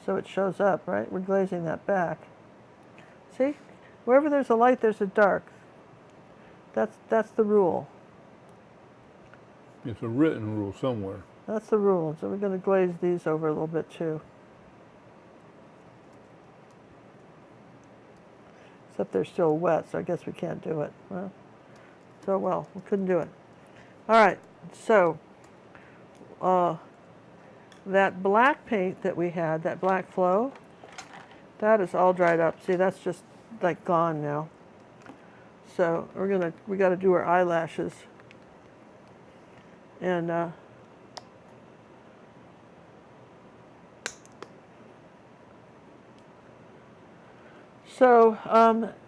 so it shows up, right? We're glazing that back. See, wherever there's a light, there's a dark. That's the rule. It's a written rule somewhere. That's the rule. So we're going to glaze these over a little bit too. Except they're still wet, so I guess we can't do it. Well, we couldn't do it. All right, so that black paint that we had, that black flow, that is all dried up. See, that's just like gone now. So we got to do our eyelashes. And so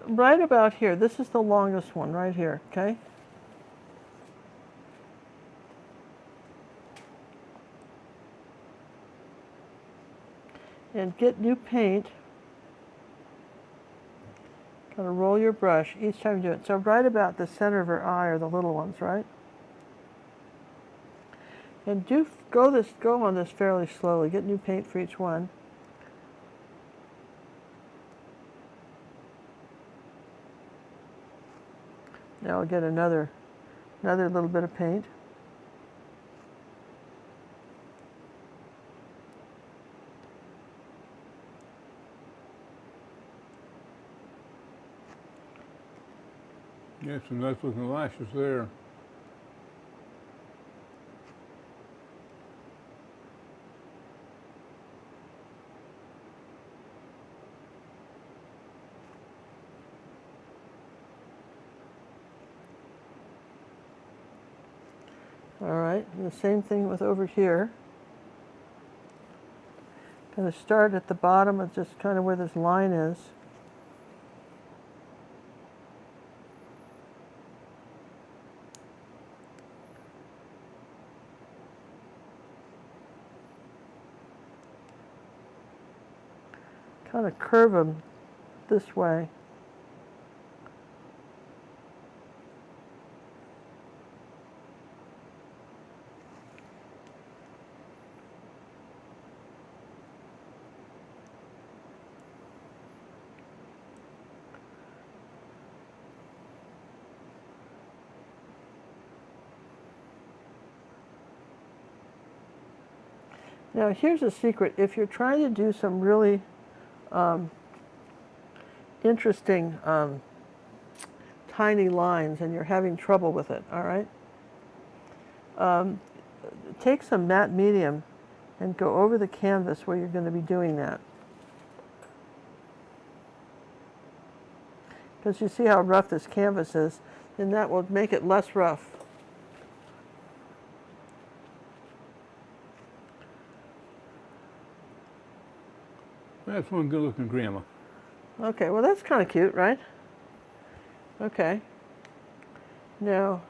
right about here, this is the longest one right here, okay? And get new paint. Gotta roll your brush each time you do it. So right about the center of her eye are the little ones, right? And go on this fairly slowly. Get new paint for each one. Now I'll get another little bit of paint. Yeah, some nice looking lashes there. All right, and the same thing with over here. Going to start at the bottom of just kind of where this line is. Kind of curve them this way. Now here's a secret. If you're trying to do some really interesting tiny lines and you're having trouble with it, all right? Take some matte medium and go over the canvas where you're going to be doing that. Because you see how rough this canvas is, and that will make it less rough. That's one good looking grandma. Okay, well that's kind of cute, right? Okay. Now,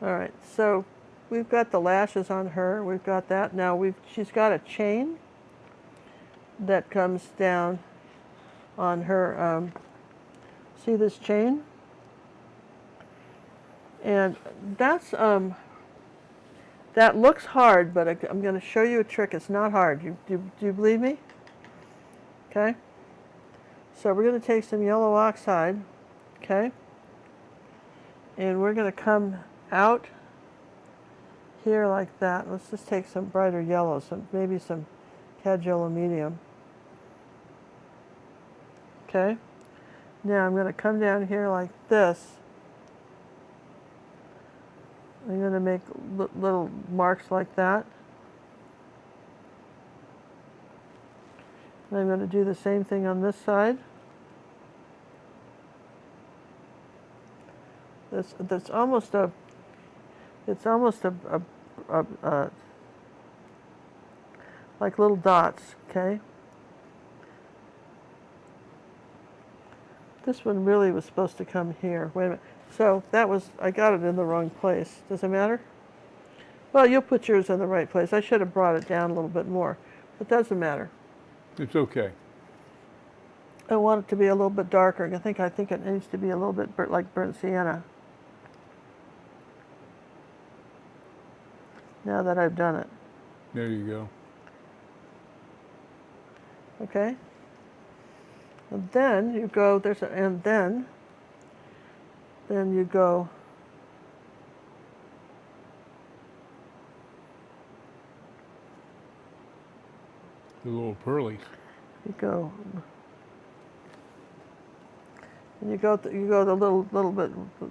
all right, so we've got the lashes on her. We've got that. Now she's got a chain that comes down on her. See this chain? And that's, that looks hard, but I'm going to show you a trick. It's not hard. Do you believe me? Okay. So we're going to take some yellow oxide, okay? And we're going to come out here like that. Let's just take some brighter yellow, maybe some cad yellow medium. Okay. Now I'm going to come down here like this. I'm going to make little marks like that. And I'm going to do the same thing on this side. That's almost a, it's almost a like little dots, okay? This one really was supposed to come here. Wait a minute. So that was, I got it in the wrong place. Does it matter? Well, you'll put yours in the right place. I should have brought it down a little bit more. It doesn't matter. It's okay. I want it to be a little bit darker. I think it needs to be a little bit like burnt sienna. Now that I've done it. There you go. Okay. And then you go, and then you go The little pearlies. and you go the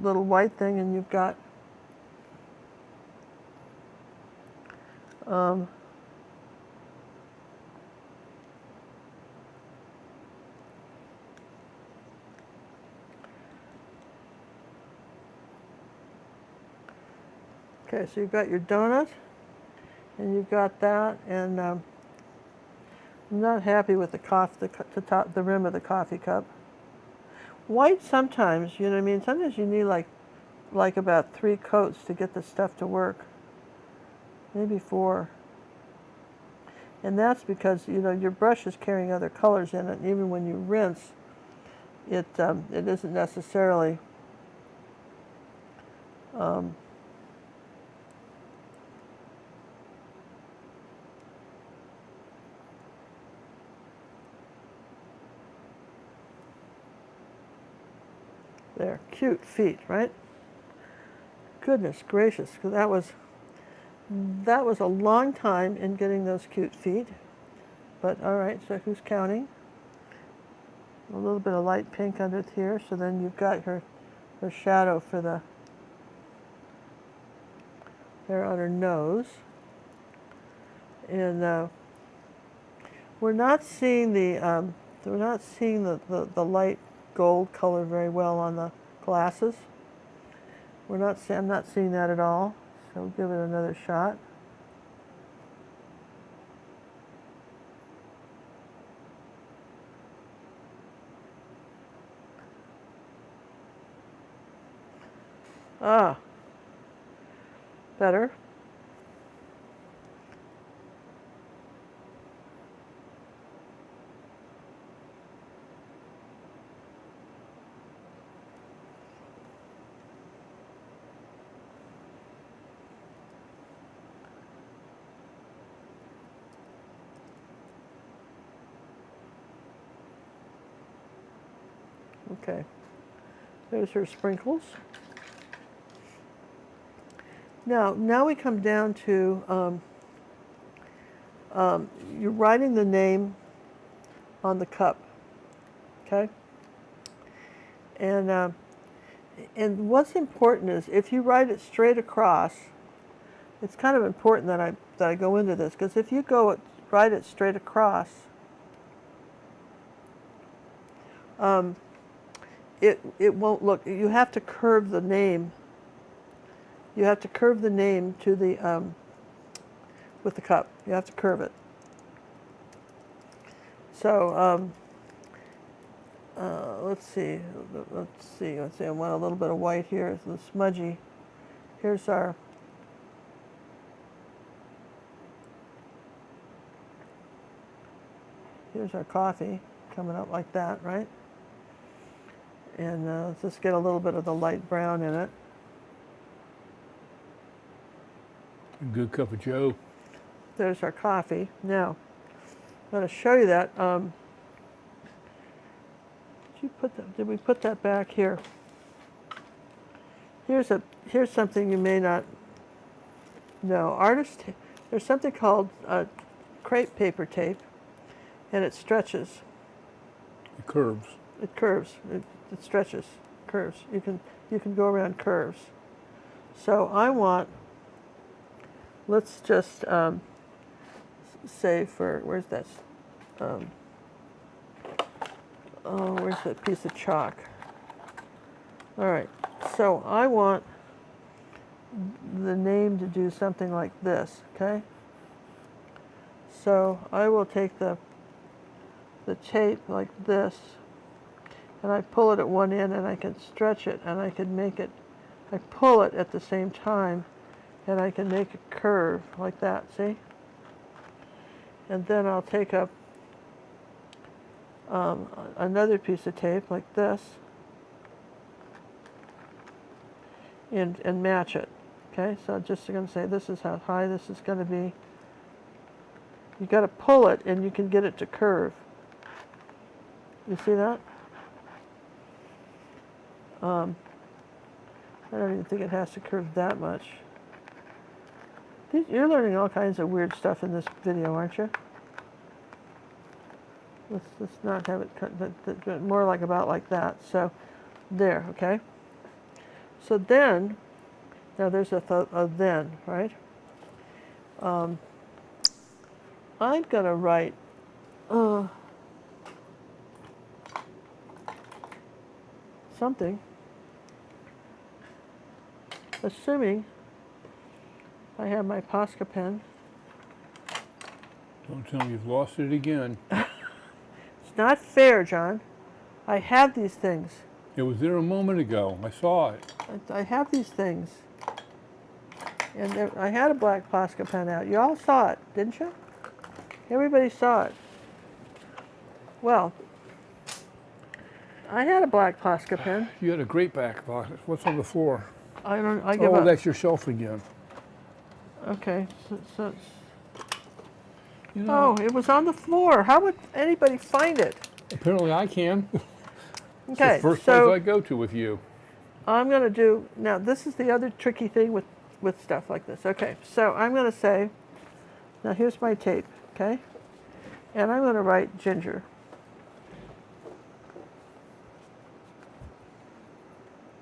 little white thing, and you've got okay, so you've got your donut, and you've got that, and I'm not happy with the rim of the coffee cup. White sometimes, you know what I mean? Sometimes you need like about 3 coats to get the stuff to work. Maybe 4. And that's because, you know, your brush is carrying other colors in it, and even when you rinse, it isn't necessarily there. Cute feet, right? Goodness gracious, because that was a long time in getting those cute feet. But all right, so who's counting? A little bit of light pink under here, so then you've got her shadow for the there on her nose. And we're not seeing the light gold color very well on the glasses. I'm not seeing that at all. So we'll give it another shot. Ah, better. Okay, there's her sprinkles. Now we come down to you're writing the name on the cup, okay? And what's important is if you write it straight across, it's kind of important that I go into this, because if you write it straight across, it won't look. You have to curve the name. You have to curve the name to the with the cup. You have to curve it. So let's see. I want a little bit of white here. It's a little smudgy. Here's our coffee coming up like that, right? And let's just get a little bit of the light brown in it. A good cup of joe. There's our coffee. Now, I'm going to show you that. Did we put that back here? Here's something you may not know. There's something called crepe paper tape, and it stretches. It curves. It curves. It stretches. Curves. You can go around curves. So I want. Let's just say where's that? Where's that piece of chalk? All right. So I want the name to do something like this. Okay. So I will take the tape like this, and I pull it at one end, and I can stretch it, and I can make it. I pull it at the same time, and I can make a curve like that, see? And then I'll take up another piece of tape like this and match it, okay? So I'm just going to say this is how high this is going to be. You got to pull it, and you can get it to curve. You see that? I don't even think it has to curve that much. You're learning all kinds of weird stuff in this video, aren't you? Let's not have it cut, more like about like that. So there, okay? So then, now there's a then, right? I'm going to write something, assuming I have my Posca pen. Don't tell me you've lost it again. It's not fair, John. I have these things. It was there a moment ago. I saw it. I have these things. And I had a black Posca pen out. You all saw it, didn't you? Everybody saw it. Well, I had a black Posca pen. You had a great back pocket. What's on the floor? I give Oh, up. that's your shelf again. Okay, so You know, oh, it was on the floor. How would anybody find it? apparently I can. It's Okay, the first so place I go to with you. I'm going to do, now this is the other tricky thing with stuff like this. Okay, so I'm going to say, now here's my tape, okay? And I'm going to write ginger.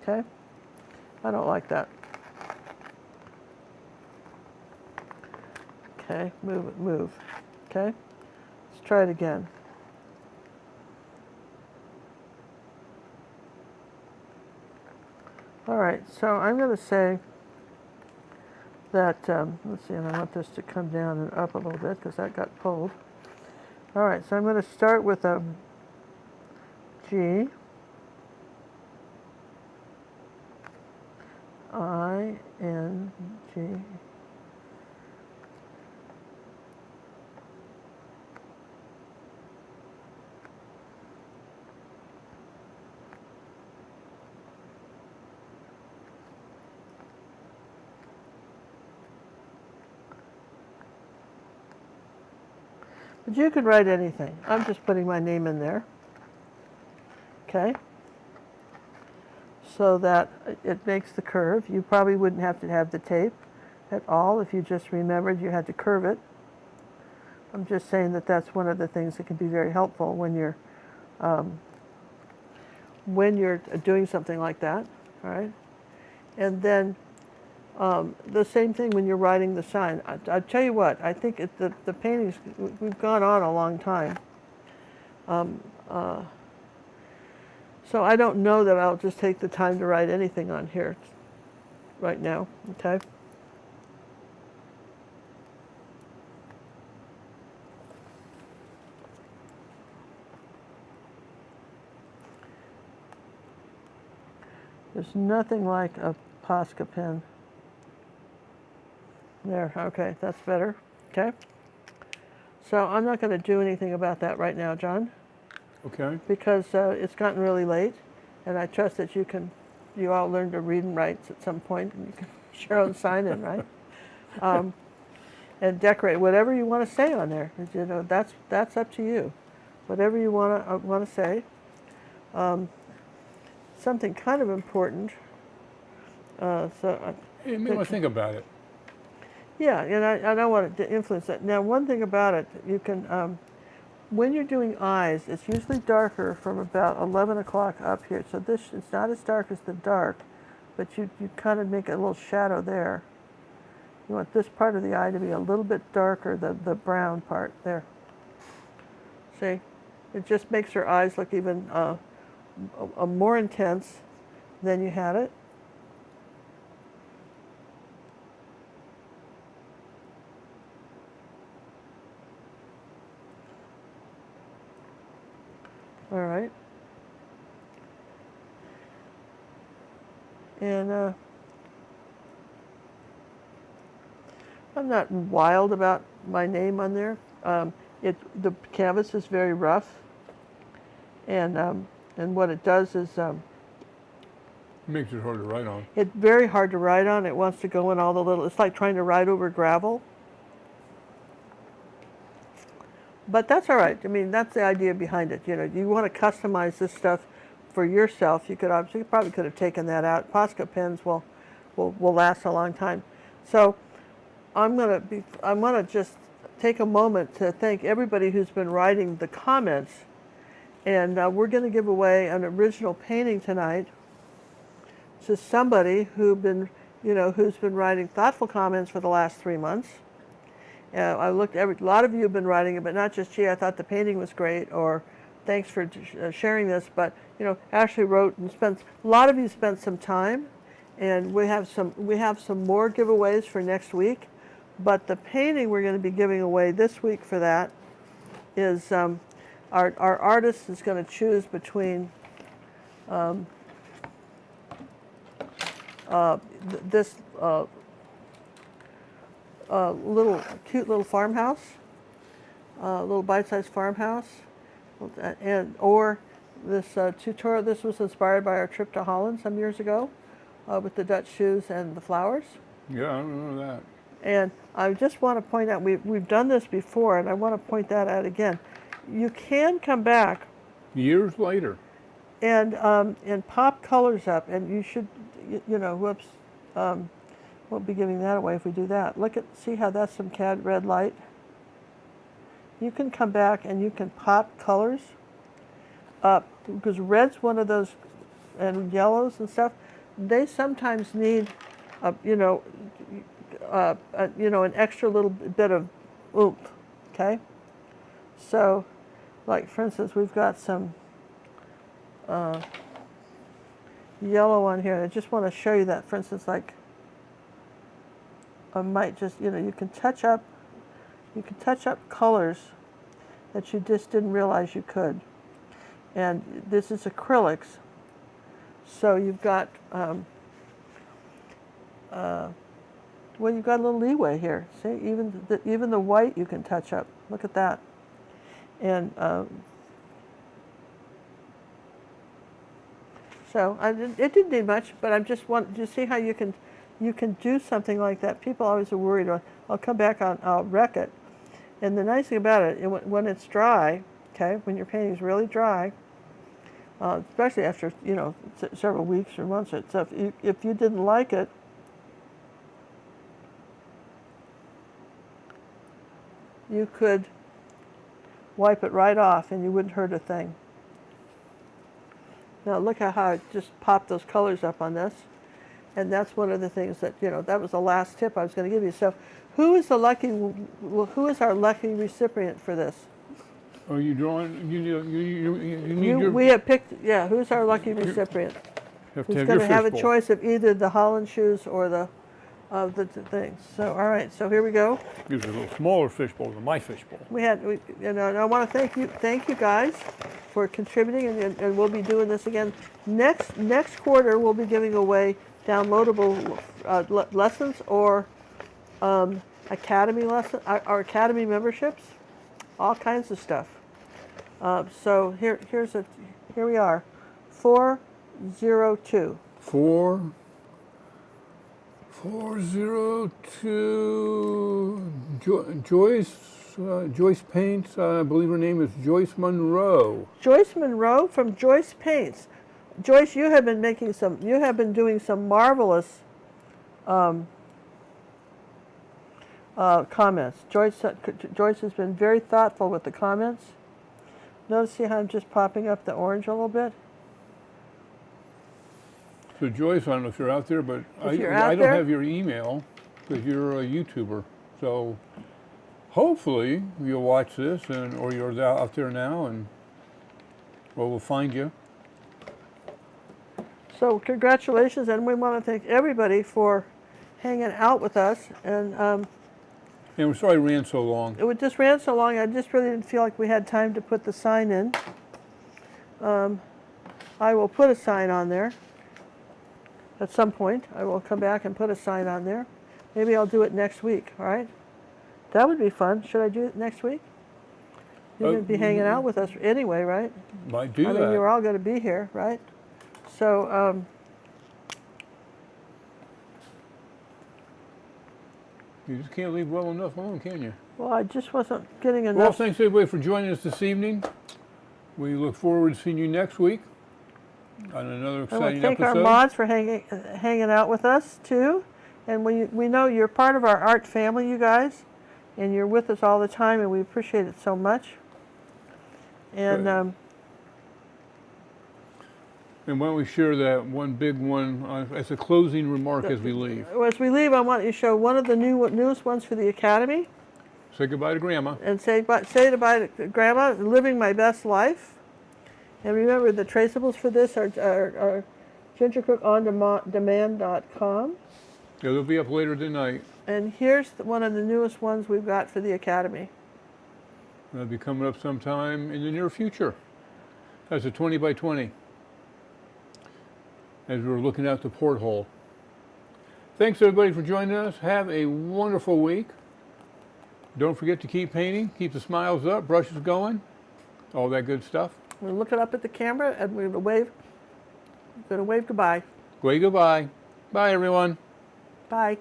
Okay? I don't like that. Okay, move. Okay? Let's try it again. All right, so I'm going to say that, let's see, and I want this to come down and up a little bit because that got pulled. All right, so I'm going to start with a G, I, N, G. But you could write anything. I'm just putting my name in there. Okay? So that it makes the curve. You probably wouldn't have to have the tape at all if you just remembered you had to curve it. I'm just saying that that's one of the things that can be very helpful when you're doing something like that. All right? And then the same thing when you're writing the sign. I'll tell you what, I think the paintings, we've gone on a long time. So I don't know that I'll just take the time to write anything on here right now, okay? There's nothing like a Posca pen. There, okay, that's better, okay? So I'm not going to do anything about that right now, John. Okay. Because it's gotten really late, and I trust that you all learn to read and write at some point, and you can share on sign in, right? and decorate whatever you want to say on there. You know, that's up to you. Whatever you want to say. Something kind of important. You may want to think about it. Yeah, and I don't want it to influence that. Now, one thing about it, you can, when you're doing eyes, it's usually darker from about 11 o'clock up here. So this, it's not as dark as the dark, but you kind of make a little shadow there. You want this part of the eye to be a little bit darker, the brown part there. See? It just makes your eyes look even more intense than you had it. All right. And I'm not wild about my name on there. The canvas is very rough, and what it does is Makes it hard to write on. it's very hard to write on. It wants to go in all the little. It's like trying to write over gravel. But that's all right. I mean, that's the idea behind it. You know, you want to customize this stuff for yourself. You probably could have taken that out. Posca pens will last a long time. So I'm gonna just take a moment to thank everybody who's been writing the comments, and we're going to give away an original painting tonight to somebody who's been writing thoughtful comments for the last 3 months. I looked. A lot of you have been writing it, but not just, gee, I thought the painting was great, or thanks for sharing this. But you know, Ashley wrote and spent. A lot of you spent some time, and we have some more giveaways for next week. But the painting we're going to be giving away this week for that is our artist is going to choose between this. Cute little farmhouse, little bite-sized farmhouse, or this tutorial. This was inspired by our trip to Holland some years ago, with the Dutch shoes and the flowers. Yeah, I remember that. And I just want to point out, we've done this before, and I want to point that out again. You can come back years later and pop colors up, and you should, whoops. We'll be giving that away if we do that. See how that's some CAD red light? You can come back and you can pop colors up, because red's one of those, and yellows and stuff, they sometimes need, an extra little bit of oomph, okay? So, like for instance, we've got some yellow on here. I just want to show you that, for instance, like, I might just, you can touch up colors that you just didn't realize you could. And this is acrylics, so you've got, you've got a little leeway here. See, even the white you can touch up. Look at that. And so it didn't need much, but I just want to see how you can do something like that. People always are worried, I'll come back I'll wreck it. And the nice thing about it, when it's dry, okay, when your painting is really dry, especially after, several weeks or months, so if you didn't like it, you could wipe it right off and you wouldn't hurt a thing. Now look at how I just popped those colors up on this. And that's one of the things that, that was the last tip I was going to give you. So who is our lucky recipient for this? Are you drawing? We have picked, who's our lucky recipient? Who's going to have a choice of either the Holland shoes or the things. So, all right, so here we go. These are a little smaller fishbowl than my fishbowl. And I want to thank you guys for contributing, and we'll be doing this again. Next quarter, we'll be giving away downloadable lessons or academy lesson, our academy memberships, all kinds of stuff. So here we are, 402. 402. 402 Joyce Paints. I believe her name is Joyce Monroe. Joyce Monroe from Joyce Paints. Joyce, you have been doing some marvelous comments. Joyce has been very thoughtful with the comments. Notice how I'm just popping up the orange a little bit. So Joyce, I don't know if you're out there, but I don't have your email because you're a YouTuber. So hopefully you'll watch this, or you're out there now, and we'll find you. So congratulations, and we want to thank everybody for hanging out with us. And we're sorry it ran so long. It just ran so long. I just really didn't feel like we had time to put the sign in. I will put a sign on there. At some point, I will come back and put a sign on there. Maybe I'll do it next week, all right? That would be fun. Should I do it next week? You're going to be hanging out with us anyway, right? Might do that. I mean, you're all going to be here, right? So, you just can't leave well enough alone, can you? Well, I just wasn't getting enough. Well, thanks everybody for joining us this evening. We look forward to seeing you next week on another exciting episode. I want to thank our mods for hanging out with us too, and we know you're part of our art family, you guys, and you're with us all the time, and we appreciate it so much. And and why don't we share that one big one as a closing remark as we leave? As we leave, I want you to show one of the newest ones for the Academy. Say goodbye to Grandma. And say goodbye to Grandma, living my best life. And remember, the traceables for this are gingercookondemand.com. Yeah, they'll be up later tonight. And here's one of the newest ones we've got for the Academy. That'll be coming up sometime in the near future. That's a 20 by 20. As we're looking out the porthole. Thanks everybody for joining us. Have a wonderful week. Don't forget to keep painting, keep the smiles up, brushes going, all that good stuff. We're looking up at the camera and we're going to wave goodbye. Wave goodbye. Bye everyone. Bye.